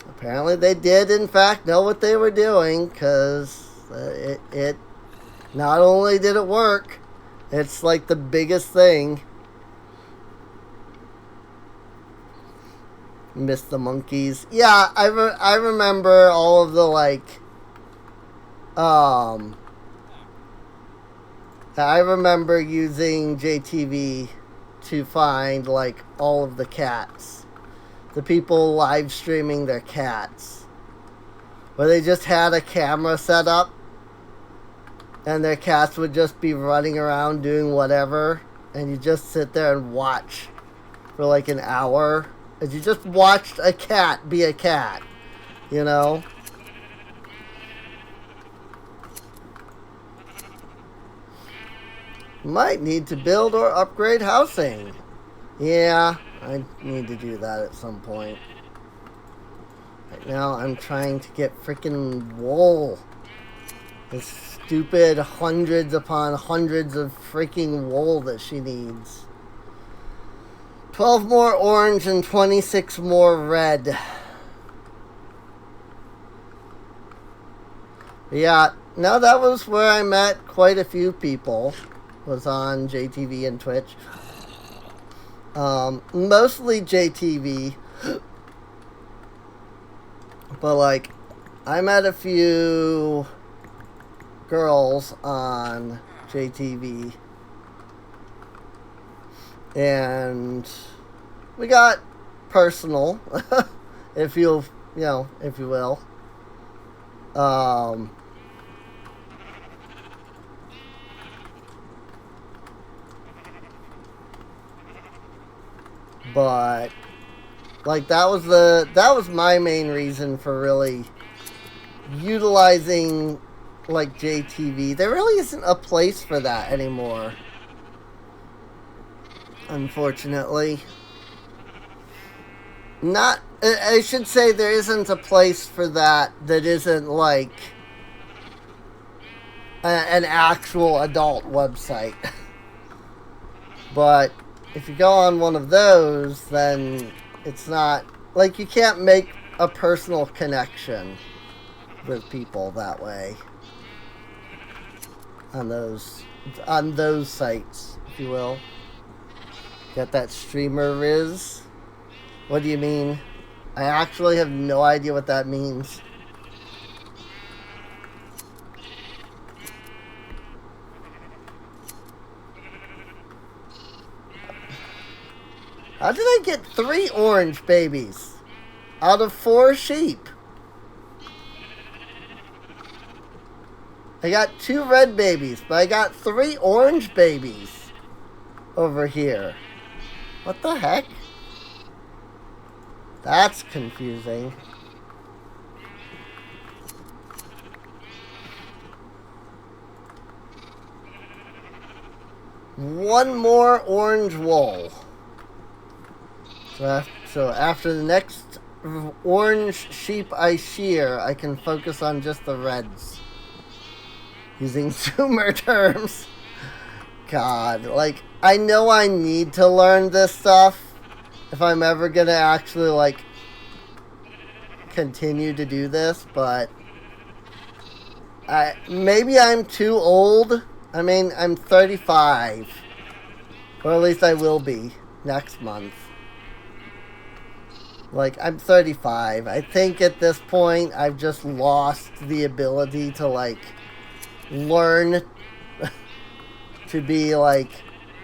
Apparently they did, in fact, know what they were doing, because it not only did it work, it's like the biggest thing. Miss the monkeys. Yeah, I remember all of the, like, I remember using JTV to find, like, all of the cats. The people live streaming their cats. Where they just had a camera set up and their cats would just be running around doing whatever, and you just sit there and watch for like an hour as you just watched a cat be a cat, you know? Might need to build or upgrade housing. Yeah, I need to do that at some point. Right now, I'm trying to get freaking wool. This stupid hundreds upon hundreds of freaking wool that she needs. 12 more orange and 26 more red. Yeah, no, that was where I met quite a few people. Was on JTV and Twitch. Mostly JTV. But, like, I met a few girls on JTV. And we got personal, if you will. But like that was my main reason for really utilizing like JTV. There really isn't a place for that anymore, unfortunately. Not, I should say there isn't a place for that isn't like an actual adult website. But if you go on one of those, then it's not, like, you can't make a personal connection with people that way on those sites, if you will. Got that streamer Riz? What do you mean? I actually have no idea what that means. How did I get 3 orange babies out of 4 sheep? I got 2 red babies, but I got 3 orange babies over here. What the heck? That's confusing. One more orange wool. So after the next orange sheep I shear, I can focus on just the reds. Using Zoomer terms. God, like, I know I need to learn this stuff if I'm ever gonna actually, like, continue to do this, but maybe I'm too old. I mean, I'm 35. Or at least I will be next month. Like, I'm 35. I think at this point, I've just lost the ability to, like, learn to be, like,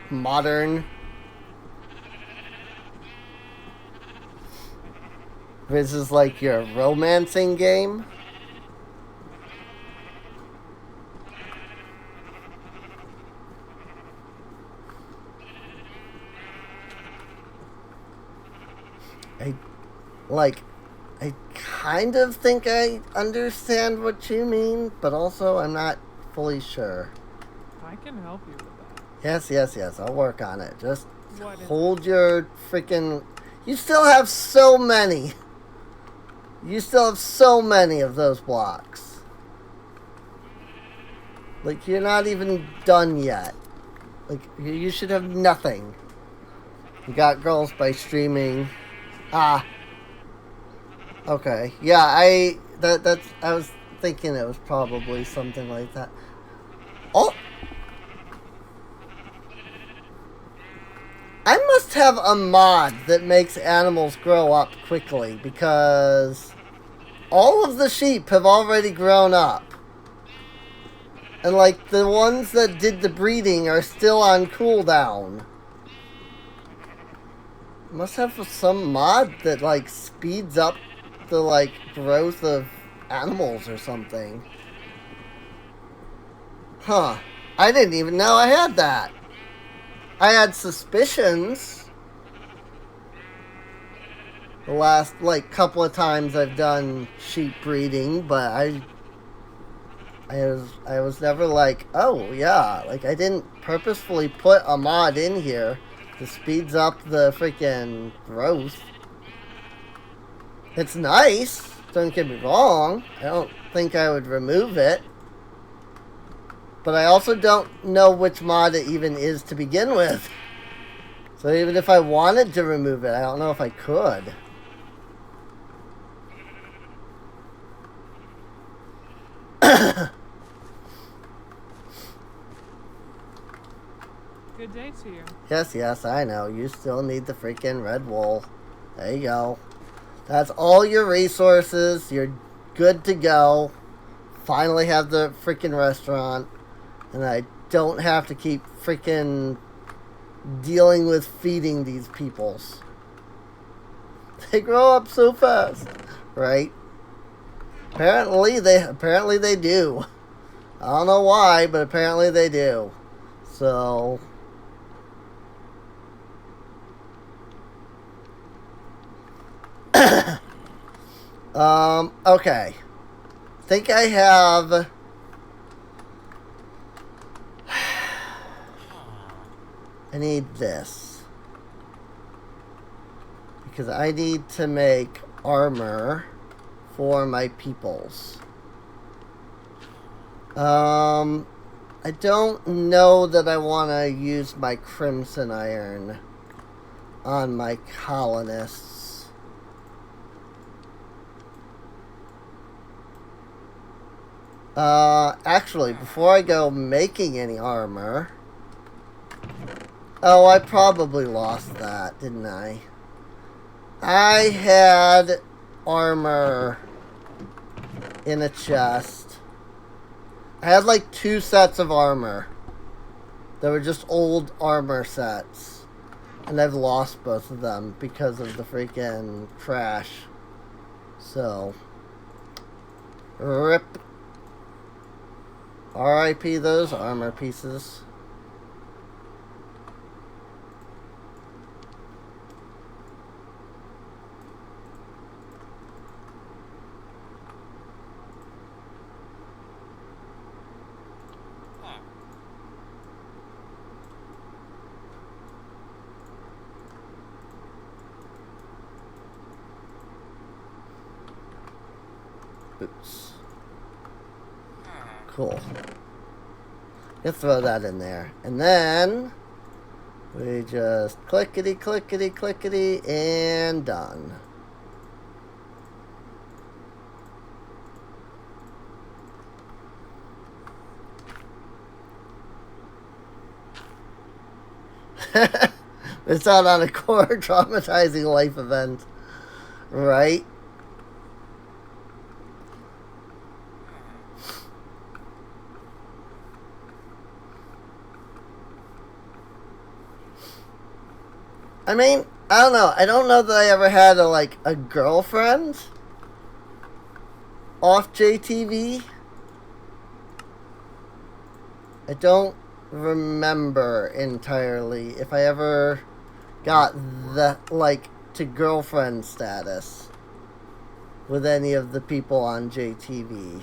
modern. This is, like, your romancing game. I kind of think I understand what you mean, but also I'm not fully sure. I can help you with that. Yes. I'll work on it. Just What is hold your freaking... You still have so many. You still have so many of those blocks. Like, you're not even done yet. Like, you should have nothing. You got girls by streaming. Okay. Yeah, I was thinking it was probably something like that. Oh! I must have a mod that makes animals grow up quickly, because all of the sheep have already grown up. And, like, the ones that did the breeding are still on cooldown. Must have some mod that, like, speeds up the, like, growth of animals or something. Huh. I didn't even know I had that. I had suspicions. The last, like, couple of times I've done sheep breeding, but I was never like, oh, yeah. Like, I didn't purposefully put a mod in here Just speeds up the freaking growth. It's nice. Don't get me wrong. I don't think I would remove it. But I also don't know which mod it even is to begin with. So even if I wanted to remove it, I don't know if I could. Good day to you. Yes, I know. You still need the freaking red wool. There you go. That's all your resources. You're good to go. Finally have the freaking restaurant. And I don't have to keep freaking dealing with feeding these peoples. They grow up so fast. Right? Apparently they do. I don't know why, but apparently they do. So... okay. Think I have... I need this. Because I need to make armor for my peoples. I don't know that I want to use my crimson iron on my colonists. Actually, before I go making any armor... Oh, I probably lost that, didn't I? I had armor in a chest. I had like 2 sets of armor. They were just old armor sets. And I've lost both of them because of the freaking crash. So. RIP. RIP those armor pieces. Boots. Cool. Let's throw that in there. And then we just clickety, clickety, clickety, and done. It's out on a core traumatizing life event. Right? I mean, I don't know. I don't know that I ever had a girlfriend off JTV. I don't remember entirely if I ever got the to girlfriend status with any of the people on JTV.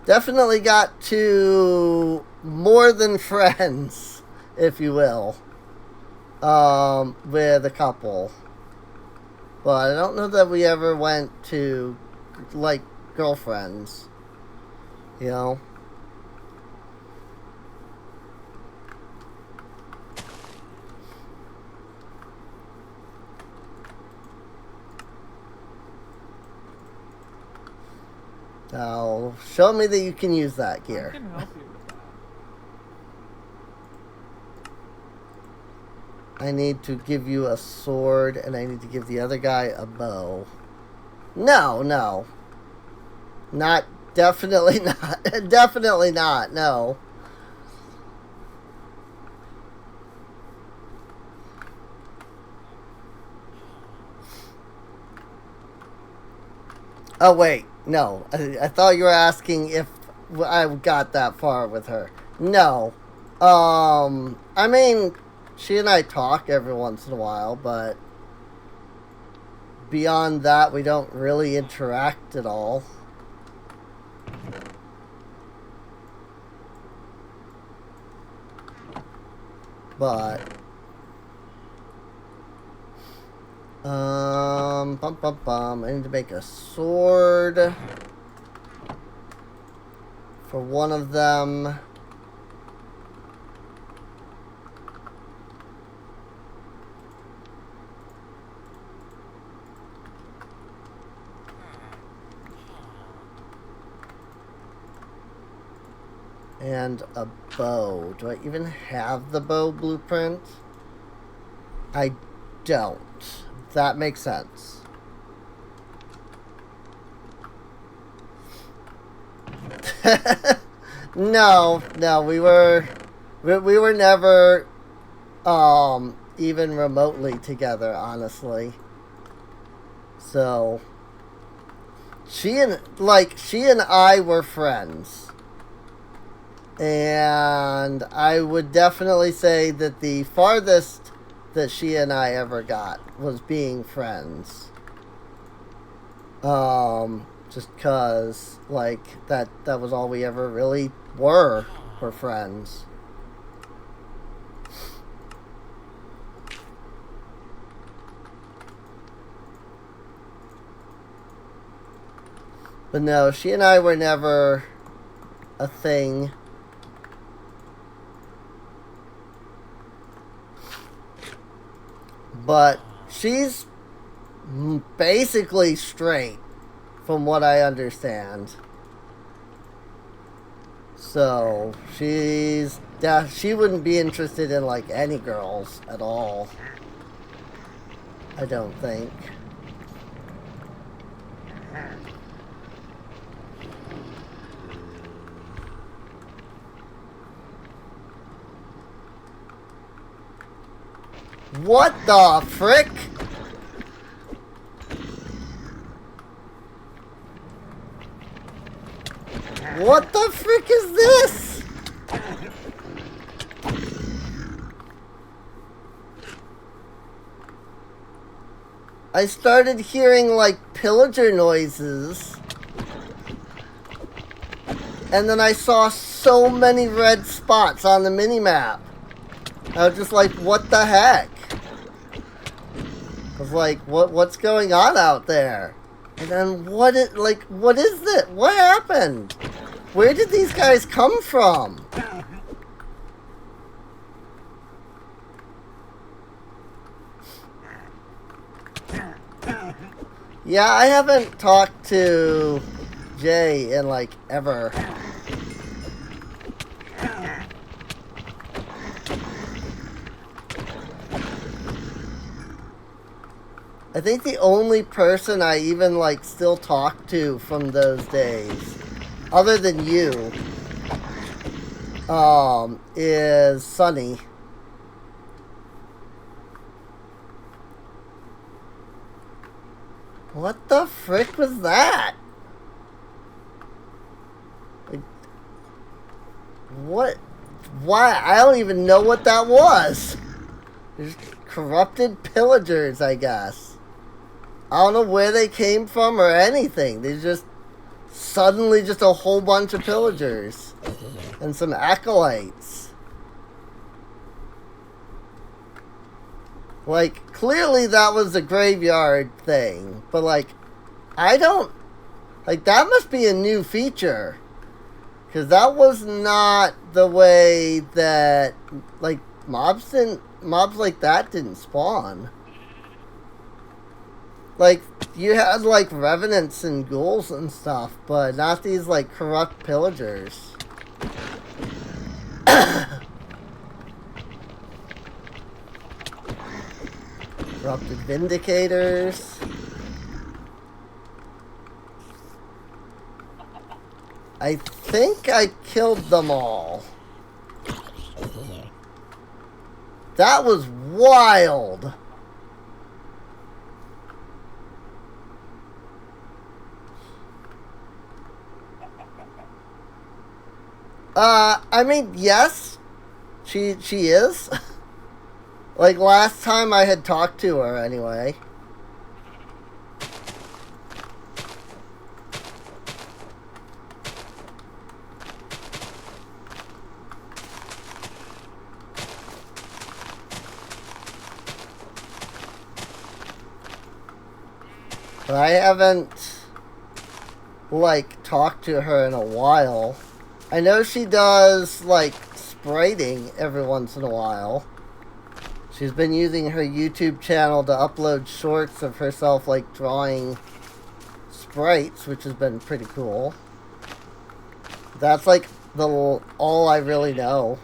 Definitely got to more than friends, if you will, with a couple. But I don't know that we ever went to, girlfriends, you know? Now, show me that you can use that gear. I can help you with that. I need to give you a sword, and I need to give the other guy a bow. No. Not, definitely not. Definitely not, no. Oh, wait. No. I thought you were asking if I got that far with her. No. I mean, she and I talk every once in a while, but beyond that, we don't really interact at all. but I need to make a sword for one of them. And a bow. Do I even have the bow blueprint? I don't. That makes sense. No, we were never even remotely together, honestly. So she and I were friends. And I would definitely say that the farthest that she and I ever got was being friends. Just cause, like, that was all we ever really were friends. But no, she and I were never a thing. But she's basically straight, from what I understand. So she wouldn't be interested in like any girls at all. I don't think. What the frick? What the frick is this? I started hearing like pillager noises. And then I saw so many red spots on the minimap. I was just like, what the heck? I was like, what's going on out there? And then what is this? What happened? Where did these guys come from? Yeah, I haven't talked to Jay in like ever. I think the only person I even like still talk to from those days, other than you, is Sunny. What the frick was that? Like, what? Why? I don't even know what that was. There's corrupted pillagers, I guess. I don't know where they came from or anything. They just suddenly just a whole bunch of pillagers and some acolytes. Like, clearly that was a graveyard thing, but like, I don't, like, that must be a new feature, because that was not the way that, like, mobs like that didn't spawn. Like, you had, like, revenants and ghouls and stuff, but not these, like, corrupt pillagers. Corrupted vindicators. I think I killed them all. That was wild. I mean, yes, she is. Like, last time I had talked to her, anyway. But I haven't, like, talked to her in a while. I know she does, like, spriting every once in a while. She's been using her YouTube channel to upload shorts of herself, like, drawing sprites, which has been pretty cool. That's, like, all I really know.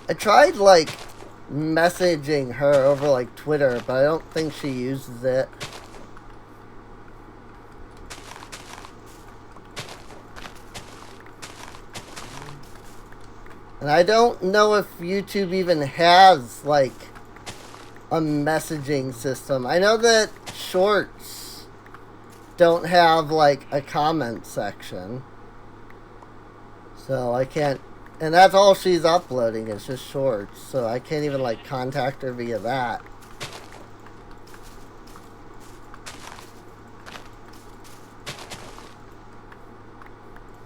I tried, like, messaging her over, like, Twitter, but I don't think she uses it. And I don't know if YouTube even has, like, a messaging system. I know that shorts don't have, like, a comment section. So I can't... And that's all she's uploading, is just shorts. So I can't even, like, contact her via that.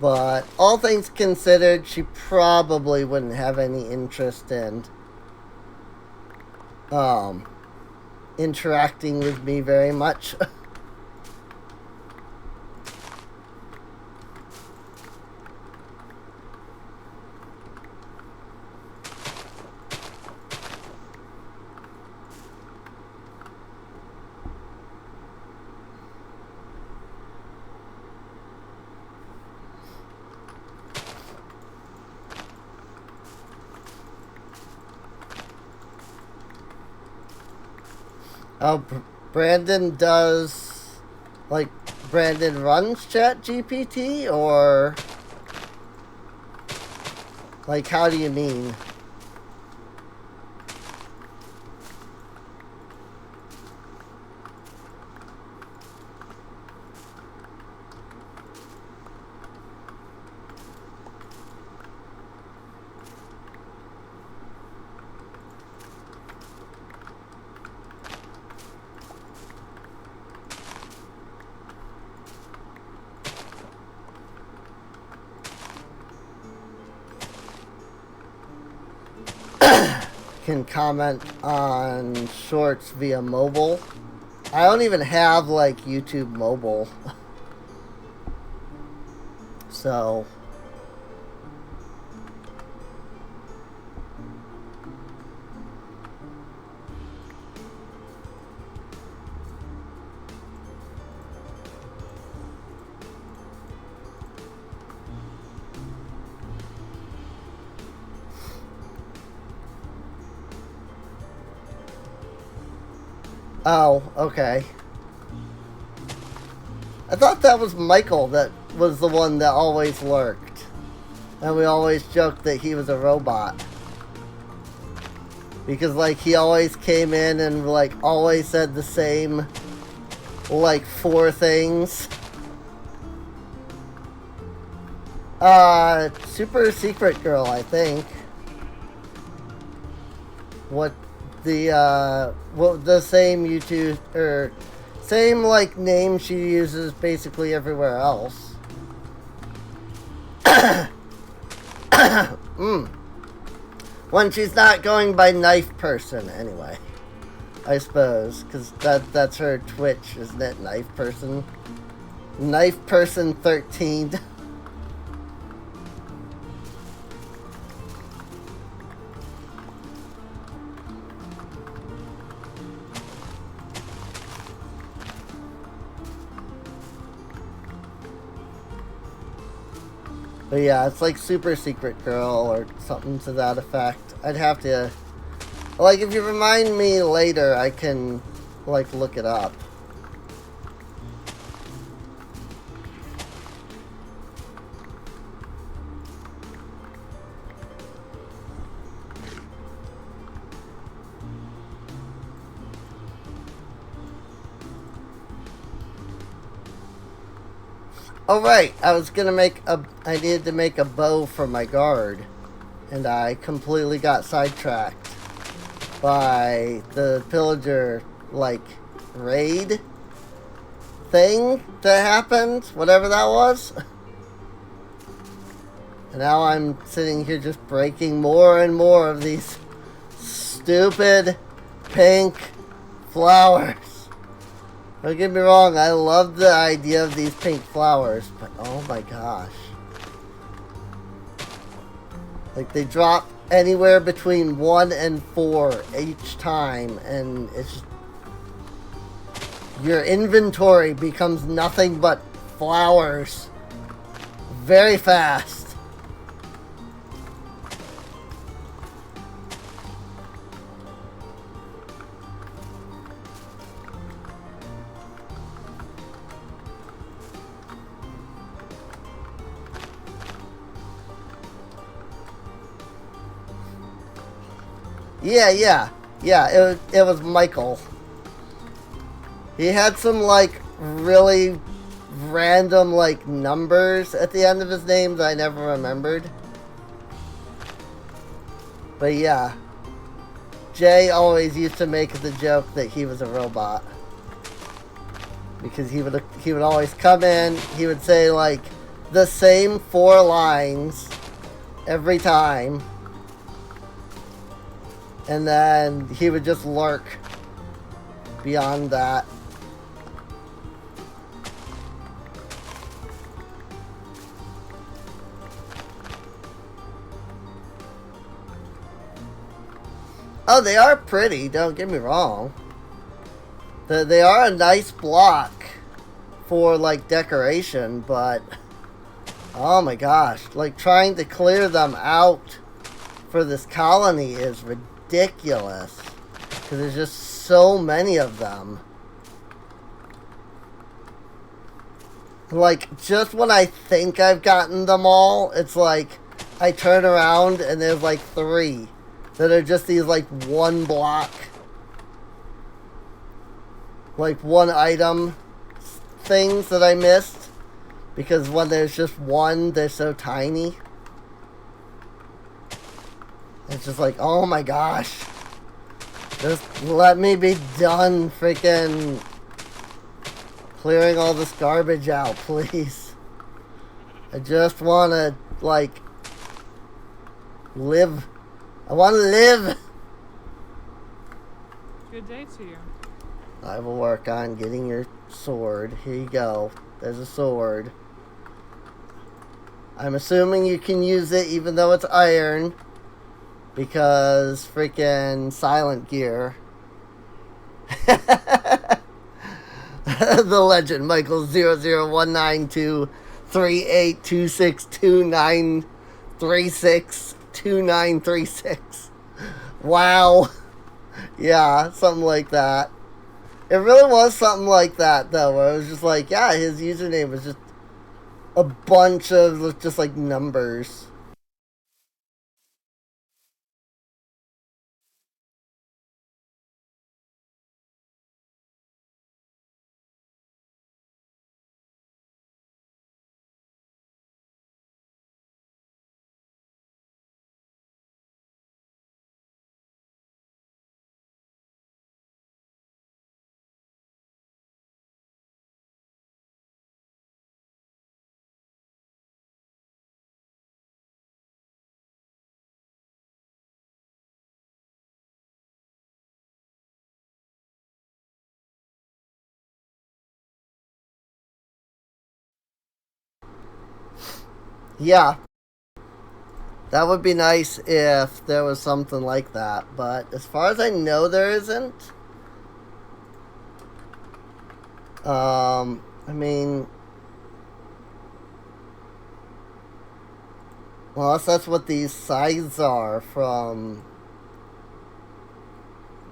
But all things considered, she probably wouldn't have any interest in interacting with me very much. Oh, Brandon does, like, Brandon runs ChatGPT, or, like, how do you mean? Can comment on shorts via mobile. I don't even have, like, YouTube mobile. So... Oh, okay. I thought that was Michael that was the one that always lurked. And we always joked that he was a robot. Because, like, he always came in and, like, always said the same, like, 4 things. Super Secret Girl, I think. The same YouTube, or same, like, name she uses basically everywhere else. When she's not going by Knife Person, anyway. I suppose, because that's her Twitch, isn't it? Knife Person. Knife Person 13. But yeah, it's like Super Secret Girl or something to that effect. I'd have to... Like, if you remind me later, I can, like, look it up. Oh right, I needed to make a bow for my guard, and I completely got sidetracked by the pillager, like, raid thing that happened, whatever that was. And now I'm sitting here just breaking more and more of these stupid pink flowers. Don't get me wrong, I love the idea of these pink flowers, but oh my gosh. Like, they drop anywhere between 1 and 4 each time, and it's just... Your inventory becomes nothing but flowers very fast. Yeah, it was Michael. He had some, like, really random, like, numbers at the end of his name that I never remembered. But yeah, Jay always used to make the joke that he was a robot. Because he would always come in, he would say, like, the same 4 lines every time. And then he would just lurk beyond that. Oh, they are pretty, don't get me wrong. They are a nice block for, like, decoration, but... Oh my gosh, like, trying to clear them out for this colony is ridiculous. Because there's just so many of them. Like, just when I think I've gotten them all, it's like, I turn around and there's like 3 that are just these, like, 1 block, like, 1 item things that I missed. Because when there's just 1, they're so tiny. It's just like, oh my gosh. Just let me be done freaking clearing all this garbage out, please. I just want to, like, live. I want to live. Good day to you. I will work on getting your sword. Here you go. There's a sword. I'm assuming you can use it even though it's iron. Because freaking silent gear. The legend, Michael 0019282629362936. Wow. Yeah, something like that. It really was something like that, though, where it was just like, yeah, his username was just a bunch of just, like, numbers. Yeah. That would be nice if there was something like that, but as far as I know, there isn't. I mean, well, unless that's what these scythes are from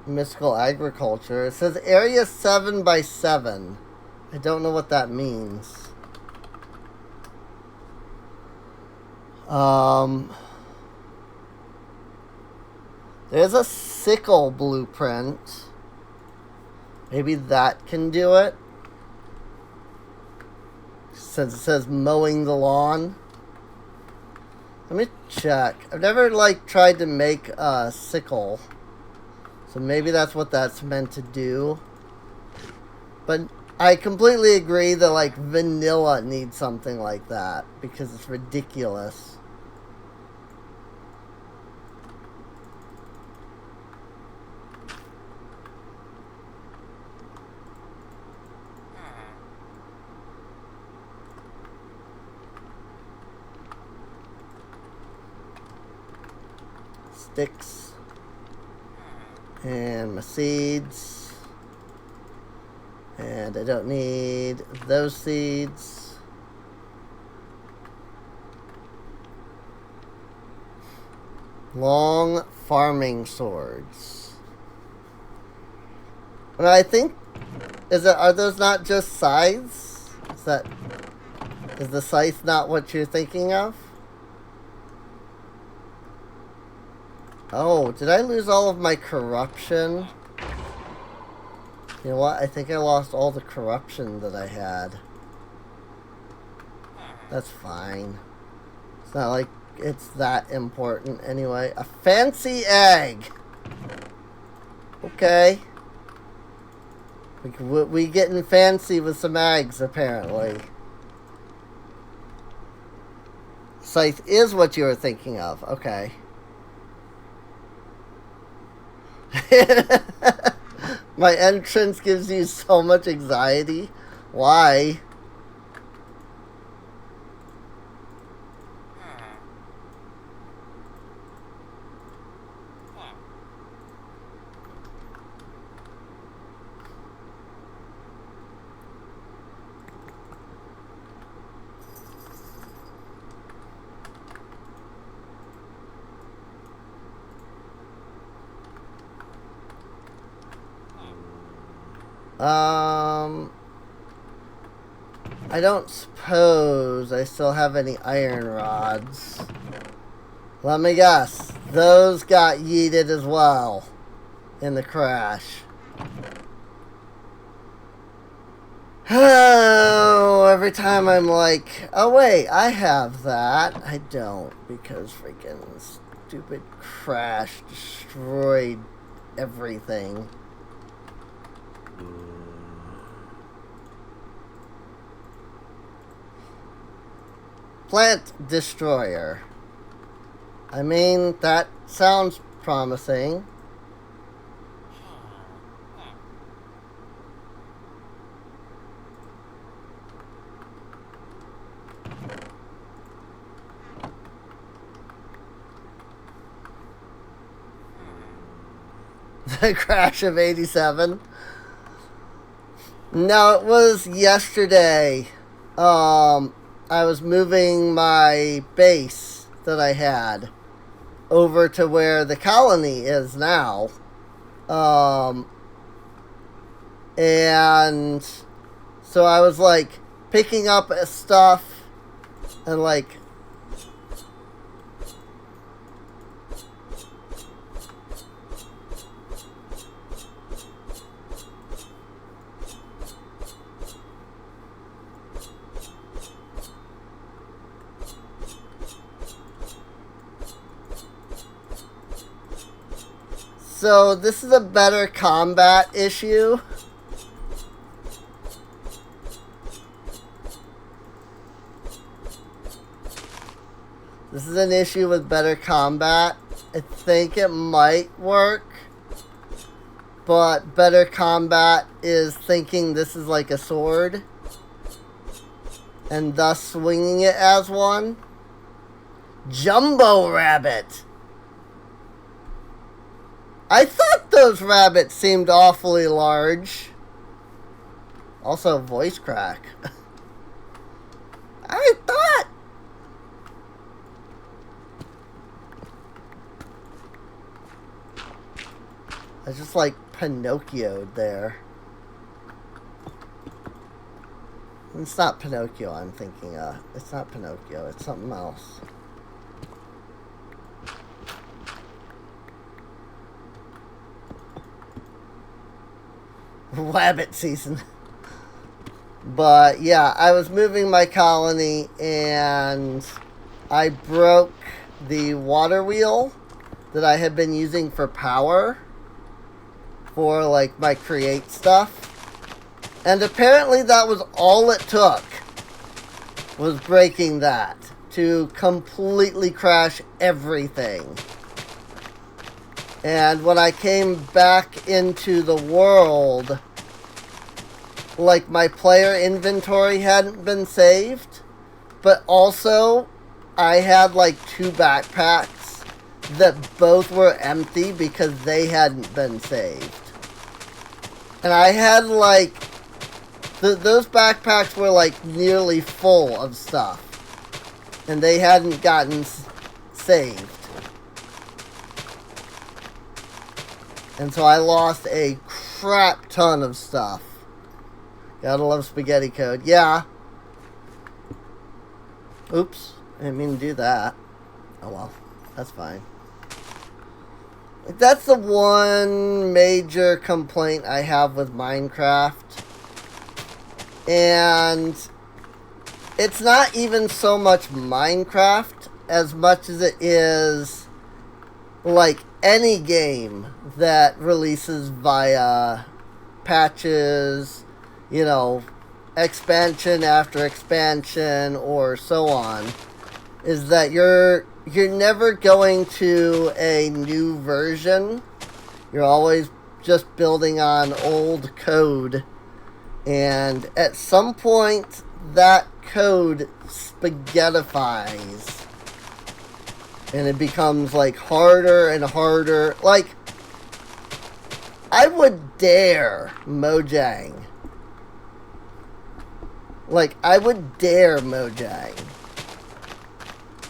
Mystical Agriculture. It says area 7x7. I don't know what that means. There's a sickle blueprint. Maybe that can do it. Since it says mowing the lawn. Let me check. I've never, like, tried to make a sickle. So maybe that's what that's meant to do. But I completely agree that, like, vanilla needs something like that because it's ridiculous. Sticks. And my seeds. And I don't need those seeds. Long farming swords. And I think, are those not just scythes? Is the scythe not what you're thinking of? Oh, did I lose all of my corruption? You know what? I think I lost all the corruption that I had. That's fine. It's not like it's that important anyway. A fancy egg! Okay. We getting fancy with some eggs, apparently. Scythe is what you were thinking of. Okay. My entrance gives you so much anxiety. Why? I don't suppose I still have any iron rods. Let me guess. Those got yeeted as well in the crash. Oh, every time I'm like, oh wait, I have that. I don't, because freaking stupid crash destroyed everything. Plant destroyer. I mean, that sounds promising. The crash of 87. No, it was yesterday. I was moving my base that I had over to where the colony is now. And so I was like picking up stuff and like so this is a better combat issue. This is an issue with better combat. I think it might work. But better combat is thinking this is like a sword. And thus swinging it as one. Jumbo rabbit. I thought those rabbits seemed awfully large. Also, voice crack. I thought. I just like Pinocchio'd there. It's not Pinocchio I'm thinking of. It's not Pinocchio. It's something else. Rabbit season. But yeah, I was moving my colony and I broke the water wheel that I had been using for power for like my create stuff. And apparently that was all it took, was breaking that to completely crash everything. And when I came back into the world, like, my player inventory hadn't been saved, but also I had like 2 backpacks that both were empty because they hadn't been saved. And I had like, those backpacks were like nearly full of stuff, and they hadn't gotten saved. And so I lost a crap ton of stuff. Gotta love spaghetti code. Yeah. Oops. I didn't mean to do that. Oh well. That's fine. That's the one major complaint I have with Minecraft. And it's not even so much Minecraft as much as it is like any game that releases via patches, you know, expansion after expansion or so on, is that you're never going to a new version. You're always just building on old code, and at some point that code spaghettifies and it becomes like harder and harder. Like, I would dare Mojang. Like, I would dare Mojang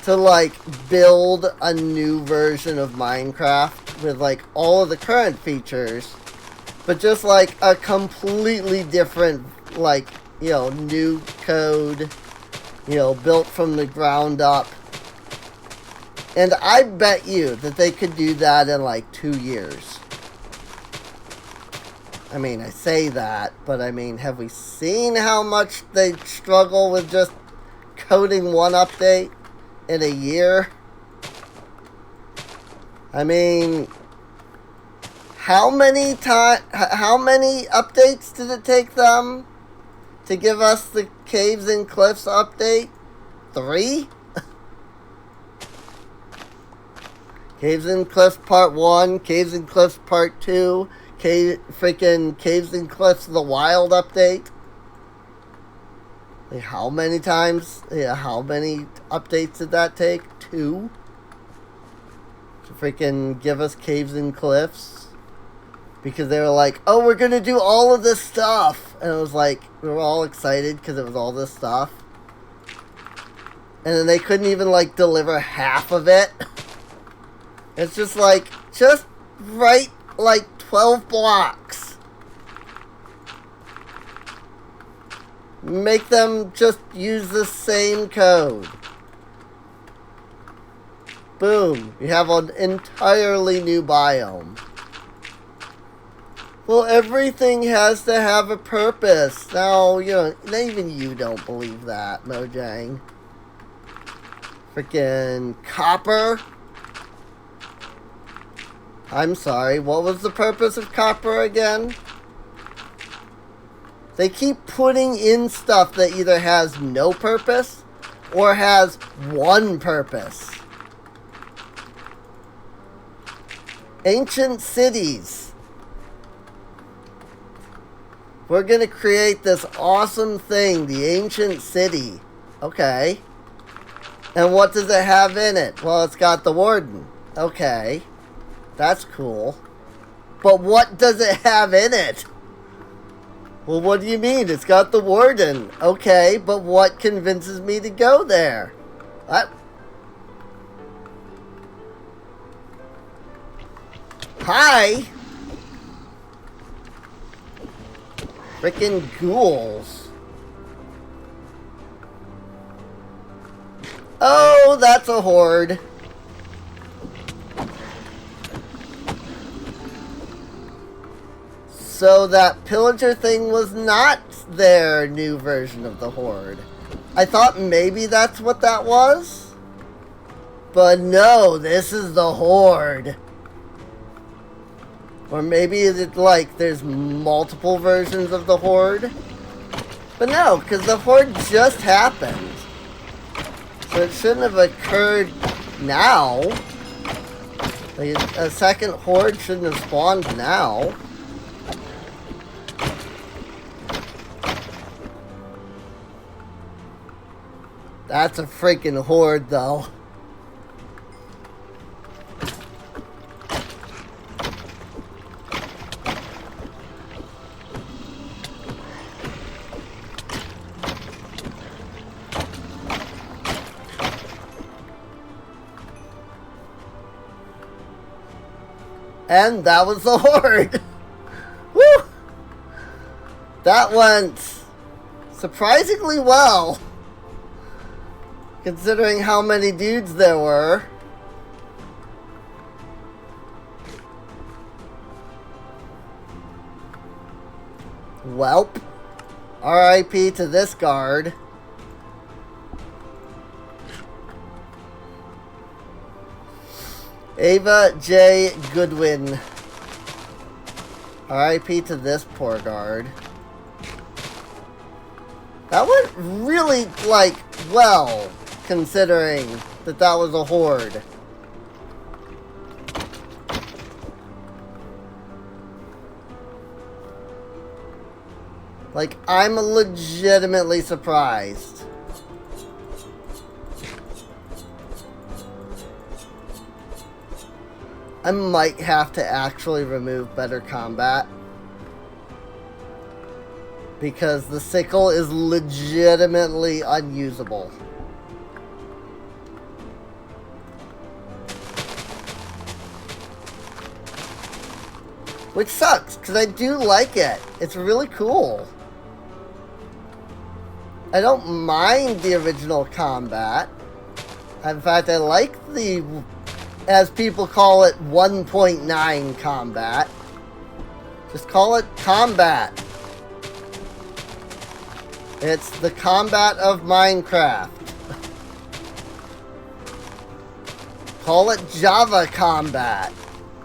to, like, build a new version of Minecraft with, like, all of the current features, but just, like, a completely different, like, you know, new code, you know, built from the ground up. And I bet you that they could do that in, like, 2 years. I mean, I say that, but I mean, have we seen how much they struggle with just coding one update in a year? I mean, how many updates did it take them to give us the Caves and Cliffs update? 3? Caves and Cliffs Part 1, Caves and Cliffs Part 2, freaking Caves and Cliffs The Wild update. Like, how many times, how many updates did that take? 2? To freaking give us Caves and Cliffs? Because they were like, oh, we're gonna do all of this stuff. And it was like, we were all excited because it was all this stuff. And then they couldn't even, like, deliver half of it. It's just like, just write, like, 12 blocks. Make them just use the same code. Boom. You have an entirely new biome. Well, everything has to have a purpose. Now, you know, even you don't believe that, Mojang. Freaking copper. I'm sorry, what was the purpose of copper again? They keep putting in stuff that either has no purpose or has one purpose. Ancient cities. We're gonna create this awesome thing, the ancient city. Okay. And what does it have in it? Well, it's got the warden. Okay. That's cool. But what does it have in it? Well, what do you mean? It's got the warden. Okay, but what convinces me to go there? Hi! Frickin' ghouls. Oh, that's a horde. So that pillager thing was not their new version of the horde. I thought maybe that's what that was. But no, this is the horde. Or maybe it's like there's multiple versions of the Horde. But no, because the Horde just happened. So it shouldn't have occurred now. Like a second Horde shouldn't have spawned now. That's a freaking Horde, though. And that was the Horde. Woo! That went surprisingly well, considering how many dudes there were. Welp. R.I.P. to this guard. Ava J. Goodwin. R.I.P. to this poor guard. That went really, like, well, considering that that was a Horde. Like, I'm legitimately surprised. I might have to actually remove better combat. Because the sickle is legitimately unusable. Which sucks, because I do like it. It's really cool. I don't mind the original combat. In fact, I like the, as people call it, 1.9 combat. Just call it combat. It's the combat of Minecraft. Call it Java combat.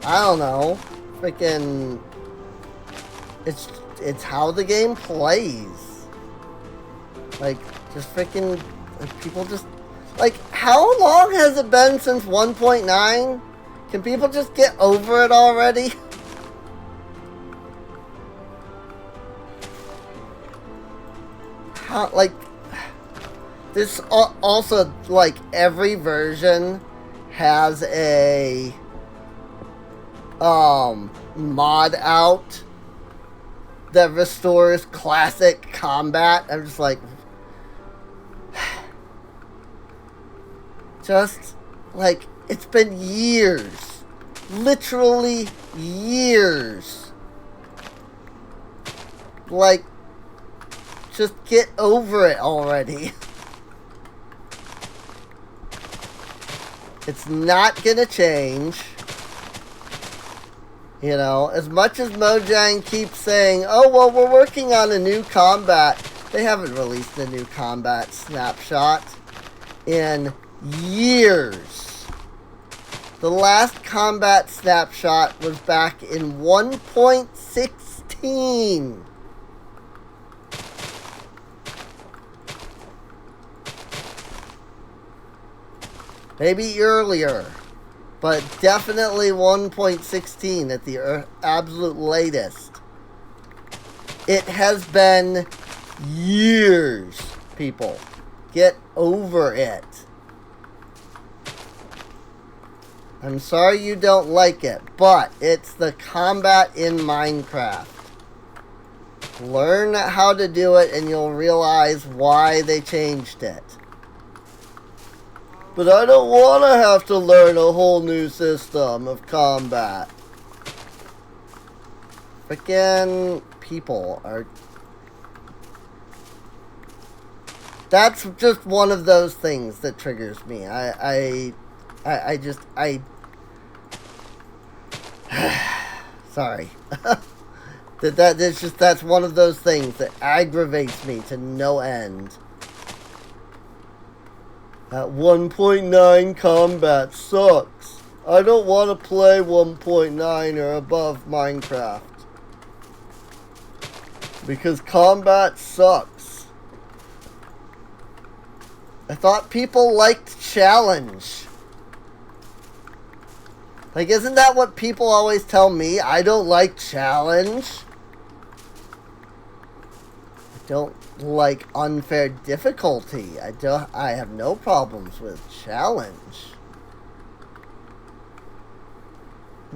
I don't know. Freaking... It's how the game plays. Like, just freaking... Like, people just... Like, how long has it been since 1.9? Can people just get over it already? How, like... This also, like, every version has a... mod out that restores classic combat. I'm just like... Just, like, it's been years. Literally years. Like, just get over it already. It's not gonna change. You know, as much as Mojang keeps saying, oh, well, we're working on a new combat. They haven't released a new combat snapshot in years. The last combat snapshot was back in 1.16. Maybe earlier, but definitely 1.16 at the absolute latest. It has been years, people. Get over it. I'm sorry you don't like it, but it's the combat in Minecraft. Learn how to do it and you'll realize why they changed it. But I don't want to have to learn a whole new system of combat. Frickin' people are... That's just one of those things that triggers me. Sorry. That's one of those things that aggravates me to no end. That 1.9 combat sucks. I don't want to play 1.9 or above Minecraft. Because combat sucks. I thought people liked challenge. Like, isn't that what people always tell me? I don't like challenge. I don't like unfair difficulty. I have no problems with challenge.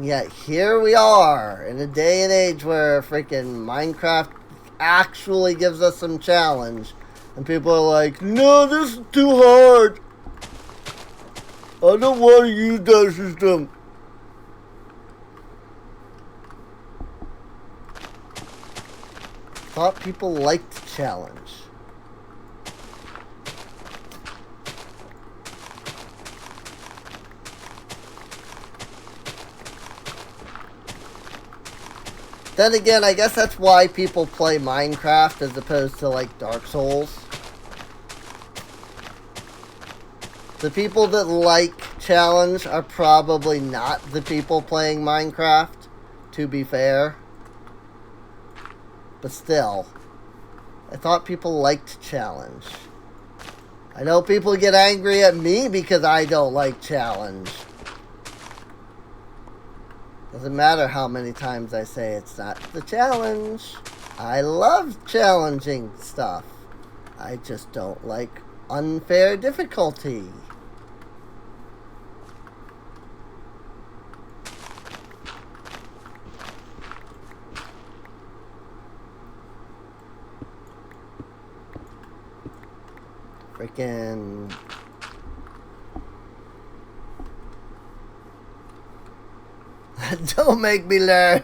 Yet here we are in a day and age where freaking Minecraft actually gives us some challenge. And people are like, no, this is too hard. I don't want to use that system. Thought people liked challenge. Then again, I guess that's why people play Minecraft as opposed to, like, Dark Souls. The people that like challenge are probably not the people playing Minecraft, to be fair. But still, I thought people liked challenge. I know people get angry at me because I don't like challenge. Doesn't matter how many times I say it's not the challenge. I love challenging stuff. I just don't like unfair difficulty. Freaking... Don't make me learn.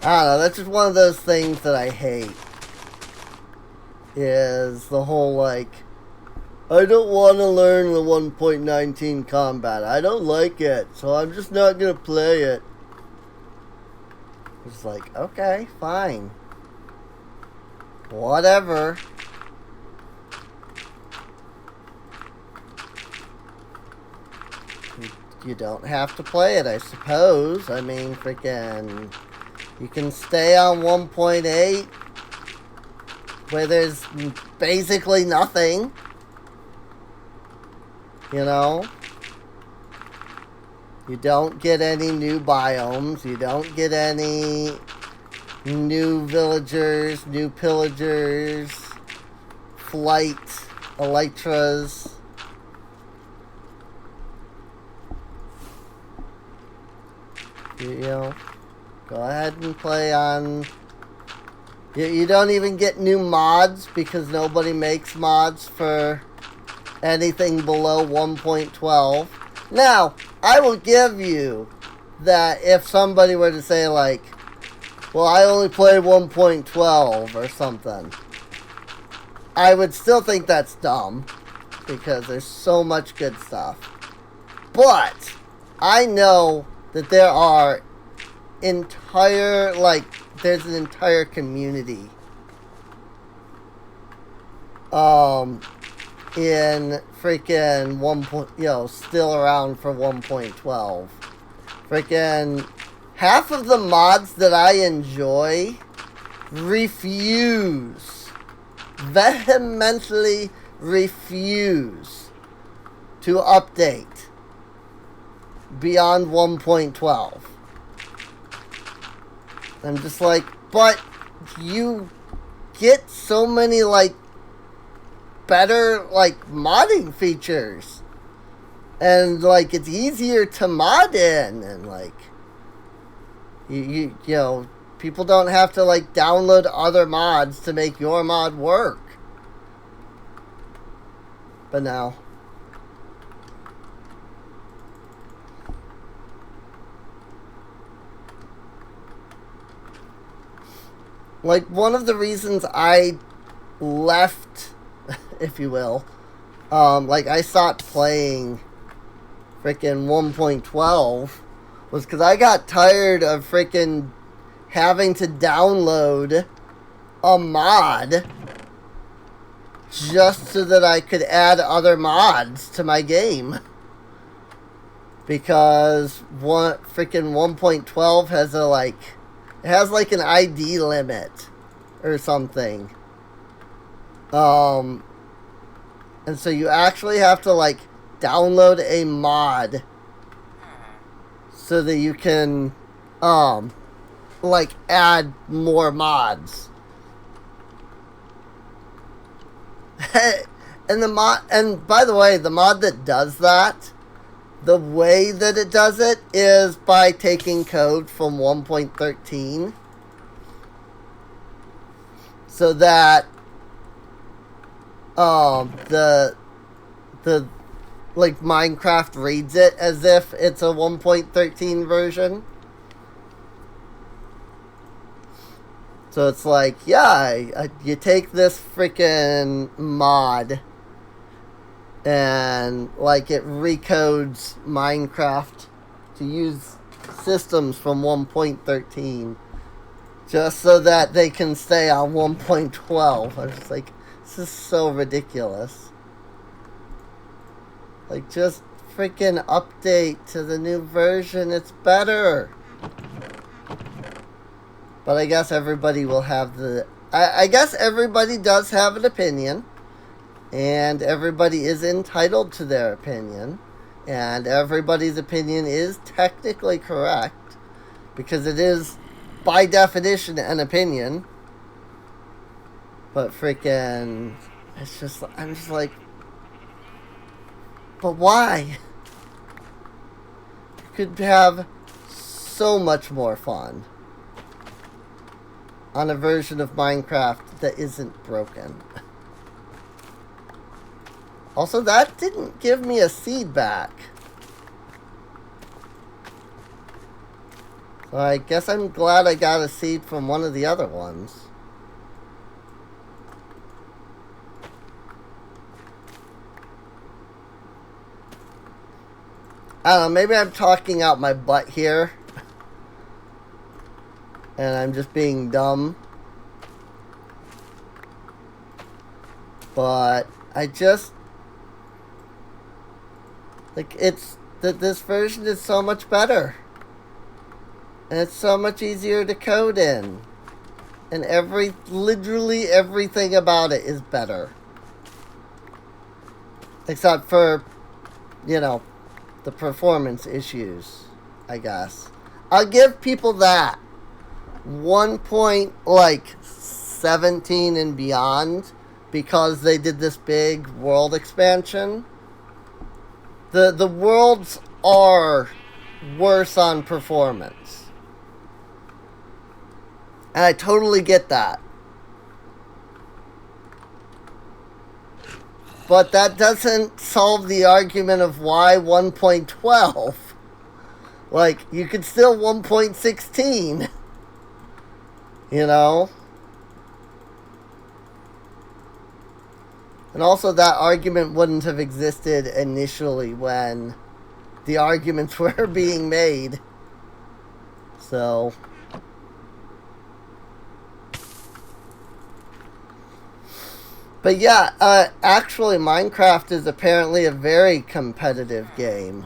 I don't know, that's just one of those things that I hate. Is the whole, like, I don't want to learn the 1.19 combat. I don't like it, so I'm just not going to play it. It's like, okay, fine. Whatever. You don't have to play it, I suppose. I mean, freaking... You can stay on 1.8, where there's basically nothing. You know? You don't get any new biomes. You don't get any new villagers, new pillagers, flight, elytras. You know, go ahead and play on... You don't even get new mods because nobody makes mods for anything below 1.12. Now, I will give you that if somebody were to say, like, well, I only play 1.12 or something, I would still think that's dumb because there's so much good stuff. But I know that there are entire, like, there's an entire community in freaking still around for 1.12. Freaking half of the mods that I enjoy vehemently refuse to update beyond 1.12. I'm just like, but you get so many, like, better, like, modding features. And, like, it's easier to mod in. And, like, you know, people don't have to, like, download other mods to make your mod work. But now... Like, one of the reasons I left, if you will, like, I stopped playing frickin' 1.12 was because I got tired of frickin' having to download a mod just so that I could add other mods to my game. Because freaking 1.12 has it has like an ID limit or something. And so you actually have to like download a mod so that you can like add more mods. And by the way, the mod that does that, the way that it does it is by taking code from 1.13 so that the like Minecraft reads it as if it's a 1.13 version. So it's like, yeah, you take this freaking mod and like it recodes Minecraft to use systems from 1.13 just so that they can stay on 1.12. I was just like, this is so ridiculous. Like, just freaking update to the new version. It's better. But I guess everybody will have I guess everybody does have an opinion. And everybody is entitled to their opinion. And everybody's opinion is technically correct. Because it is, by definition, an opinion. But freaking, I'm just like, but why? You could have so much more fun on a version of Minecraft that isn't broken. Also, that didn't give me a seed back. So I guess I'm glad I got a seed from one of the other ones. I don't know, maybe I'm talking out my butt here. And I'm just being dumb. But I just... like, this version is so much better. And it's so much easier to code in. And literally everything about it is better. Except for, the performance issues, I guess. I'll give people that. 1.17 and beyond, because they did this big world expansion. The worlds are worse on performance. And I totally get that. But that doesn't solve the argument of why 1.12. Like, you could still 1.16. And also that argument wouldn't have existed initially when the arguments were being made. So... but yeah, actually Minecraft is apparently a very competitive game.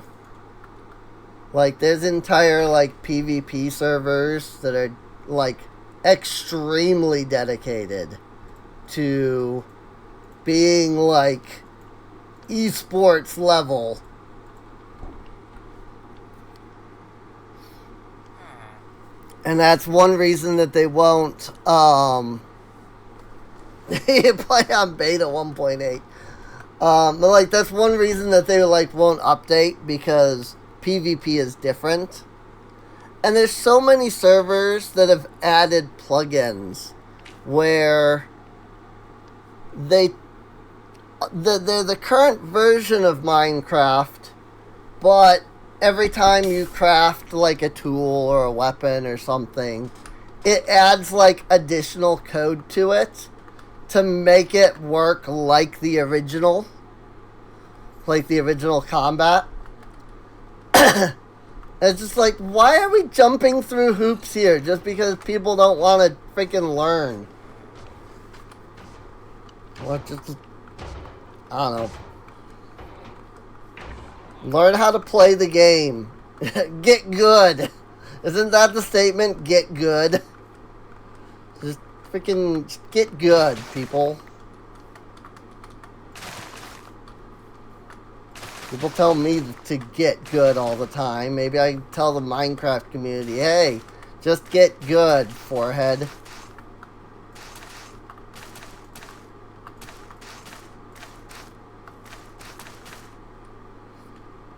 Like, there's entire, PvP servers that are, extremely dedicated to being, esports level. And that's one reason that they won't, you play on beta 1.8. But that's one reason that they won't update, because PvP is different. And there's so many servers that have added plugins where they're the current version of Minecraft, but every time you craft a tool or a weapon or something, it adds additional code to it to make it work like the original combat. It's just why are we jumping through hoops here just because people don't want to freaking learn? What, just, I don't know. Learn how to play the game. Get good. Isn't that the statement? Get good. Just freaking get good, people. People tell me to get good all the time. Maybe I tell the Minecraft community, hey, just get good, forehead.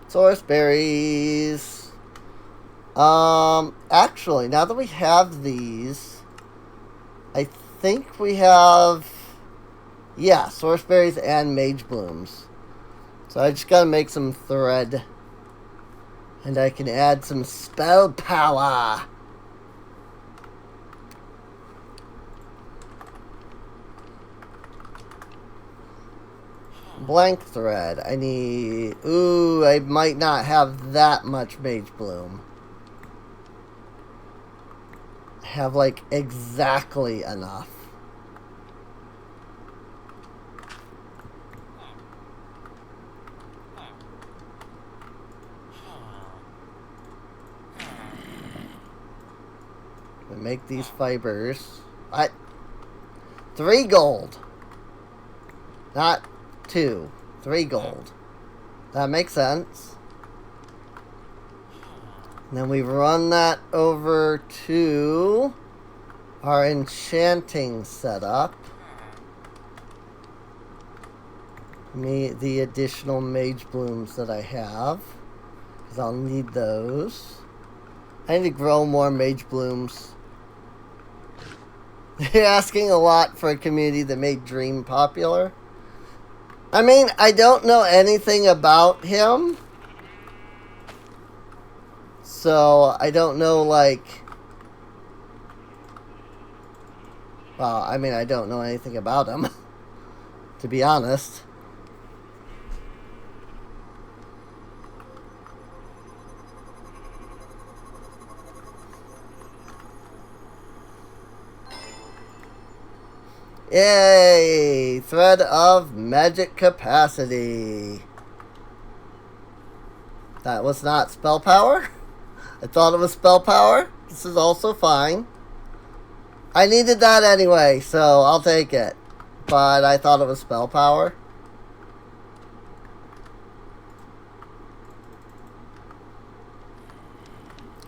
Source berries. Actually, now that we have these, I think we have, yeah, source berries and mage blooms. So I just gotta make some thread. And I can add some spell power. Blank thread. I need... Ooh, I might not have that much mage bloom. I have, like, exactly enough. Make these fibers. What? 3 gold. Not 2. 3 gold. That makes sense. And then we run that over to our enchanting setup. The additional mage blooms that I have. Because I'll need those. I need to grow more mage blooms. You're asking a lot for a community that made Dream popular. I mean, I don't know anything about him. So, I don't know, like... Well, I mean, I don't know anything about him. To be honest. Yay! Thread of magic capacity. That was not spell power? I thought it was spell power. This is also fine. I needed that anyway, so I'll take it. But I thought it was spell power.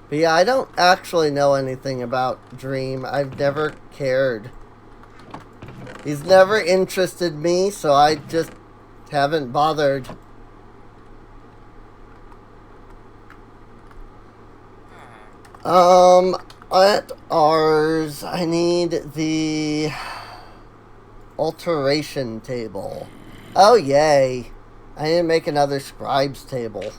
But yeah, I don't actually know anything about Dream. I've never cared. He's never interested me, so I just haven't bothered. At ours, I need the alteration table. Oh, yay. I need to make another scribes table.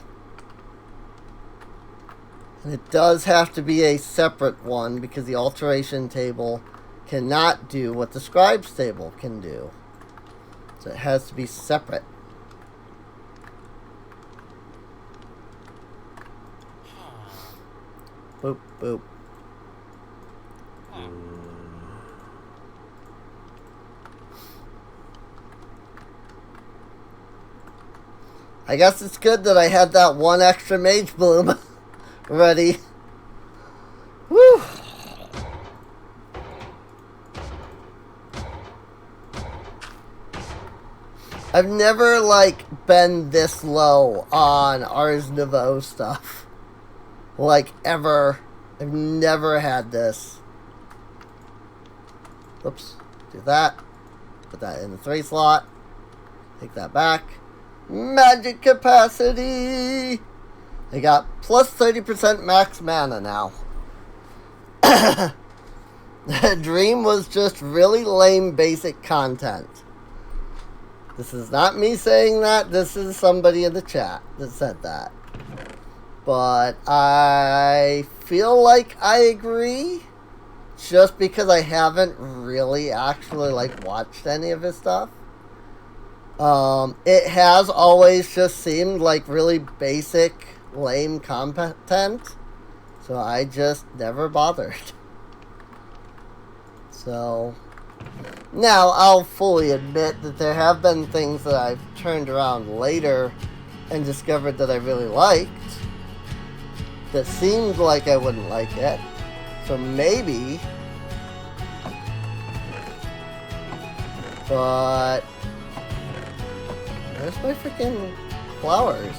And it does have to be a separate one because the alteration table cannot do what the scribes table can do. So it has to be separate. Boop, boop. I guess it's good that I had that one extra mage bloom ready. Woo! I've never, like, been this low on Ars Nouveau stuff. Like, ever. I've never had this. Oops. Do that. Put that in the 3 slot. Take that back. Magic capacity! I got plus 30% max mana now. Dream was just really lame basic content. This is not me saying that. This is somebody in the chat that said that. But I feel like I agree. Just because I haven't really actually, like, watched any of his stuff. It has always just seemed like really basic, lame content. So I just never bothered. So, Now, I'll fully admit that there have been things that I've turned around later and discovered that I really liked that seemed like I wouldn't like it. So maybe. But where's my freaking flowers?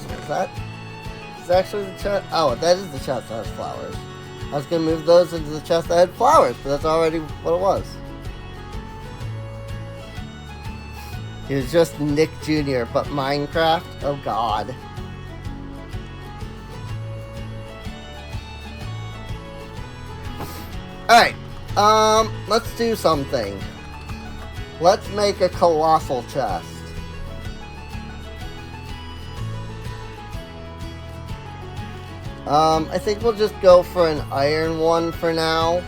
Is actually the chest? Oh, that is the chest that has flowers. I was gonna move those into the chest that had flowers, but that's already what it was. He was just Nick Jr., but Minecraft? Oh god. Alright, let's do something. Let's make a colossal chest. I think we'll just go for an iron one for now.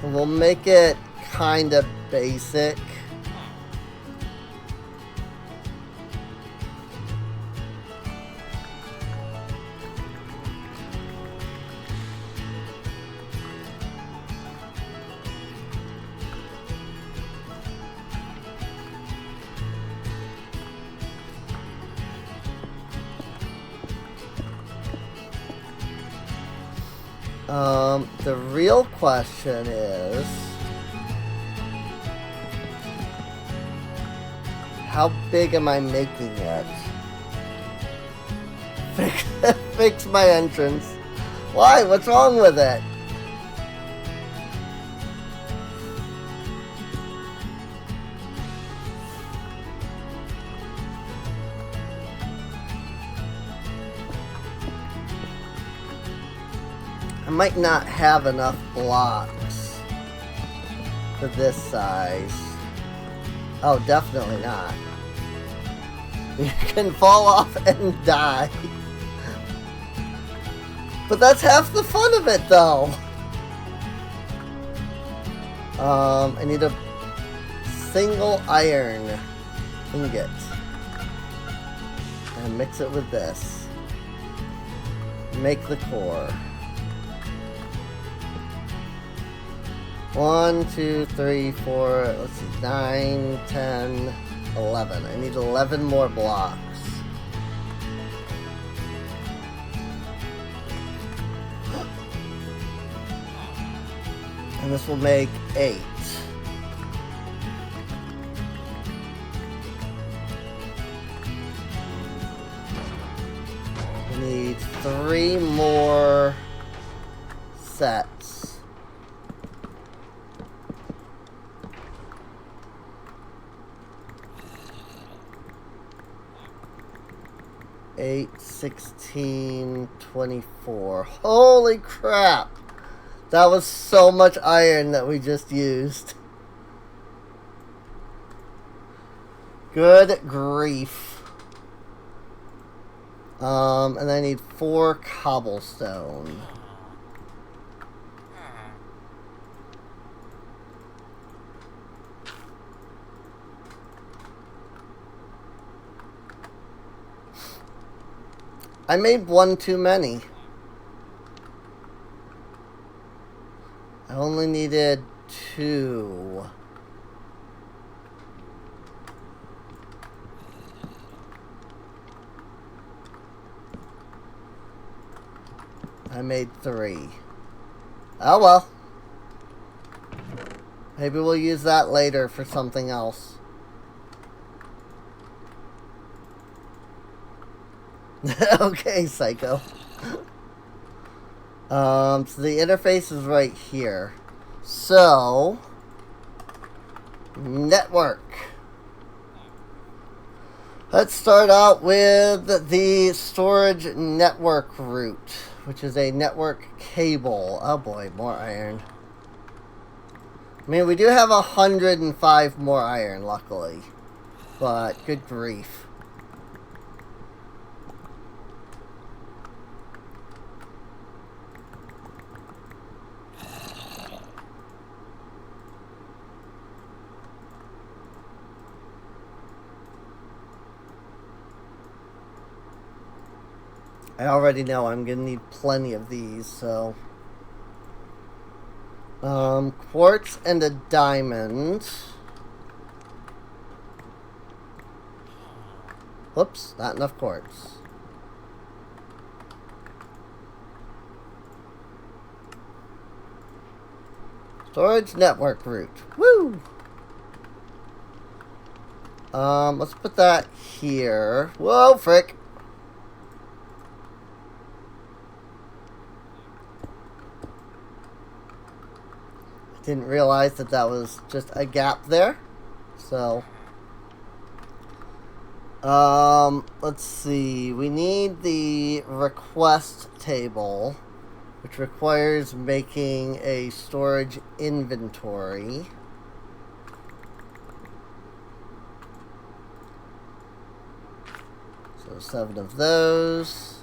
And we'll make it kind of basic. The real question is, how big am I making it? Fix my entrance. Why? What's wrong with it? I might not have enough blocks for this size. Oh, definitely not. You can fall off and die. But that's half the fun of it, though. I need a single iron ingot. And mix it with this. Make the core. 1, 2, 3, 4, let's see, 9, 10, 11. I need 11 more blocks. And this will make 8. I need 3 more sets. Eight, 16, 24. Holy crap! That was so much iron that we just used. Good grief. And I need 4 cobblestone. I made 1 too many. I only needed 2. I made 3. Oh well. Maybe we'll use that later for something else. Okay, psycho. So the interface is right here. So, network. Let's start out with the storage network route, which is a network cable. Oh boy, more iron. I mean, we do have 105 more iron, luckily. But, good grief. I already know I'm going to need plenty of these, so... quartz and a diamond. Whoops, not enough quartz. Storage network route. Woo! Let's put that here. Whoa, frick! I didn't realize that that was just a gap there. So, let's see. We need the request table, which requires making a storage inventory. So 7 of those.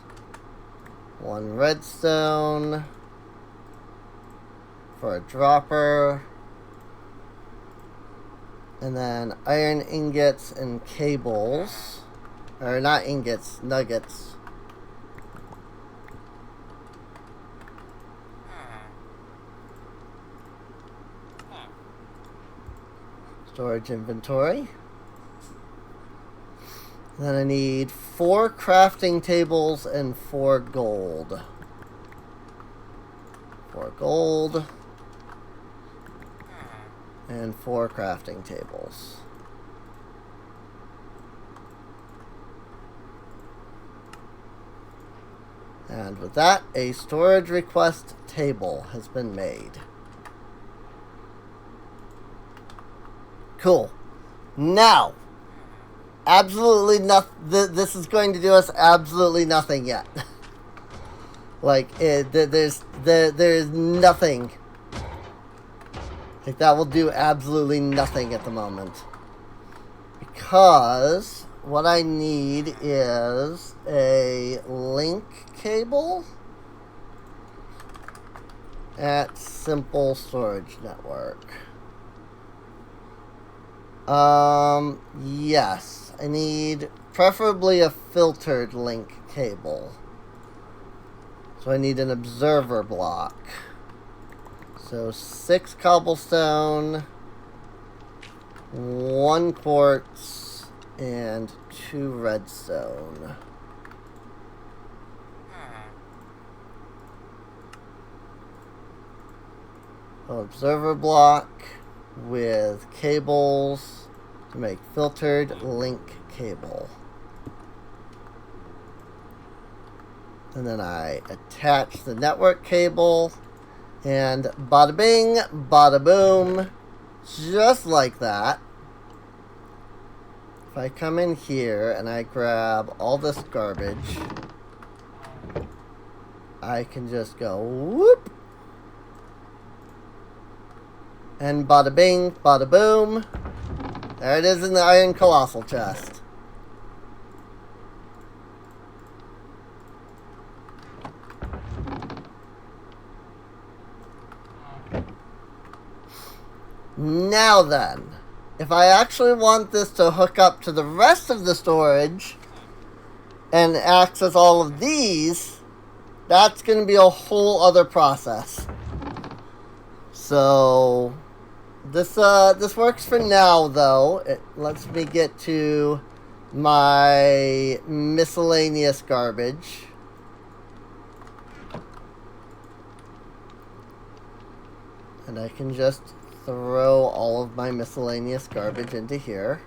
1 redstone for a dropper. And then iron ingots and cables. Or not ingots, nuggets. Storage inventory. Then I need 4 crafting tables and 4 gold. 4 gold. And 4 crafting tables. And with that, a storage request table has been made. Cool. Now, absolutely nothing. This is going to do us absolutely nothing yet. Like, there's nothing. Like, that will do absolutely nothing at the moment. Because what I need is a link cable at Simple Storage Network. Yes. I need preferably a filtered link cable. So I need an observer block. So 6 cobblestone, 1 quartz, and 2 redstone. Observer block with cables to make filtered link cable. And then I attach the network cable, and bada bing, bada boom, just like that. If I come in here and I grab all this garbage, I can just go whoop, and bada bing, bada boom, there it is in the iron colossal chest. Now then, if I actually want this to hook up to the rest of the storage and access all of these, that's going to be a whole other process. So this works for now, though. It lets me get to my miscellaneous garbage. And I can just throw all of my miscellaneous garbage into here.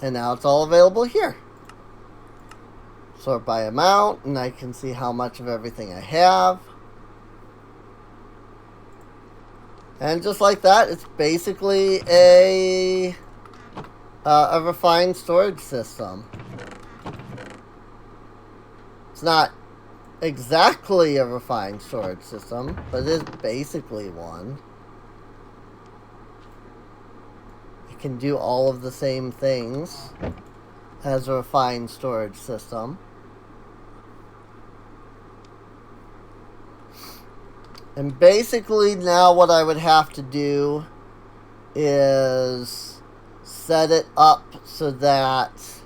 And now it's all available here. Sort by amount, and I can see how much of everything I have. And just like that, it's basically a refined storage system. It's not exactly a refined storage system, but it is basically one. It can do all of the same things as a refined storage system. And basically now what I would have to do is set it up so that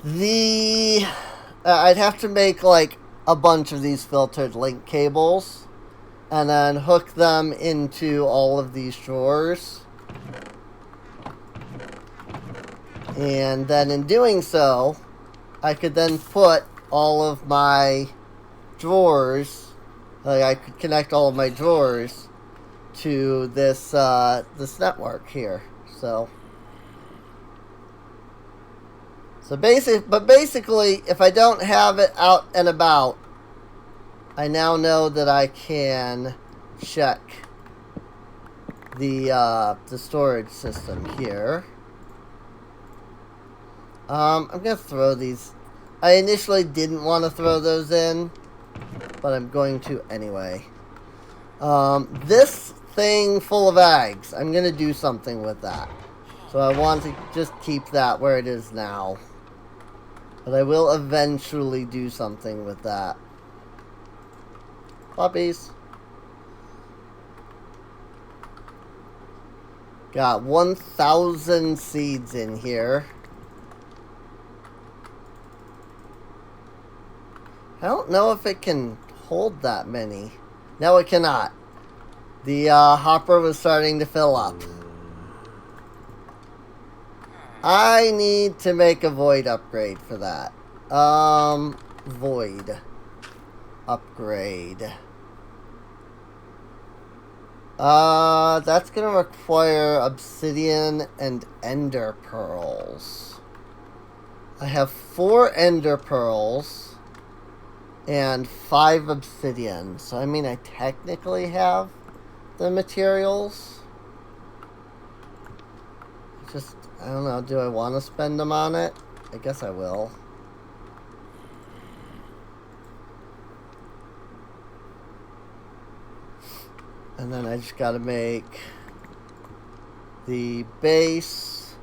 I'd have to make like a bunch of these filtered link cables and then hook them into all of these drawers. And then in doing so, I could then put all of my drawers, like I could connect all of my drawers to this this network here. So basically, if I don't have it out and about, I now know that I can check the storage system here. I'm gonna throw these. I initially didn't want to throw those in, but I'm going to anyway. This thing full of eggs, I'm gonna do something with that. So I want to just keep that where it is now. But I will eventually do something with that. Puppies. Got 1,000 seeds in here. I don't know if it can hold that many. No, it cannot. The hopper was starting to fill up. I need to make a void upgrade for that. Void upgrade. That's gonna require obsidian and ender pearls. I have 4 ender pearls and 5 obsidian. So, I mean, I technically have the materials. Just, I don't know, do I want to spend them on it? I guess I will. And then I just gotta make the base.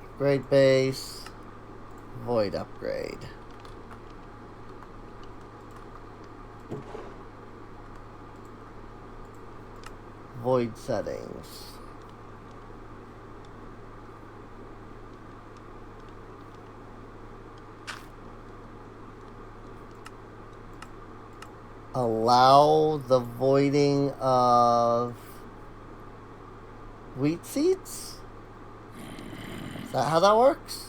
Upgrade base. Void upgrade. Void settings. Allow the voiding of wheat seeds? Is that how that works?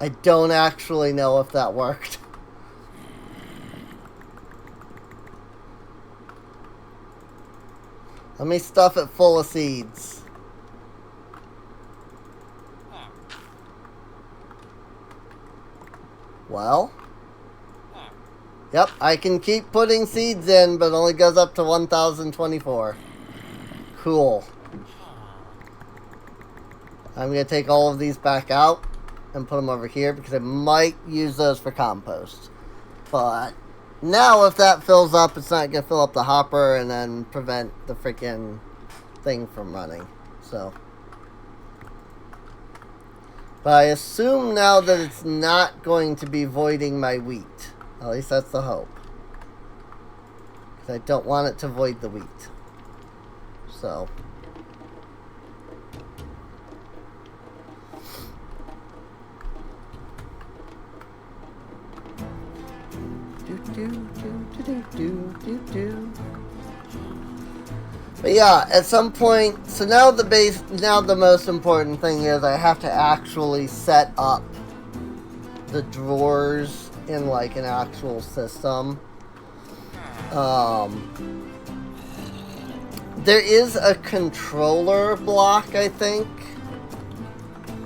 I don't actually know if that worked. Let me stuff it full of seeds. Well. Yep, I can keep putting seeds in, but it only goes up to 1,024. Cool. I'm going to take all of these back out and put them over here because I might use those for compost. But now if that fills up, it's not going to fill up the hopper and then prevent the freaking thing from running. So. But I assume now that it's not going to be voiding my wheat. At least that's the hope. Because I don't want it to void the wheat. So. But yeah, at some point, so now the most important thing is I have to actually set up the drawers in like an actual system. There is a controller block, I think.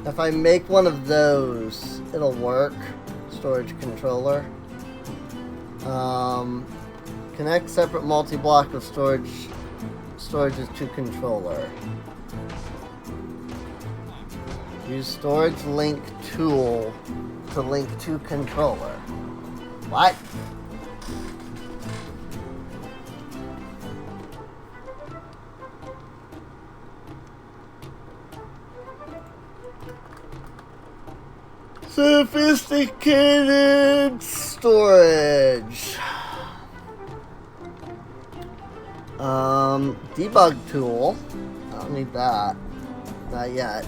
If I make one of those, it'll work. Storage controller. Connect separate multi-block of storage. Storages to controller. Use storage link tool to link to controller. What? Sophisticated storage. Debug tool. I don't need that. Not yet.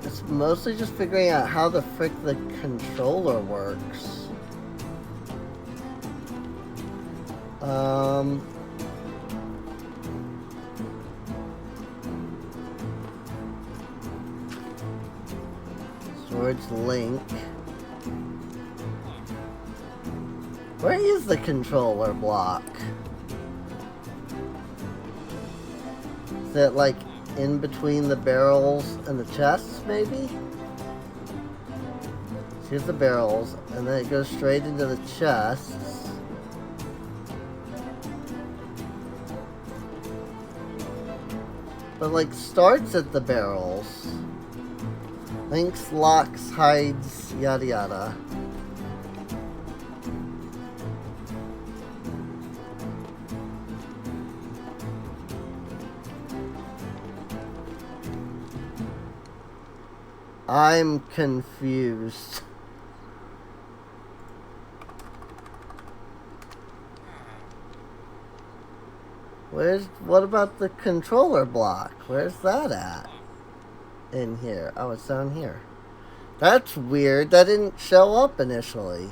It's mostly just figuring out how the frick the controller works. Storage link. Where is the controller block? Is it like in between the barrels and the chests, maybe? Here's the barrels, and then it goes straight into the chests. But like starts at the barrels. Links, locks, hides, yada yada. I'm confused. What about the controller block? Where's that at? In here. Oh, it's down here. That's weird. That didn't show up initially.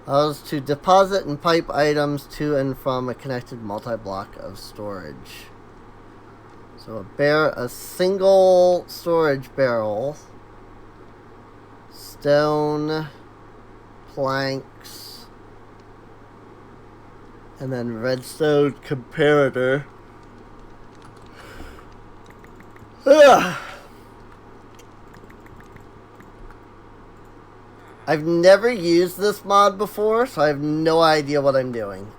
Allows to deposit and pipe items to and from a connected multi-block of storage. So a single storage barrel, stone, planks, and then redstone comparator. Ugh. I've never used this mod before, so I have no idea what I'm doing.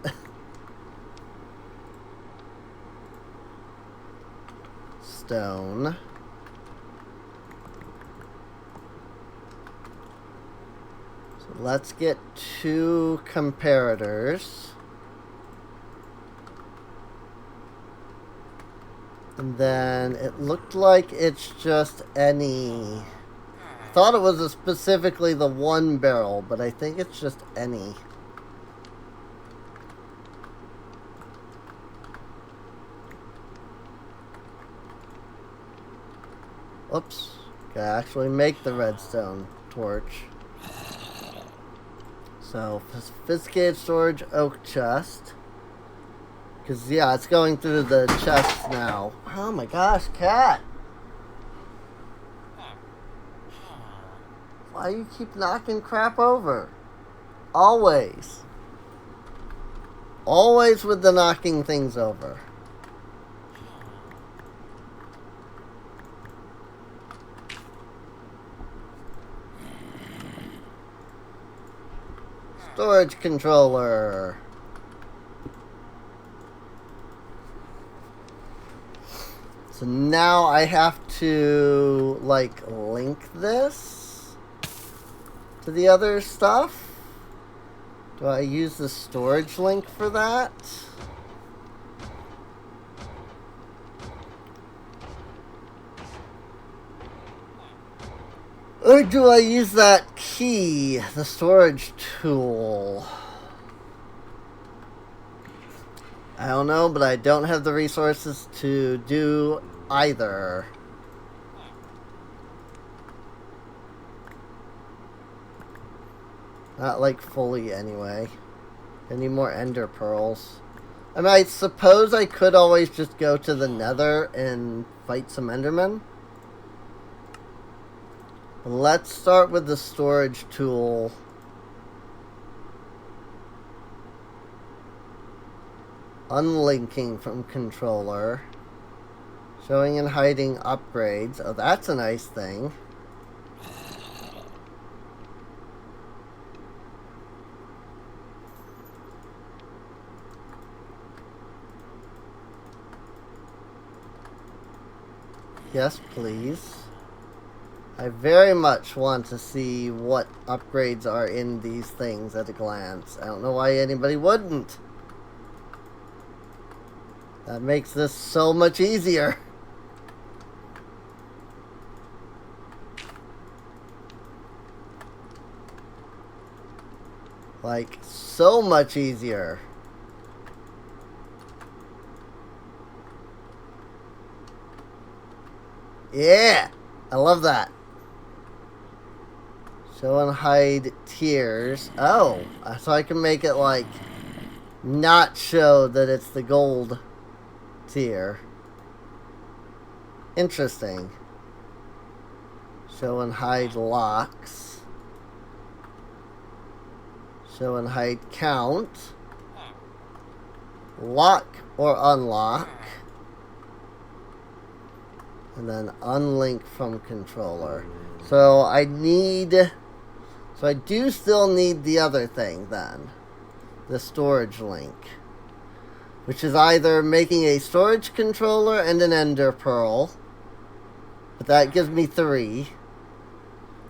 Stone. So let's get 2 comparators. And then it looked like it's just any. I thought it was specifically the 1 barrel, but I think it's just any. Oops. Can actually make the redstone torch. So, sophisticated storage oak chest. Because, yeah, it's going through the chests now. Oh my gosh, cat! Why do you keep knocking crap over? Always. Always with the knocking things over. Storage controller. So now I have to, like, link this to the other stuff. Do I use the storage link for that? Or do I use that key, the storage tool? I don't know, but I don't have the resources to do either. Not like fully anyway. I need more ender pearls. I mean, I suppose I could always just go to the nether and fight some endermen. Let's start with the storage tool. Unlinking from controller. Showing and hiding upgrades. Oh, that's a nice thing. Yes, please. I very much want to see what upgrades are in these things at a glance. I don't know why anybody wouldn't. That makes this so much easier. Like, so much easier. Yeah! I love that. Show and hide tiers. Oh, so I can make it like not show that it's the gold tier. Interesting. Show and hide locks. Show and hide count. Lock or unlock. And then unlink from controller. So I do still need the other thing then. The storage link. Which is either making a storage controller and an ender pearl. But that gives me 3.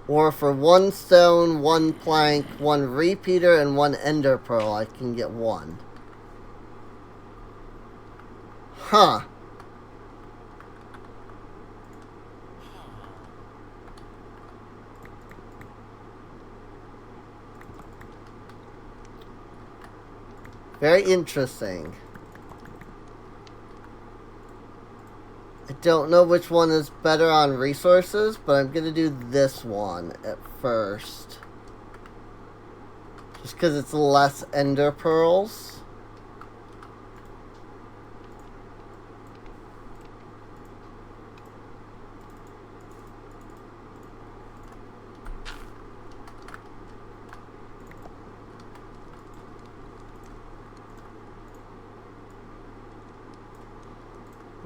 Or for 1 stone, 1 plank, 1 repeater, and 1 ender pearl, I can get 1. Huh. Very interesting. I don't know which one is better on resources, but I'm going to do this one at first. Just because it's less ender pearls.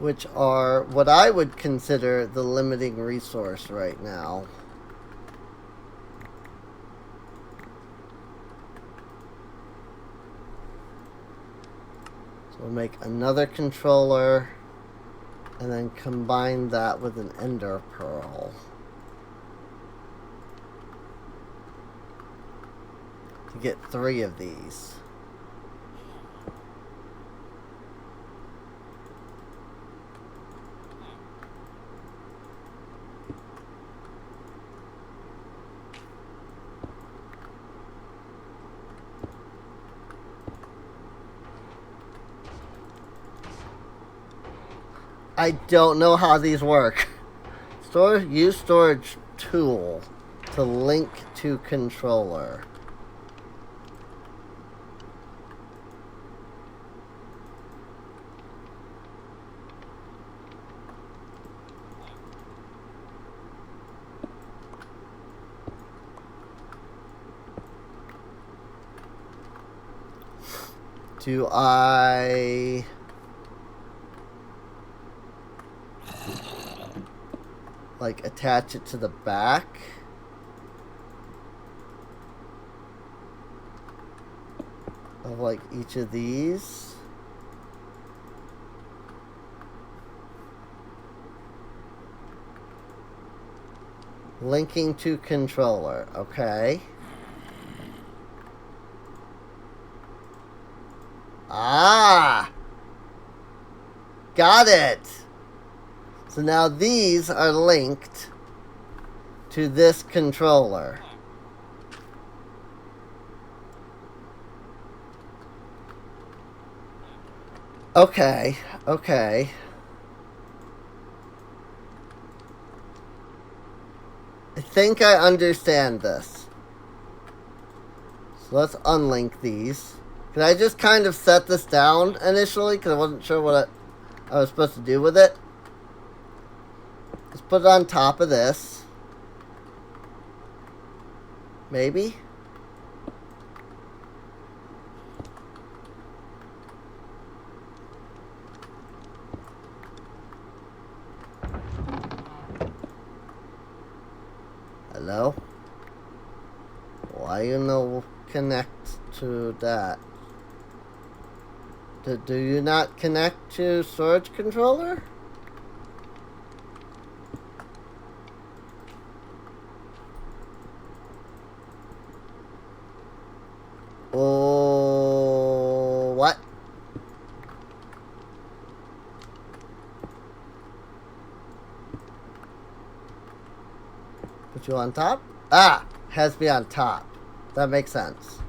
Which are what I would consider the limiting resource right now. So we'll make another controller and then combine that with an ender pearl. To get 3 of these. I don't know how these work. Use storage tool to link to controller. Do I... like attach it to the back? Of like each of these? Linking to controller, okay. Ah! Got it! So now these are linked to this controller. Okay, okay. I think I understand this. So let's unlink these. Can I just kind of set this down initially? Because I wasn't sure what I was supposed to do with it. Let's put it on top of this. Maybe? Hello? Why you no connect to that? Do you not connect to storage controller? Put you on top? Ah! Has to be on top. That makes sense.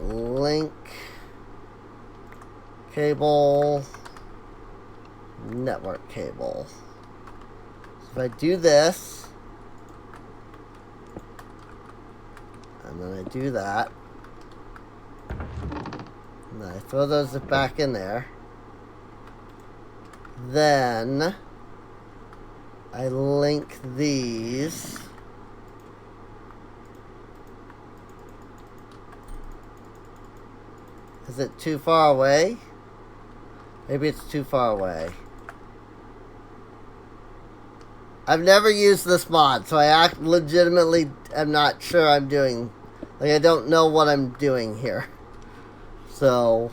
Link. Cable. Network cable. So if I do this, and then I do that, and then I throw those back in there, then I link these. Is it too far away? Maybe it's too far away. I've never used this mod, so I legitimately am not sure I'm doing... Like, I don't know what I'm doing here. So...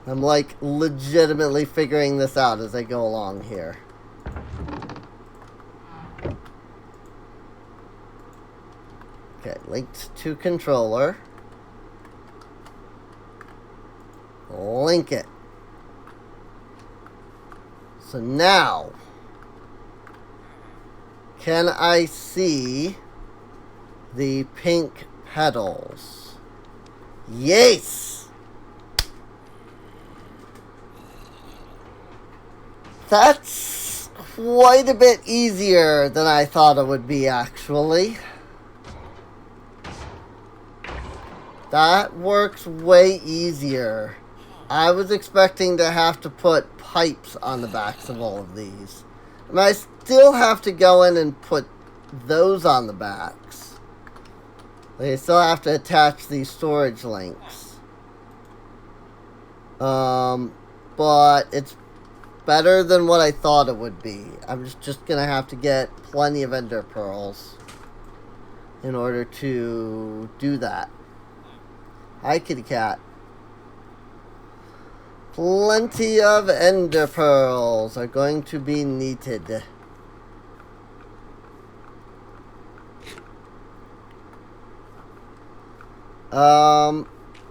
I'm, like, legitimately figuring this out as I go along here. Okay, linked to controller. Link it. So now, can I see the pink petals? Yes! That's quite a bit easier than I thought it would be, actually. That works way easier. I was expecting to have to put pipes on the backs of all of these. And I still have to go in and put those on the backs. Like, I still have to attach these storage links. But it's better than what I thought it would be. I'm just gonna have to get plenty of ender pearls in order to do that. Hi, kitty cat. Plenty of ender pearls are going to be needed.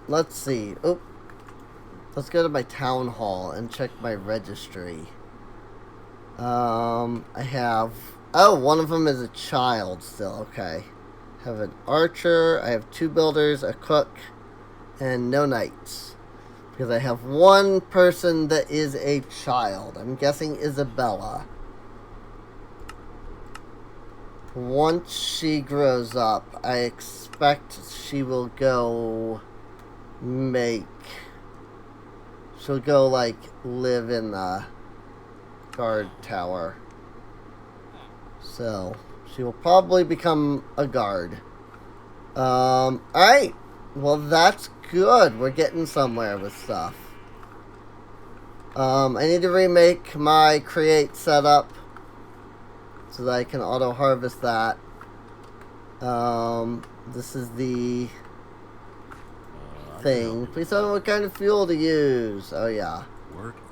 Let's see. Oh, let's go to my town hall and check my registry. I have... Oh, one of them is a child still. Okay. I have an archer. I have 2 builders, a cook, and no knights. Because I have one person that is a child. I'm guessing Isabella. Once she grows up, I expect she will go she'll go, like, live in the guard tower. So, she will probably become a guard. Alright. Well, that's good. We're getting somewhere with stuff. I need to remake my create setup so that I can auto harvest that. This is the thing. Please tell me what kind of fuel to use. Oh yeah.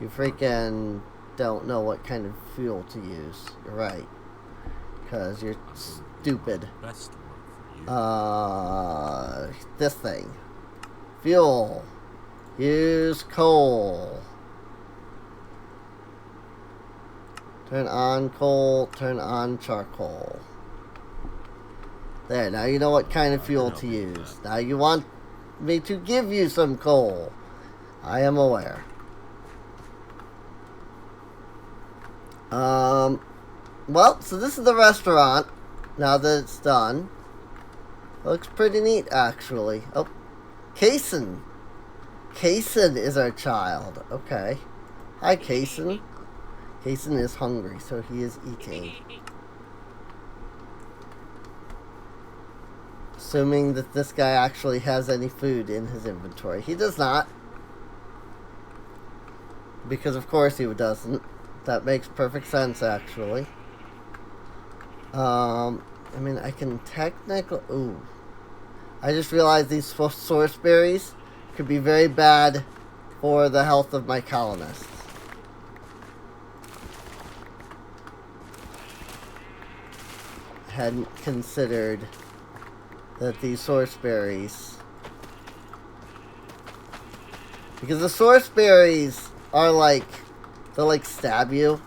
You freaking don't know what kind of fuel to use. You're right. Because you're stupid. This thing. Fuel. Use coal. Turn on coal, turn on charcoal. There, now you know what kind of fuel to use. Now you want me to give you some coal. I am aware. Well, so this is the restaurant. Now that it's done. Looks pretty neat, actually. Oh, Kaysen. Kaysen is our child. Okay. Hi, Kaysen. Kaysen is hungry, so he is eating. Assuming that this guy actually has any food in his inventory. He does not. Because of course he doesn't. That makes perfect sense, actually. I mean, I can technically... Ooh. I just realized these source berries could be very bad for the health of my colonists. Hadn't considered that these source berries. Because the source berries are like, they'll like stab you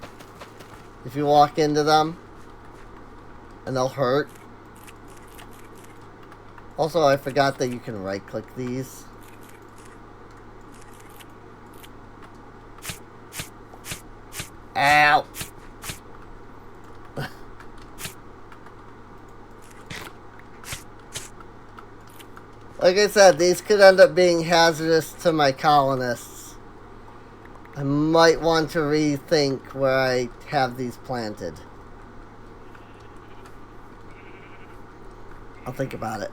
if you walk into them. And they'll hurt. Also, I forgot that you can right click these. Ow! Like I said, these could end up being hazardous to my colonists. I might want to rethink where I have these planted. I'll think about it.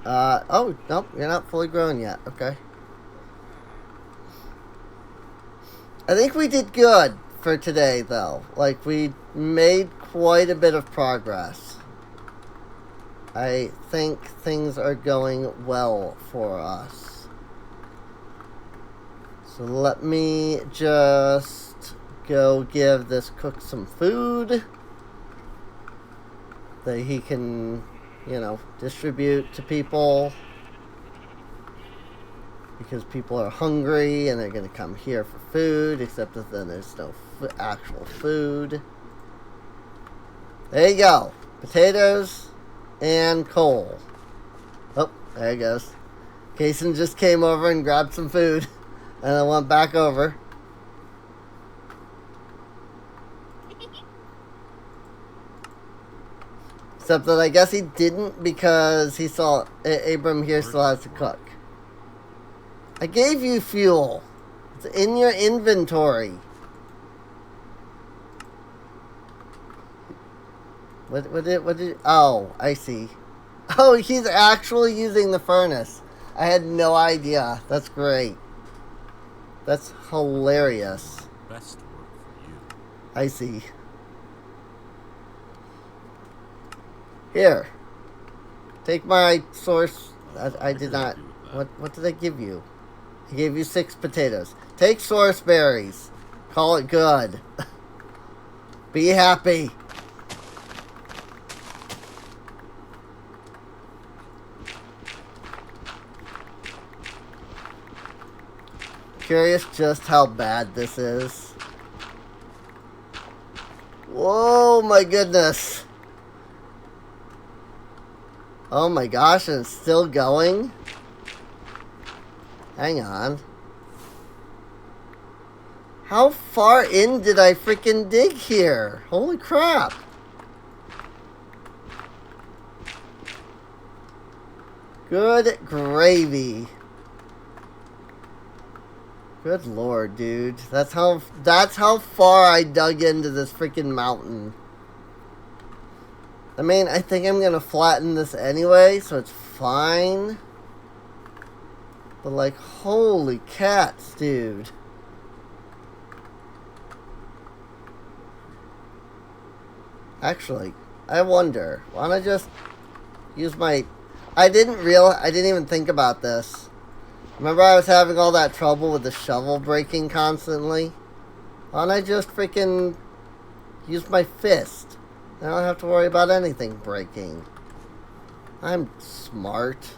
Oh, nope, you're not fully grown yet. Okay. I think we did good for today, though. Like, we made quite a bit of progress. I think things are going well for us. So let me just go give this cook some food that he can, you know, distribute to people. Because people are hungry and they're going to come here for food, except that then there's no actual food. There you go. Potatoes and coal. Oh, there it goes. Kason just came over and grabbed some food and then went back over. Except that I guess he didn't because he saw Abram here still has to cook. I gave you fuel. It's in your inventory. What did, oh, I see. Oh, he's actually using the furnace. I had no idea. That's great. That's hilarious. Best work for you. I see. Here. Take my source. I did not. What did I give you? I gave you 6 potatoes. Take source berries. Call it good. Be happy. Curious just how bad this is. Whoa, my goodness. Oh my gosh, and it's still going? Hang on. How far in did I freaking dig here? Holy crap. Good gravy. Good lord, dude. That's how far I dug into this freaking mountain. I mean, I think I'm gonna flatten this anyway, so it's fine. But like, holy cats, dude. Actually, I wonder, why don't I just use my... I didn't even think about this. Remember I was having all that trouble with the shovel breaking constantly? Why don't I just freaking use my fist? I don't have to worry about anything breaking. I'm smart.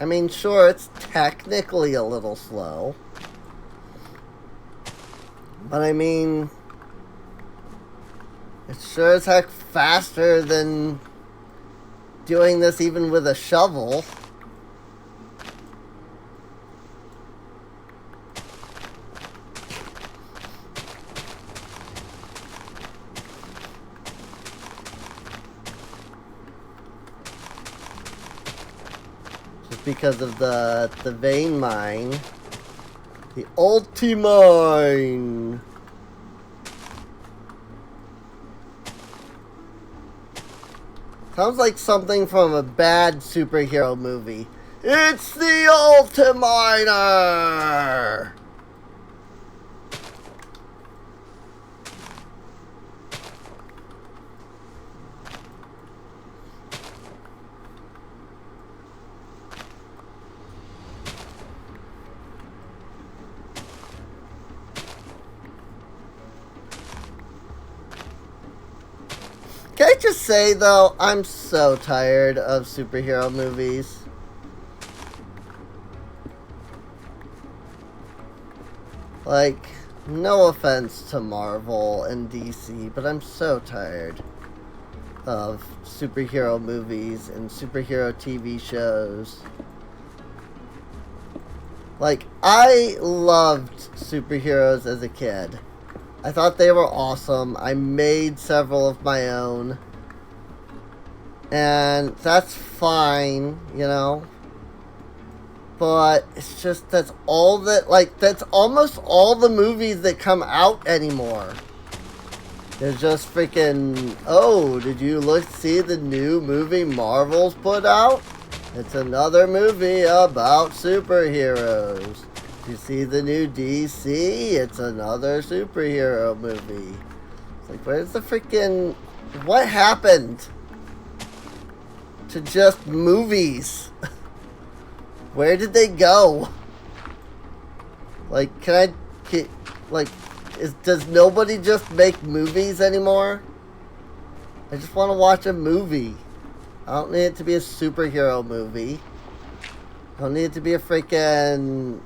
I mean, sure, it's technically a little slow. But I mean, it's sure as heck faster than doing this even with a shovel. Because of the vein mine. The ulti-mine. Sounds like something from a bad superhero movie. It's the ulti-miner! Can I just say, though, I'm so tired of superhero movies. Like, no offense to Marvel and DC, but I'm so tired of superhero movies and superhero TV shows. Like, I loved superheroes as a kid. I thought they were awesome. I made several of my own. And that's fine, you know. But it's just, that's all that, like, that's almost all the movies that come out anymore. They're just freaking, oh, did you see the new movie Marvel's put out? It's another movie about superheroes. You see the new DC? It's another superhero movie. It's like, where's the freaking... What happened to just movies? Where did they go? Like, does nobody just make movies anymore? I just want to watch a movie. I don't need it to be a superhero movie. I don't need it to be a freaking...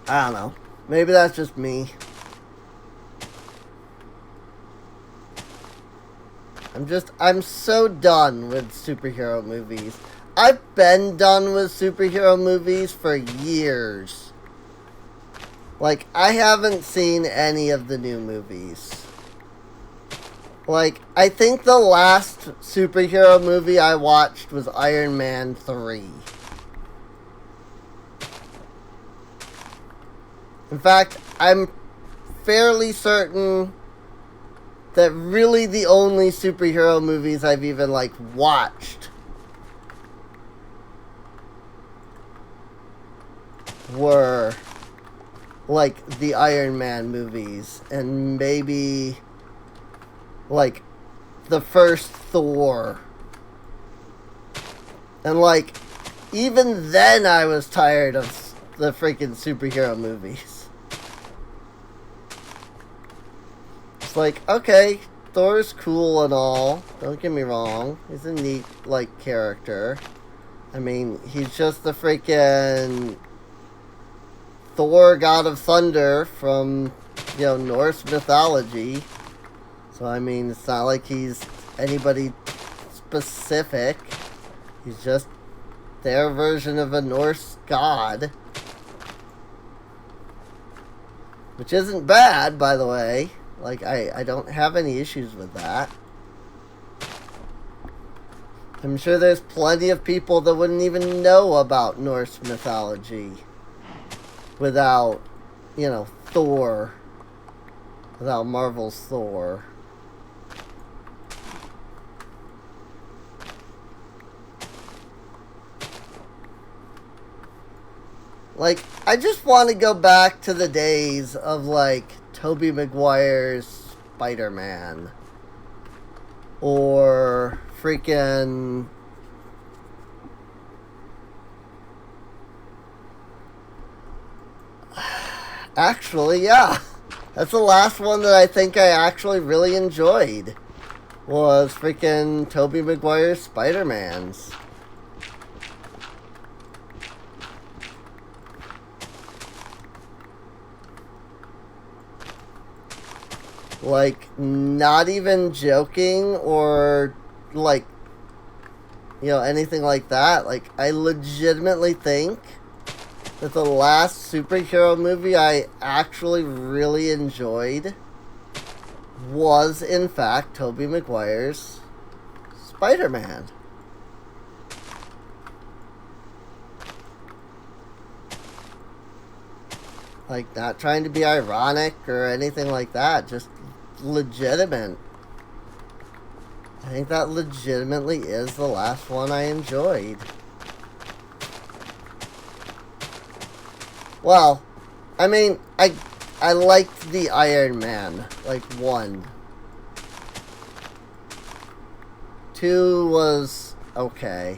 I don't know. Maybe that's just me. I'm so done with superhero movies. I've been done with superhero movies for years. Like, I haven't seen any of the new movies. Like, I think the last superhero movie I watched was Iron Man 3. In fact, I'm fairly certain that really the only superhero movies I've even, like, watched were, like, the Iron Man movies, and maybe, like, the first Thor. And, like, even then I was tired of the freaking superhero movies. It's like, okay, Thor's cool and all, don't get me wrong, he's a neat, like, character. I mean, he's just the freaking Thor, God of Thunder from, you know, Norse mythology. So, I mean, it's not like he's anybody specific. He's just their version of a Norse god. Which isn't bad, by the way. Like, I don't have any issues with that. I'm sure there's plenty of people that wouldn't even know about Norse mythology without, you know, Thor. Without Marvel's Thor. Like, I just want to go back to the days of, like, Tobey Maguire's Spider-Man. Or freaking... Actually, yeah. That's the last one that I think I actually really enjoyed. Was freaking Tobey Maguire's Spider-Man's. Like, not even joking or, like, you know, anything like that. Like, I legitimately think that the last superhero movie I actually really enjoyed was, in fact, Tobey Maguire's Spider-Man. Like, not trying to be ironic or anything like that, just legitimate. I think that legitimately is the last one I enjoyed. Well, I mean, I liked the Iron Man, like, 1. 2 was okay.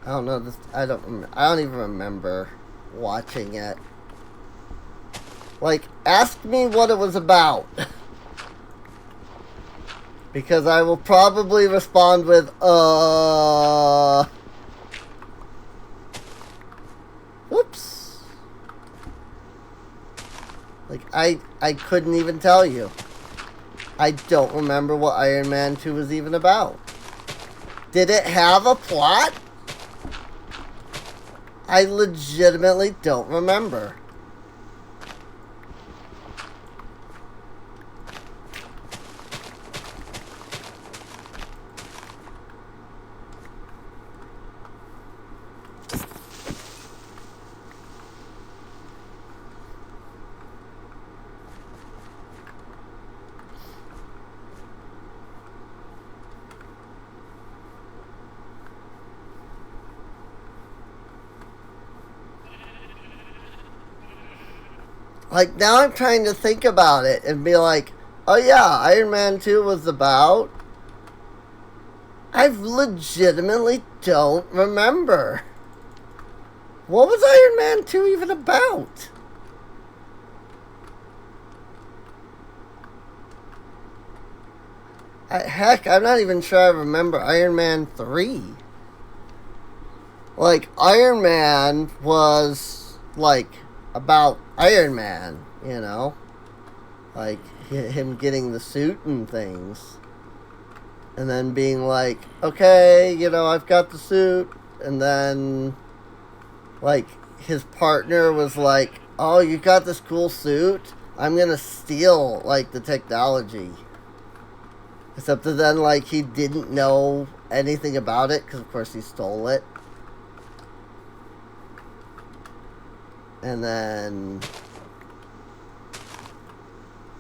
I don't know this. I don't even remember watching it. Like, ask me what it was about. Because I will probably respond with, whoops. Like, I couldn't even tell you. I don't remember what Iron Man 2 was even about. Did it have a plot? I legitimately don't remember. Like, now I'm trying to think about it and be like, oh yeah, Iron Man 2 was about... I legitimately don't remember. What was Iron Man 2 even about? Heck, I'm not even sure I remember Iron Man 3. Like, Iron Man was, like, about Iron Man, you know? Like, him getting the suit and things. And then being like, okay, you know, I've got the suit. And then, like, his partner was like, oh, you got this cool suit? I'm gonna steal, like, the technology. Except that then, like, he didn't know anything about it, because, of course, he stole it. And then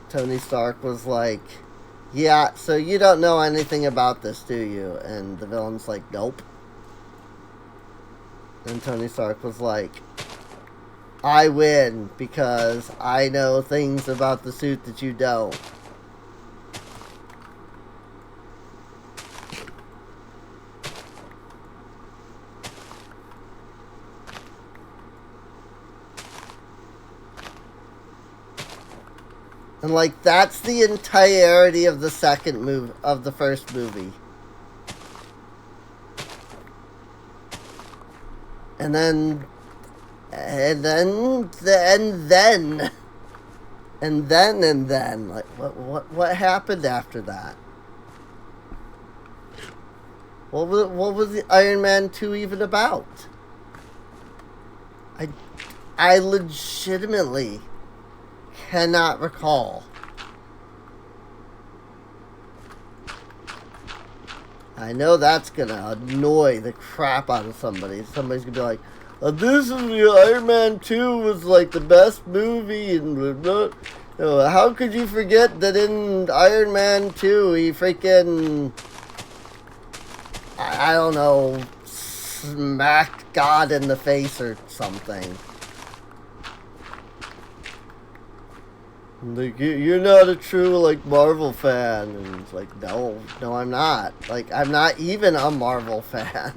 Tony Stark was like, yeah, so you don't know anything about this, do you? And the villain's like, nope. And Tony Stark was like, I win because I know things about the suit that you don't. And, like, that's the entirety of the first movie. And then, like, what happened after that? What was the Iron Man 2 even about? I legitimately cannot recall. I know that's gonna annoy the crap out of somebody. Somebody's gonna be like, this is the Iron Man 2 was like the best movie and blah, blah. You know, how could you forget that in Iron Man 2 he freaking, I don't know, smacked God in the face or something. Like, you're not a true, like, Marvel fan. And it's like, no, I'm not. Like, I'm not even a Marvel fan.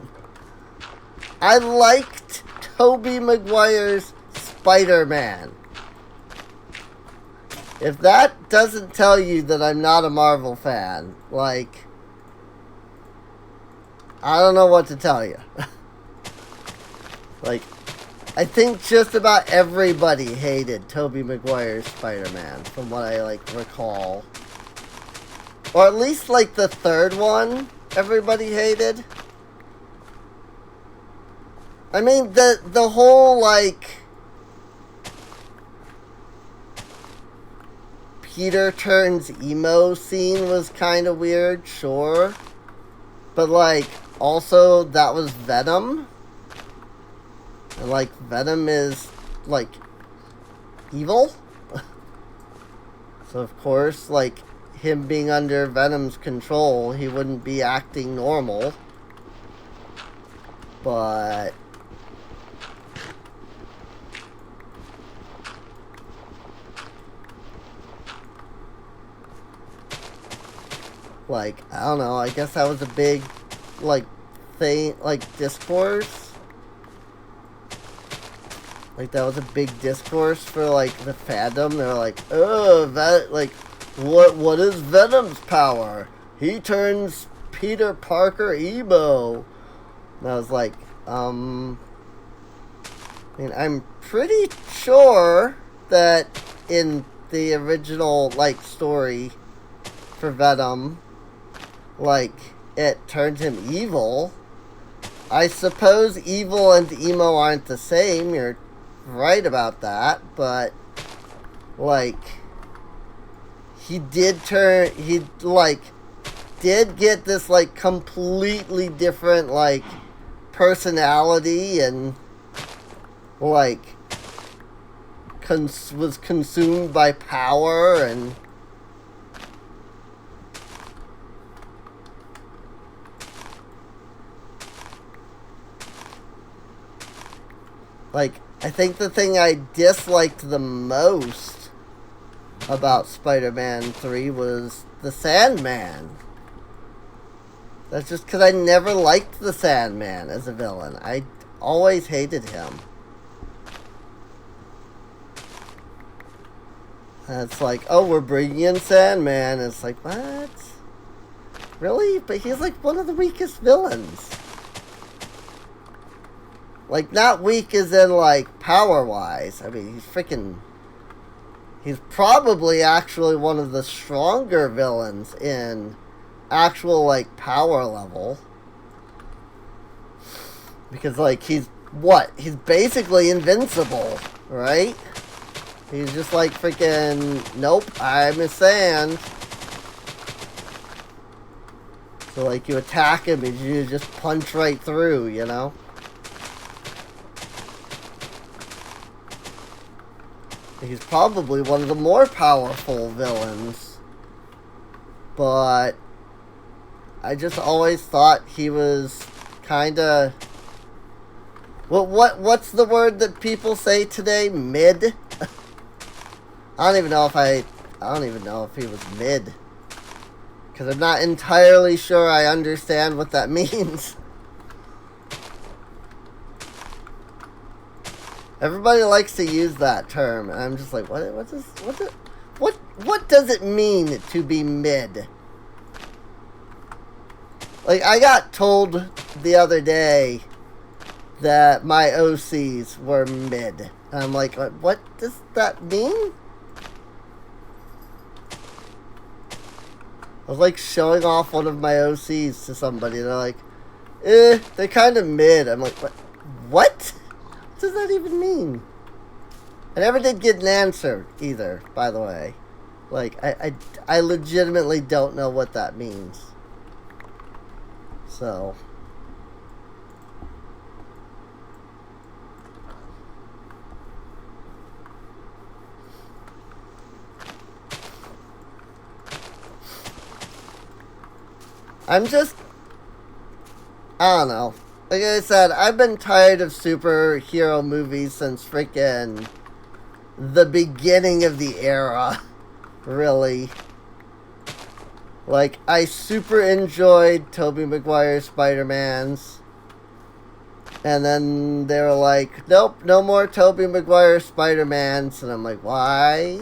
I liked Tobey Maguire's Spider-Man. If that doesn't tell you that I'm not a Marvel fan, like, I don't know what to tell you. Like, I think just about everybody hated Tobey Maguire's Spider-Man, from what I, like, recall. Or at least, like, the third one, everybody hated. I mean, the whole, like, Peter turns emo scene was kind of weird, sure. But, like, also, that was Venom. And, like, Venom is, like, evil. So, of course, like, him being under Venom's control, he wouldn't be acting normal. But like, I don't know, I guess that was a big, like, thing, like, discourse. Like, that was a big discourse for, like, the fandom. They were like, oh, that, like, what is Venom's power? He turns Peter Parker emo. And I was like, I mean, I'm pretty sure that in the original, like, story for Venom, like, it turned him evil. I suppose evil and emo aren't the same. You're right about that, but, like, he did get this, like, completely different, like, personality and, like, was consumed by power and like, I think the thing I disliked the most about Spider-Man 3 was the Sandman. That's just because I never liked the Sandman as a villain. I always hated him. And it's like, oh, we're bringing in Sandman. And it's like, what? Really? But he's like one of the weakest villains. Like, not weak as in, like, power-wise. I mean, he's probably actually one of the stronger villains in actual, like, power level. Because, like, he's basically invincible, right? He's just like freaking, nope, I'm a sand. So, like, you attack him and you just punch right through, you know? He's probably one of the more powerful villains. But I just always thought he was kinda... What's the word that people say today? Mid? I don't even know if he was mid. Because I'm not entirely sure I understand what that means. Everybody likes to use that term, and I'm just like, what does it mean to be mid? Like, I got told the other day that my OCs were mid. And I'm like, what does that mean? I was like showing off one of my OCs to somebody, and they're like, they're kind of mid. I'm like, what? What does that even mean? I never did get an answer either, by the way. Like, I legitimately don't know what that means. So... I don't know. Like I said, I've been tired of superhero movies since freaking the beginning of the era. Really. Like, I super enjoyed Tobey Maguire's Spider-Mans. And then they were like, nope, no more Tobey Maguire Spider-Mans. And I'm like, why?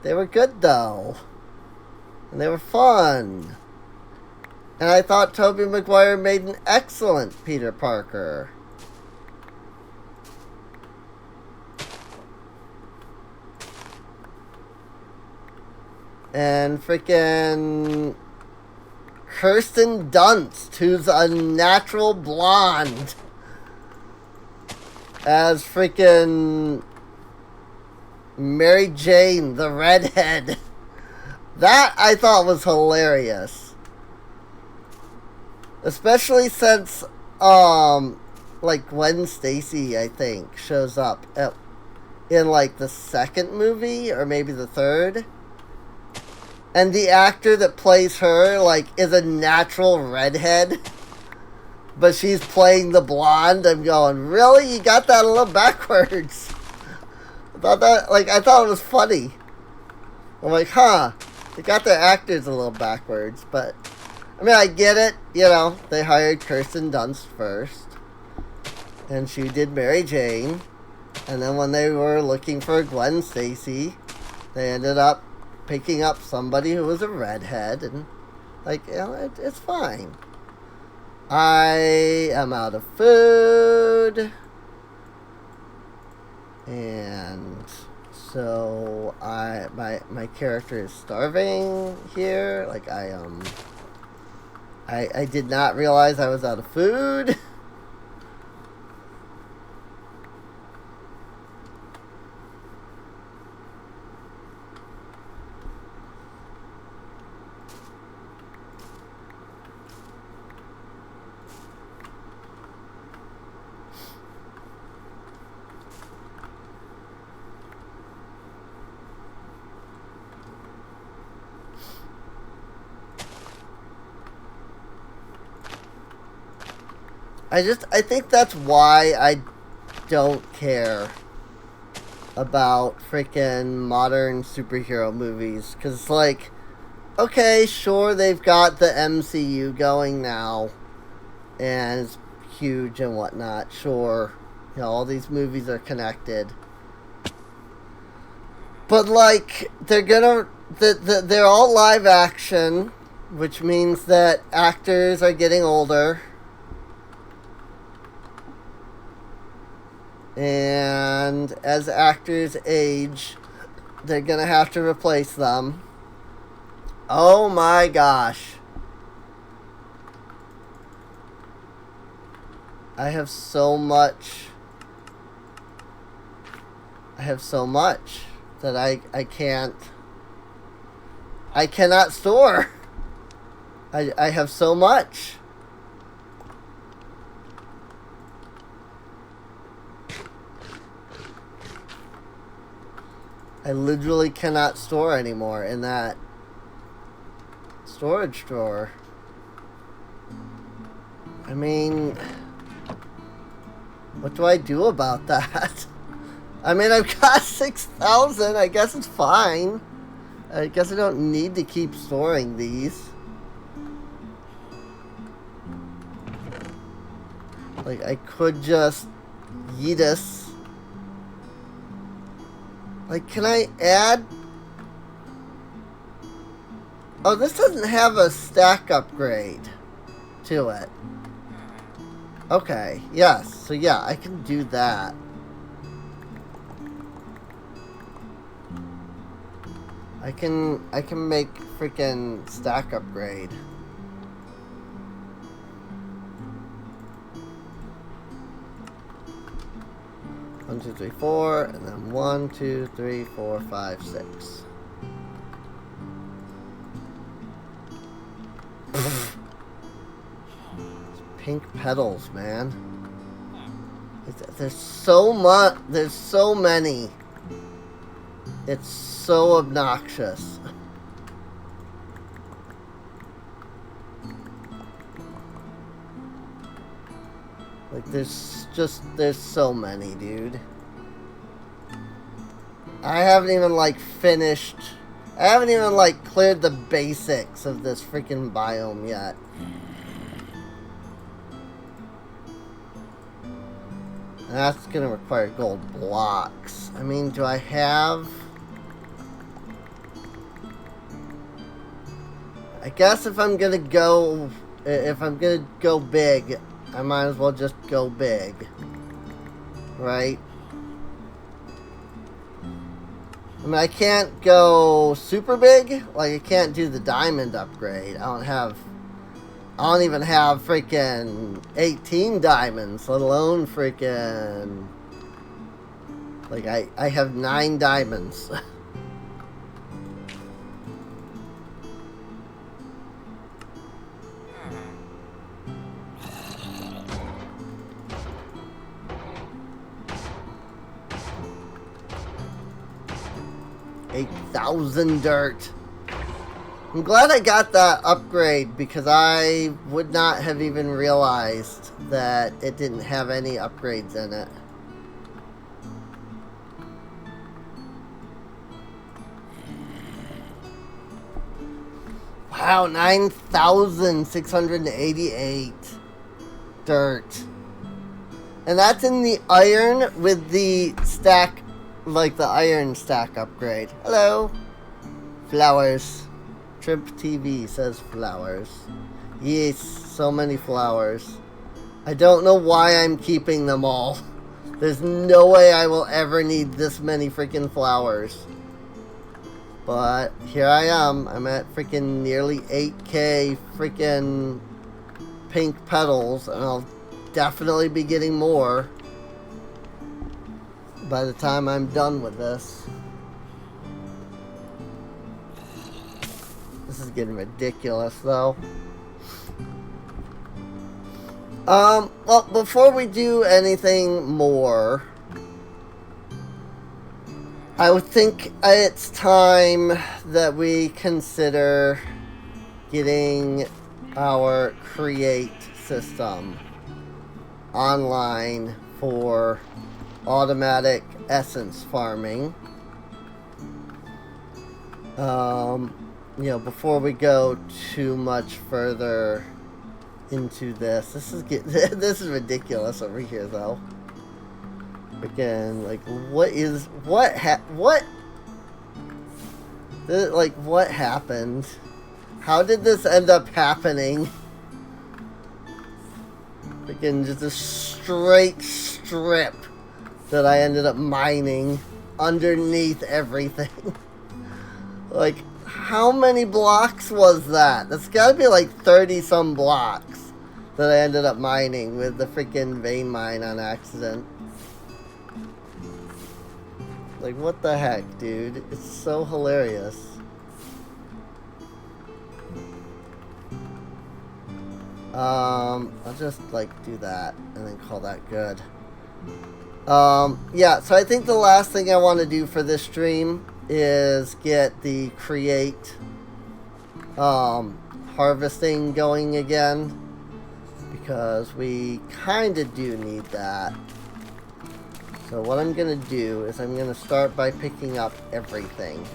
They were good, though. And they were fun. And I thought Tobey Maguire made an excellent Peter Parker. And freaking Kirsten Dunst, who's a natural blonde, as freaking Mary Jane, the redhead. That I thought was hilarious. Especially since, like, Gwen Stacy, I think, shows up in, like, the second movie, or maybe the third. And the actor that plays her, like, is a natural redhead. But she's playing the blonde. I'm going, really? You got that a little backwards. I thought it was funny. I'm like, huh. They got their actors a little backwards, but... I mean, I get it, you know, they hired Kirsten Dunst first, and she did Mary Jane, and then when they were looking for Gwen Stacy, they ended up picking up somebody who was a redhead, and, like, you know, it's fine. I am out of food, and so my character is starving here. Like, I did not realize I was out of food. I think that's why I don't care about freaking modern superhero movies. Because it's like, okay, sure, they've got the MCU going now, and it's huge and whatnot. Sure, you know, all these movies are connected. But, like, they're all live action, which means that actors are getting older. And as actors age, they're gonna have to replace them. Oh my gosh. I have so much that I cannot store. I have so much. I literally cannot store anymore in that storage drawer. I mean, what do I do about that? I mean, I've got 6,000. I guess it's fine. I guess I don't need to keep storing these. Like, I could just yeetus. Like, can I add? Oh, this doesn't have a stack upgrade to it. Okay, yes. So yeah, I can do that. I can make freaking stack upgrade. One, two, three, four, and then 1, 2, 3, 4, 5, 6. Pink petals, man. There's so much. There's so many. It's so obnoxious. Like, there's so many, dude. I haven't even, like, finished. I haven't even, like, cleared the basics of this freaking biome yet. And that's gonna require gold blocks. I mean, do I have... I guess if I'm gonna go big, I might as well just go big. Right? I mean, I can't go super big. Like, I can't do the diamond upgrade. I don't even have freaking 18 diamonds, let alone freaking... Like, I have 9 diamonds. $8,000 dirt. I'm glad I got that upgrade because I would not have even realized that it didn't have any upgrades in it. Wow, 9,688 dirt. And that's in the iron with the stack, like the iron stack upgrade. Hello. Flowers. Trip TV says flowers. Yes, so many flowers. I don't know why I'm keeping them all. There's no way I will ever need this many freaking flowers. But here I am. I'm at freaking nearly 8K freaking pink petals, and I'll definitely be getting more by the time I'm done with this. This is getting ridiculous, though. Well, before we do anything more, I would think it's time that we consider getting our create system online for automatic essence farming. You know, before we go too much further into this, this is ridiculous over here, though. Again, like, what happened? How did this end up happening? Again, just a straight strip that I ended up mining underneath everything. Like, how many blocks was that? That's gotta be like 30 some blocks that I ended up mining with the freaking vein mine on accident. Like, what the heck, dude? It's so hilarious. I'll just, like, do that and then call that good. Yeah, so I think the last thing I want to do for this stream is get the create harvesting going again, because we kind of do need that. So what I'm going to do is I'm going to start by picking up everything.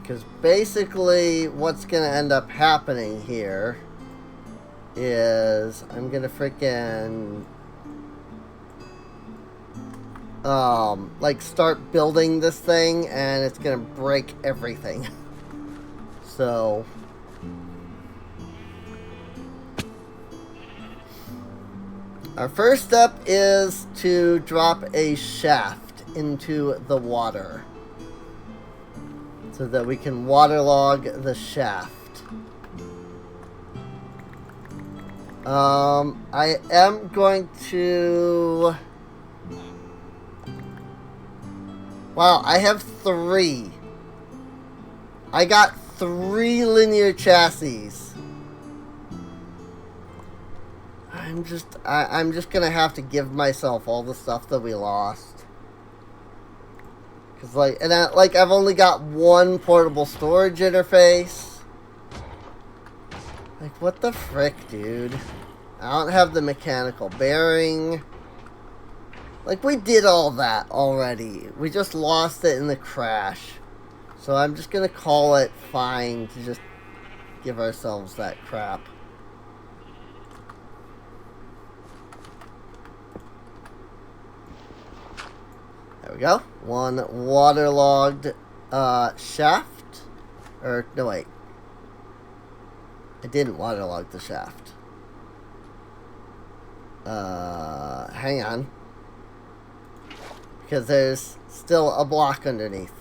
Because basically what's going to end up happening here is I'm going to freaking like start building this thing, and it's going to break everything. So our first step is to drop a shaft into the water so that we can waterlog the shaft. I am going to... Wow, I have 3. I got 3 linear chassis. I'm just gonna have to give myself all the stuff that we lost. Cause I've only got 1 portable storage interface. Like, what the frick, dude? I don't have the mechanical bearing. Like, we did all that already. We just lost it in the crash. So I'm just gonna call it fine to just give ourselves that crap. There we go. 1 waterlogged shaft. Or, no, wait. I didn't waterlog the shaft. Hang on. Because there's still a block underneath.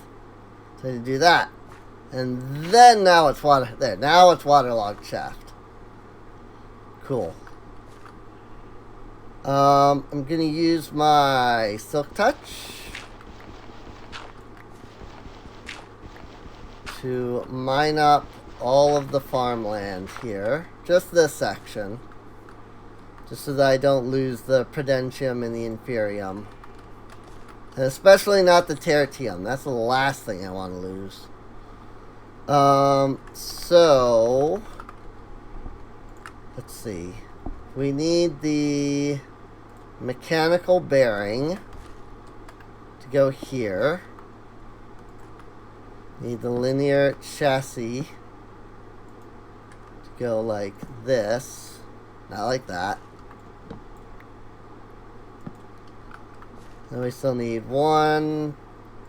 So to do that. And then now it's water. There, now it's waterlogged shaft. Cool. I'm going to use my Silk Touch to mine up all of the farmland here. Just this section. Just so that I don't lose the Prudentium and the Inferium. And especially not the Tertium. That's the last thing I want to lose. So... let's see. We need the mechanical bearing. go here. Need the linear chassis to go like this. Not like that. Then we still need 1,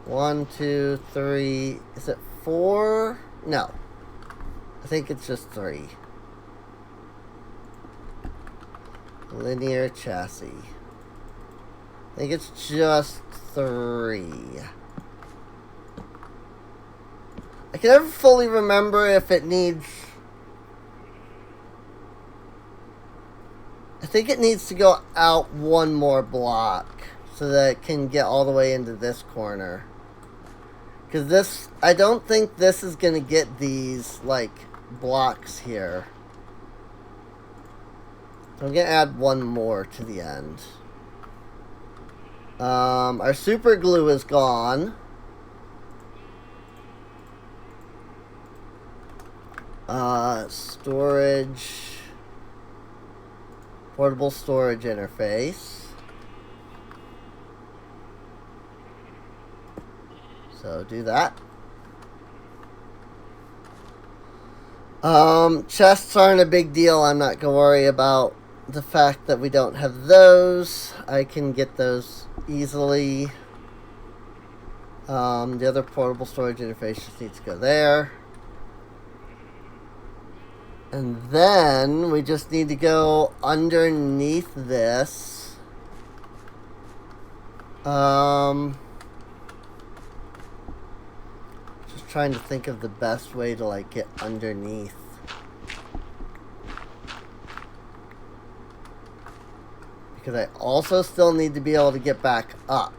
2, 3. Is it 4? No. I think it's just 3. Linear chassis. I think it's just 3. I can never fully remember if it needs... I think it needs to go out one more block so that it can get all the way into this corner. Because this... I don't think this is going to get these, like, blocks here. So I'm going to add one more to the end. Our super glue is gone. Storage. Portable storage interface. So do that. Chests aren't a big deal. I'm not going to worry about the fact that we don't have those. I can get those easily. The other portable storage interface just needs to go there. And then we just need to go underneath this. Just trying to think of the best way to like get underneath. Because I also still need to be able to get back up.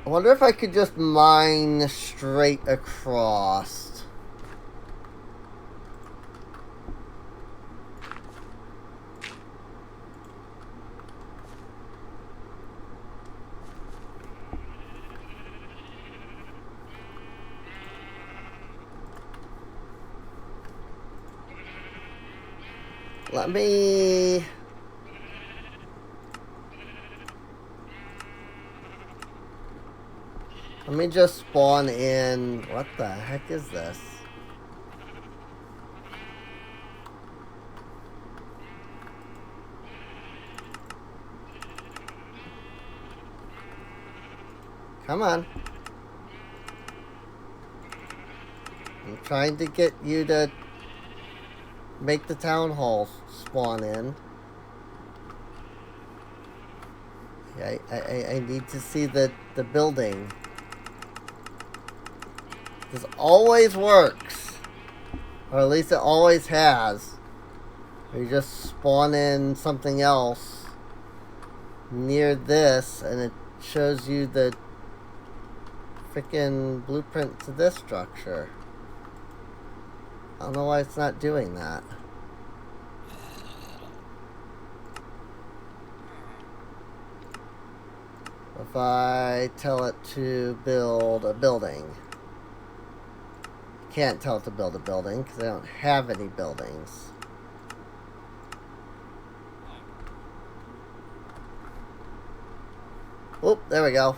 I wonder if I could just mine straight across. Let me just spawn in. What the heck is this? Come on. I'm trying to get you to make the town hall spawn in. I need to see the building. This always works. Or at least it always has. You just spawn in something else near this and it shows you the freaking blueprint to this structure. I don't know why it's not doing that. If I tell it to build a building. Can't tell it to build a building because I don't have any buildings. Oop, there we go.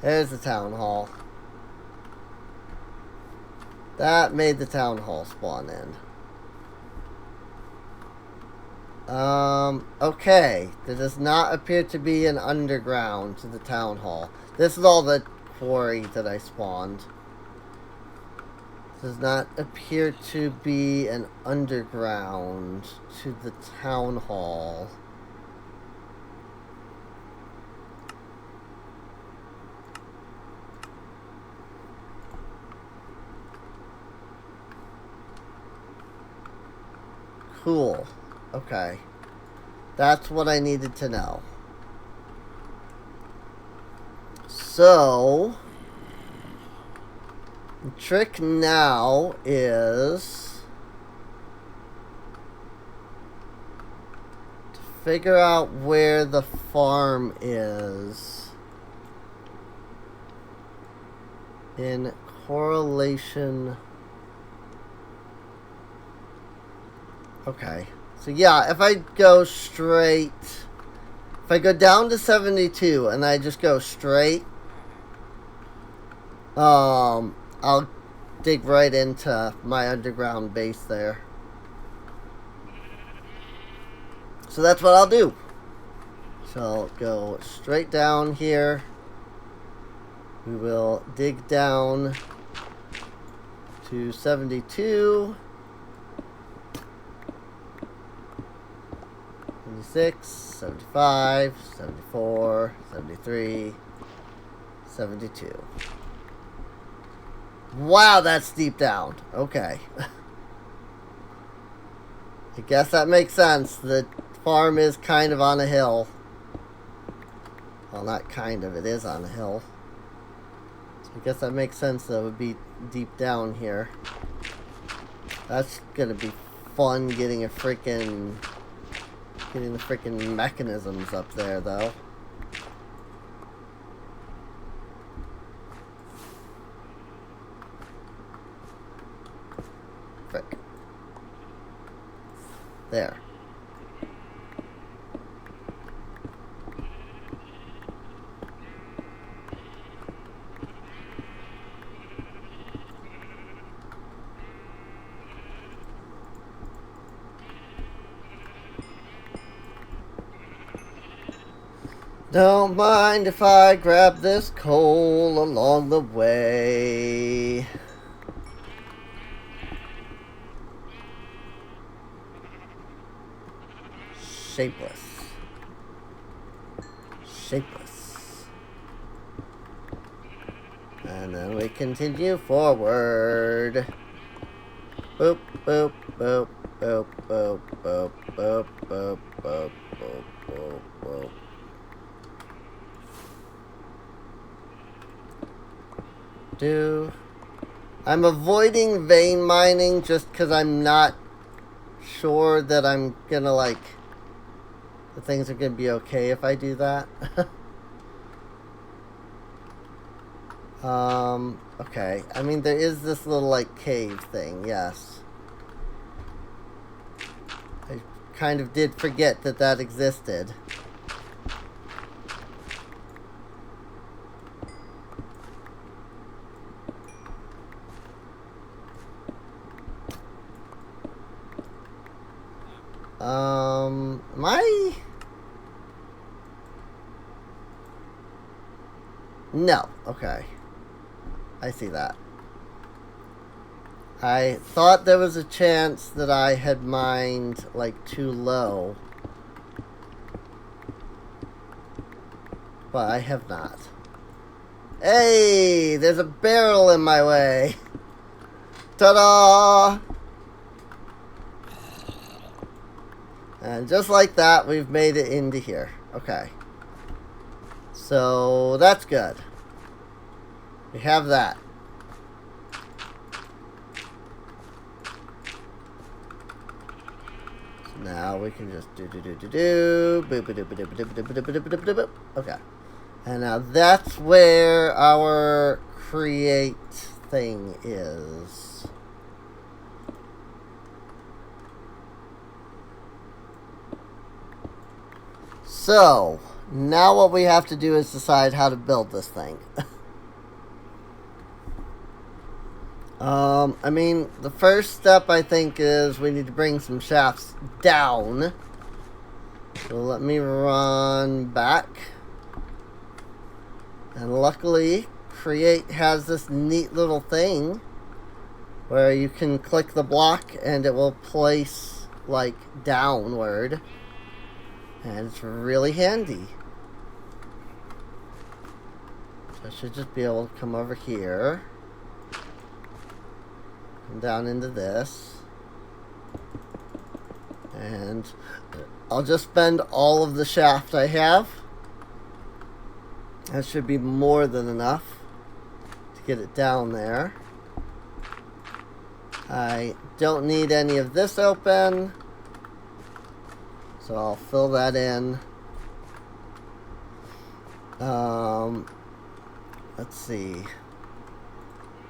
There's the town hall. That made the town hall spawn in. Okay. There does not appear to be an underground to the town hall. This is all the quarry that I spawned. Does not appear to be an underground to the town hall. Cool. Okay. That's what I needed to know. So, the trick now is to figure out where the farm is in correlation. Okay. So yeah, if I go straight I go down to 72 and I just go straight, I'll dig right into my underground base there. So that's what I'll do. So I'll go straight down here. We will dig down to 72. 76, 75, 74, 73, 72. Wow, that's deep down. Okay. I guess that makes sense. The farm is kind of on a hill. Well, not kind of. It is on a hill. So I guess that makes sense that it would be deep down here. That's going to be fun getting the freaking mechanisms up there, though. Frick. There. Don't mind if I grab this coal along the way. Shapeless. Shapeless. And then we continue forward. Boop, boop, boop, boop, boop, boop, boop, boop, boop, boop, boop, boop. I'm avoiding vein mining just because I'm not sure that I'm gonna the things are gonna be okay if I do that. Okay. I mean, there is this little cave thing, yes. I kind of did forget that that existed. Am I? No. Okay. I see that. I thought there was a chance that I had mined, too low. But I have not. Hey! There's a barrel in my way! Ta-da! And just like that, we've made it into here. Okay. So, that's good. We have that. So now we can just do. Okay. And now that's where our create thing is. So, now what we have to do is decide how to build this thing. I mean, the first step I think is we need to bring some shafts down. So let me run back. And luckily, Create has this neat little thing where you can click the block and it will place downward. And it's really handy. So I should just be able to come over here. And down into this. And I'll just spend all of the shaft I have. That should be more than enough to get it down there. I don't need any of this open. So I'll fill that in. Let's see.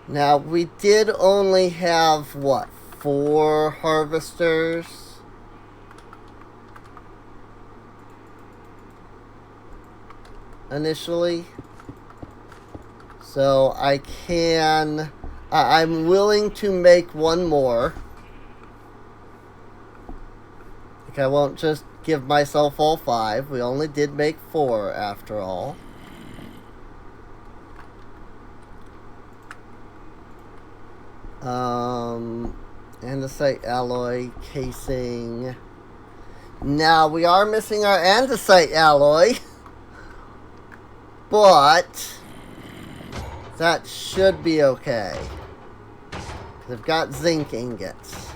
Now, we did only have, 4 harvesters? initially. So I can... I'm willing to make one more. Like, I won't just give myself all 5. We only did make 4 after all. Andesite alloy casing. Now, we are missing our andesite alloy. But that should be okay. I've got zinc ingots.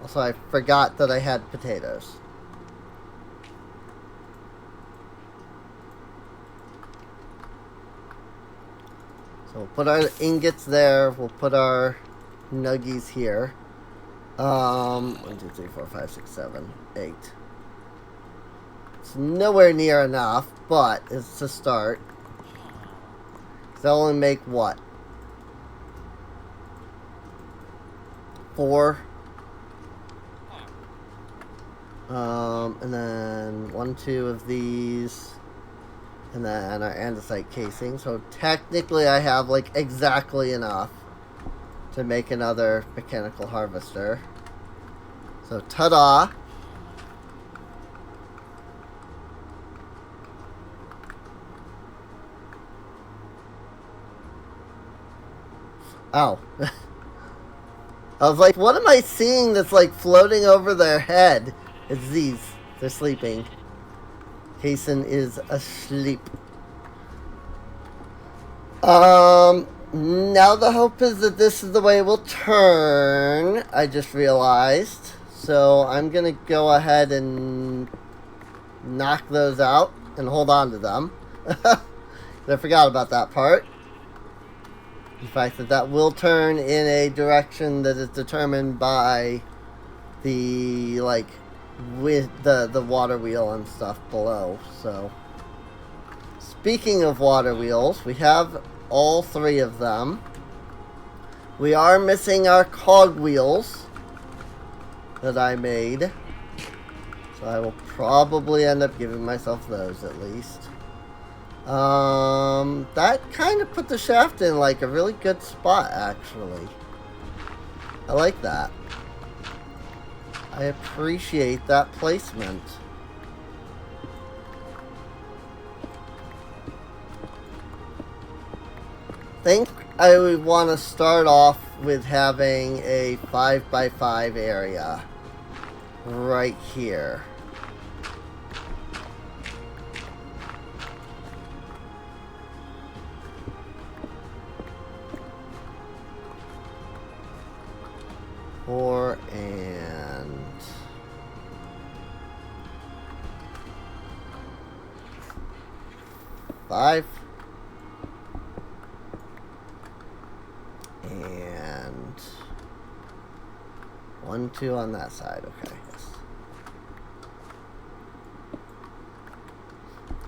Also, I forgot that I had potatoes. So we'll put our ingots there. We'll put our nuggies here. 1, 2, 3, 4, 5, 6, 7, 8. It's nowhere near enough, but it's a start. They'll only make what? 4. And then 1, 2 of these. And then our andesite casing. So technically I have like exactly enough to make another mechanical harvester. So ta-da! Ow. I was like, what am I seeing that's like floating over their head? It's these. They're sleeping. Kason is asleep. Now the hope is that this is the way it will turn. I just realized. So I'm going to go ahead and knock those out and hold on to them. I forgot about that part. The fact that that will turn in a direction that is determined by the, like, with the water wheel and stuff below. So, speaking of water wheels, we have all 3 of them. We are missing our cog wheels that I made. So I will probably end up giving myself those at least. That kind of put the shaft in like a really good spot, actually. I like that. I appreciate that placement. I think I would want to start off with having a 5x5 area right here. And 5 and 1, 2 on that side. Okay. Yes.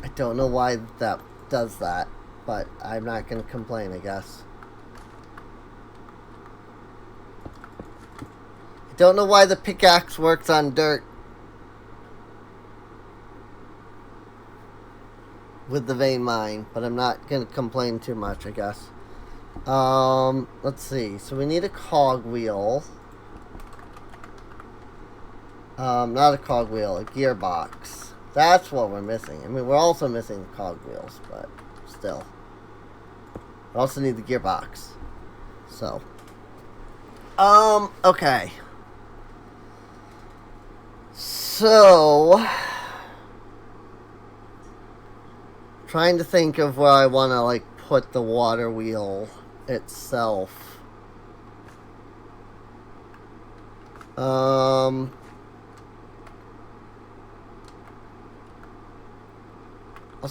I don't know why that does that, but I'm not going to complain, I guess. Don't know why the pickaxe works on dirt with the vein mine, but I'm not going to complain too much, I guess. Let's see. So we need a cog wheel. Not a cog wheel, a gearbox. That's what we're missing. I mean, we're also missing the cog wheels, but still. We also need the gearbox. So. Okay. So, trying to think of where I want to, like, put the water wheel itself. Also,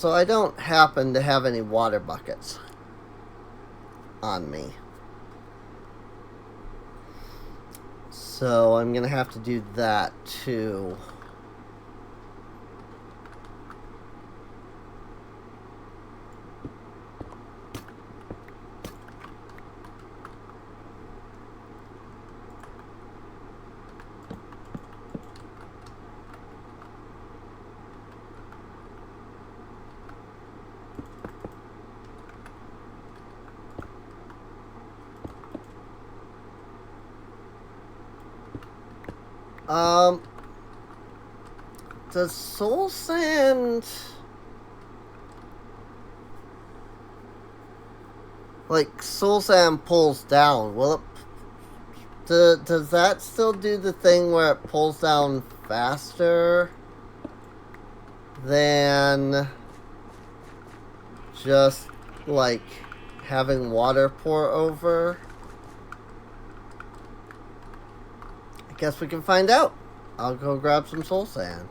I don't happen to have any water buckets on me. So, I'm going to have to do that, too. Does soul sand... Like, soul sand pulls down. Will it... Does that still do the thing where it pulls down faster than just, like, having water pour over? I guess we can find out. I'll go grab some soul sand.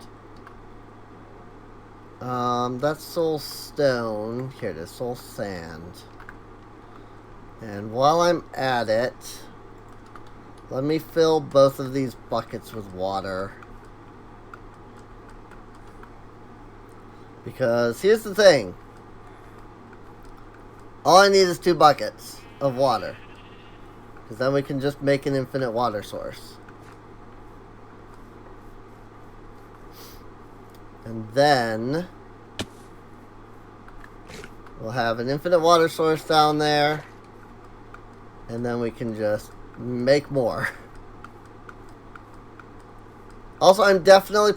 That's soul stone. Here it is, soul sand. And while I'm at it, let me fill both of these buckets with water. Because here's the thing. All I need is 2 buckets of water. Because then we can just make an infinite water source. And then we'll have an infinite water source down there. And then we can just make more. Also, I'm definitely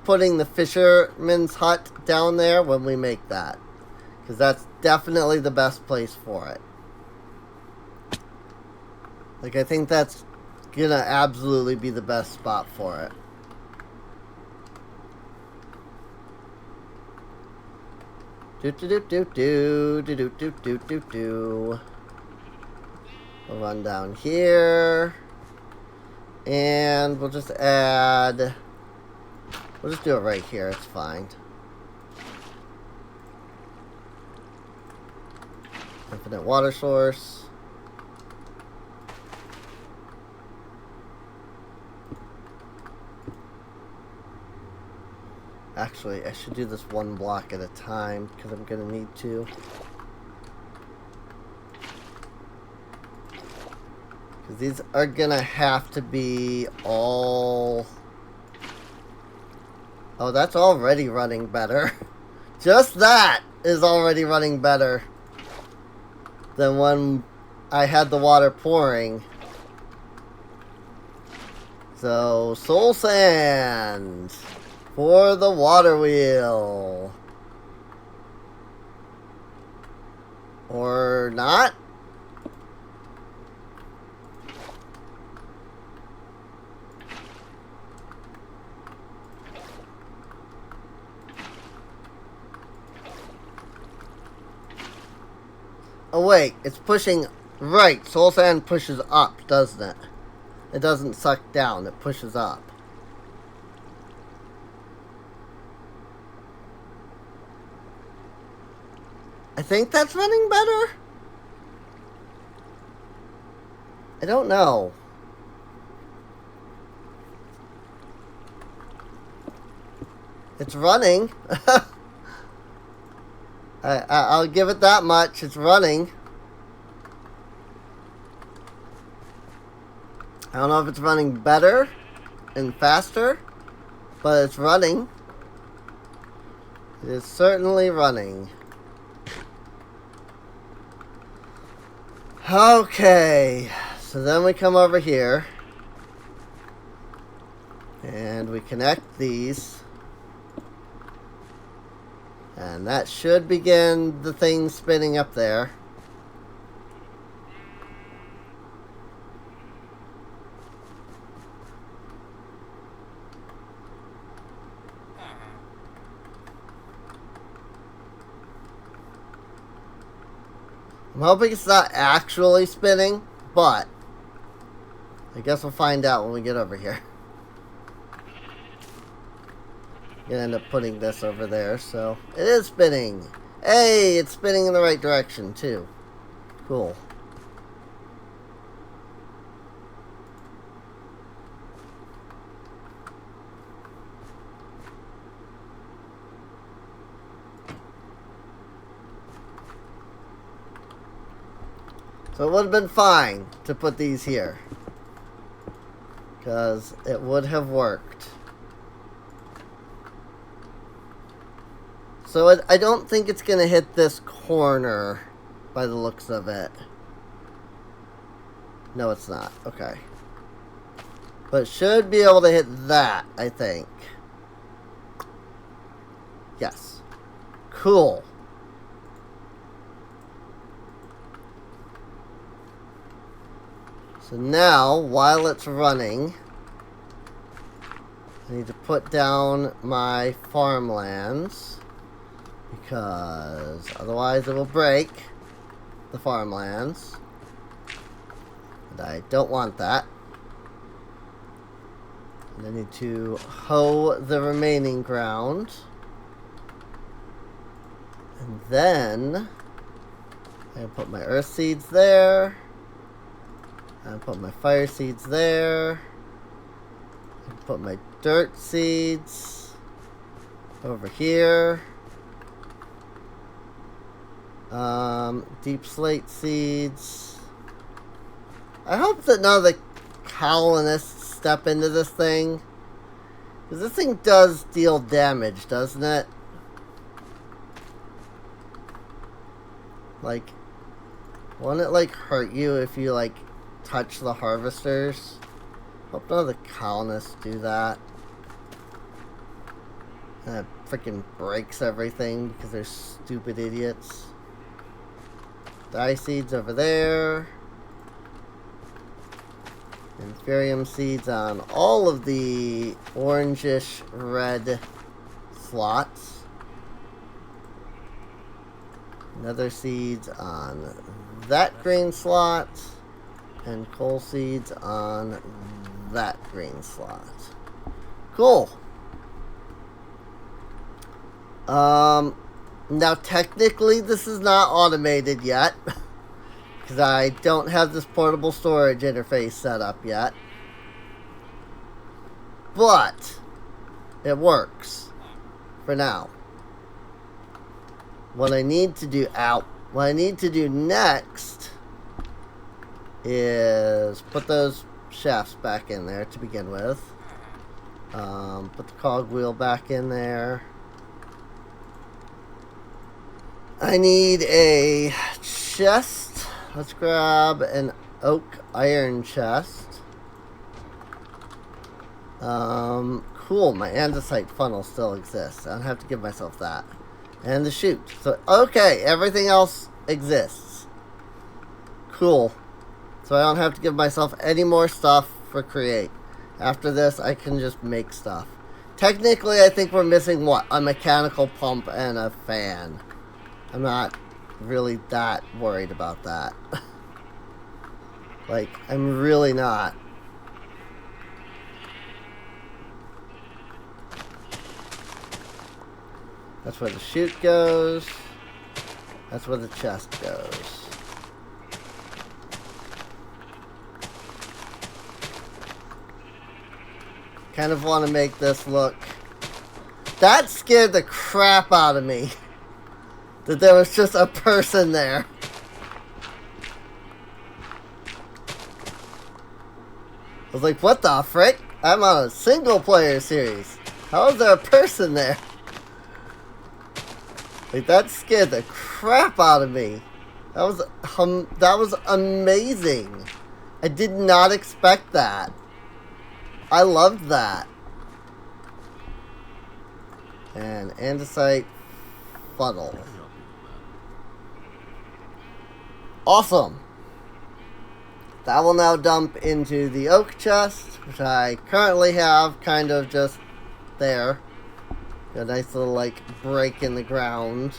putting the fisherman's hut down there when we make that. Because that's definitely the best place for it. Like, I think that's gonna absolutely be the best spot for it. We'll run down here. And we'll just add... We'll just do it right here. It's fine. Infinite water source. Actually, I should do this 1 block at a time because I'm going to need to. Because these are going to have to be all... Oh, that's already running better. Just that is already running better than when I had the water pouring. So, soul sand for the water wheel. Or not? Oh wait, it's pushing right. Soul sand pushes up, doesn't it? It doesn't suck down, it pushes up. I think that's running better? I don't know. It's running. I'll give it that much. It's running. I don't know if it's running better and faster, but it's running. It is certainly running. Okay, so then we come over here and we connect these. And that should begin the thing spinning up there. I'm hoping it's not actually spinning, but I guess we'll find out when we get over here. Gonna end up putting this over there, so it is spinning. Hey, it's spinning in the right direction too. Cool. So it would have been fine to put these here, because it would have worked. So I don't think it's going to hit this corner by the looks of it. No, it's not. Okay. But should be able to hit that, I think. Yes. Cool. So now, while it's running, I need to put down my farmlands, because otherwise it will break the farmlands. And I don't want that. And I need to hoe the remaining ground. And then I put my earth seeds there. I put my fire seeds there. I put my dirt seeds over here. Deep slate seeds. I hope that none of the colonists step into this thing. Because this thing does deal damage, doesn't it? Like, won't it, like, hurt you if you, like, touch the harvesters? Hope none of the colonists do that. And it freaking breaks everything because they're stupid idiots. Dye seeds over there. Inferium seeds on all of the orangish red slots. Nether seeds on that green slot. And coal seeds on that green slot. Cool. Now technically this is not automated yet. Because I don't have this portable storage interface set up yet. But it works. For now. What I need to do next is put those shafts back in there to begin with. Put the cogwheel back in there. I need a chest. Let's grab an oak iron chest. Cool, my andesite funnel still exists. I don't have to give myself that. And the chute. So, okay, everything else exists. Cool. So I don't have to give myself any more stuff for create. After this, I can just make stuff. Technically, I think we're missing, what? A mechanical pump and a fan. I'm not really that worried about that. Like, I'm really not. That's where the chute goes. That's where the chest goes. Kind of want to make this look... That scared the crap out of me. That there was just a person there. I was like, what the frick? I'm on a single player series. How is there a person there? Like, that scared the crap out of me. That was amazing. I did not expect that. I loved that. And andesite funnel. Awesome. That will now dump into the oak chest, which I currently have kind of just there. Got a nice little, like, break in the ground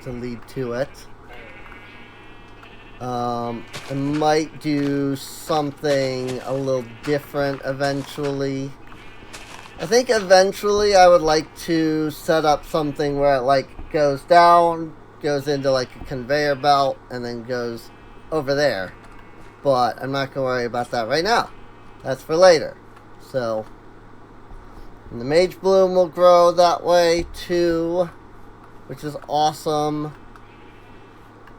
to lead to it. I might do something a little different eventually. I think eventually I would like to set up something where it, like, goes down, goes into, like, a conveyor belt, and then goes over there. But I'm not going to worry about that right now. That's for later. So, and the Mage Bloom will grow that way too, which is awesome.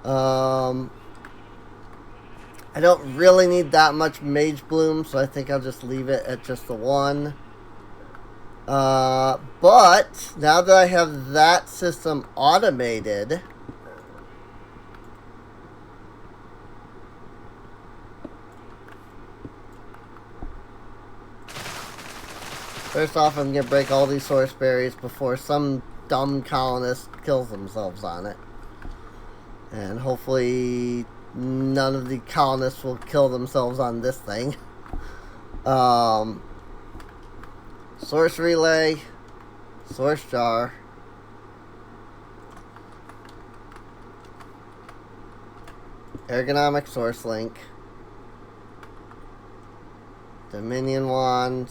I don't really need that much Mage Bloom, so I think I'll just leave it at just the one. But now that I have that system automated, First off, I'm gonna break all these source berries before some dumb colonist kills themselves on it. And hopefully none of the colonists will kill themselves on this thing. Source relay, source jar. Ergonomic source link. Dominion wand.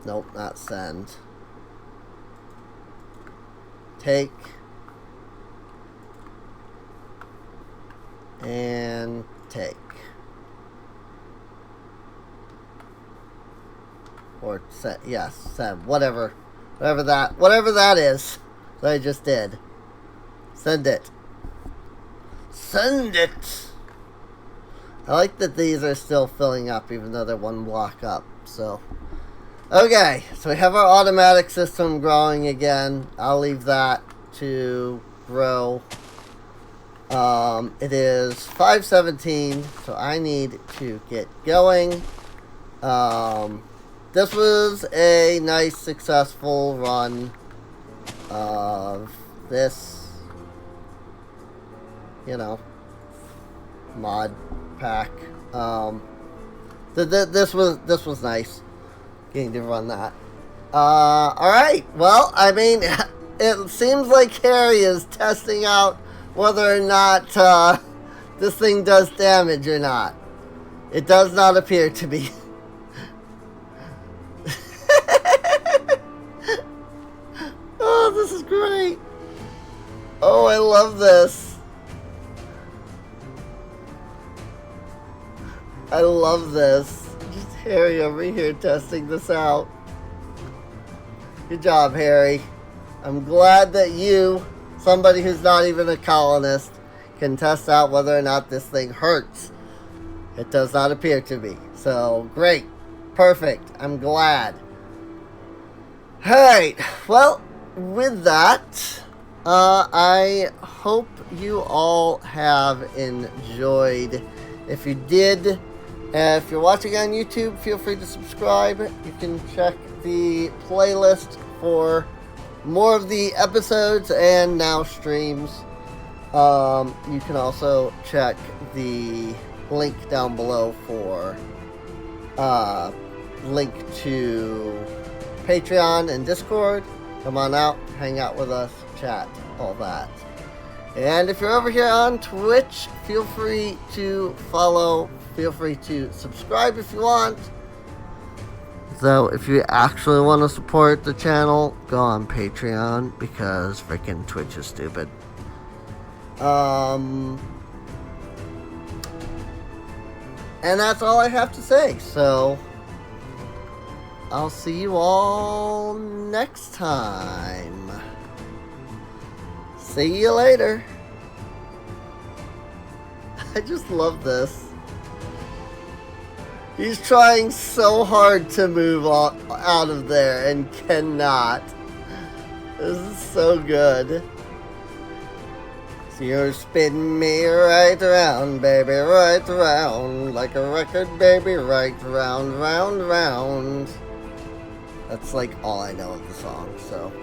Nope, not send. Take. And take. Or send, yes, send, whatever that is that I just did. Send it. Send it! I like that these are still filling up even though they're one block up, so. Okay, so we have our automatic system growing again. I'll leave that to grow. It is 5:17, so I need to get going. This was a nice, successful run of this, mod pack. This was nice getting to run that. Alright, well, I mean, it seems like Harry is testing out whether or not this thing does damage or not. It does not appear to be. Oh, this is great. Oh, I love this. I love this. Just Harry over here testing this out. Good job, Harry. I'm glad that you, somebody who's not even a colonist, can test out whether or not this thing hurts. It does not appear to be. So, great. Perfect. I'm glad. Alright. Well, with that, I hope you all have enjoyed. If you did, if you're watching on YouTube, feel free to subscribe. You can check the playlist for more of the episodes and now streams. You can also check the link down below for link to Patreon and Discord. Come on out, hang out with us, chat, all that. And if you're over here on Twitch, feel free to follow, feel free to subscribe if you want. So if you actually want to support the channel, go on Patreon because freaking Twitch is stupid. And that's all I have to say. So I'll see you all next time. See you later. I just love this. He's trying so hard to move out of there and cannot. This is so good. So you're spinning me right around, baby, right around. Like a record, baby, right round, round, round. That's like all I know of the song, so.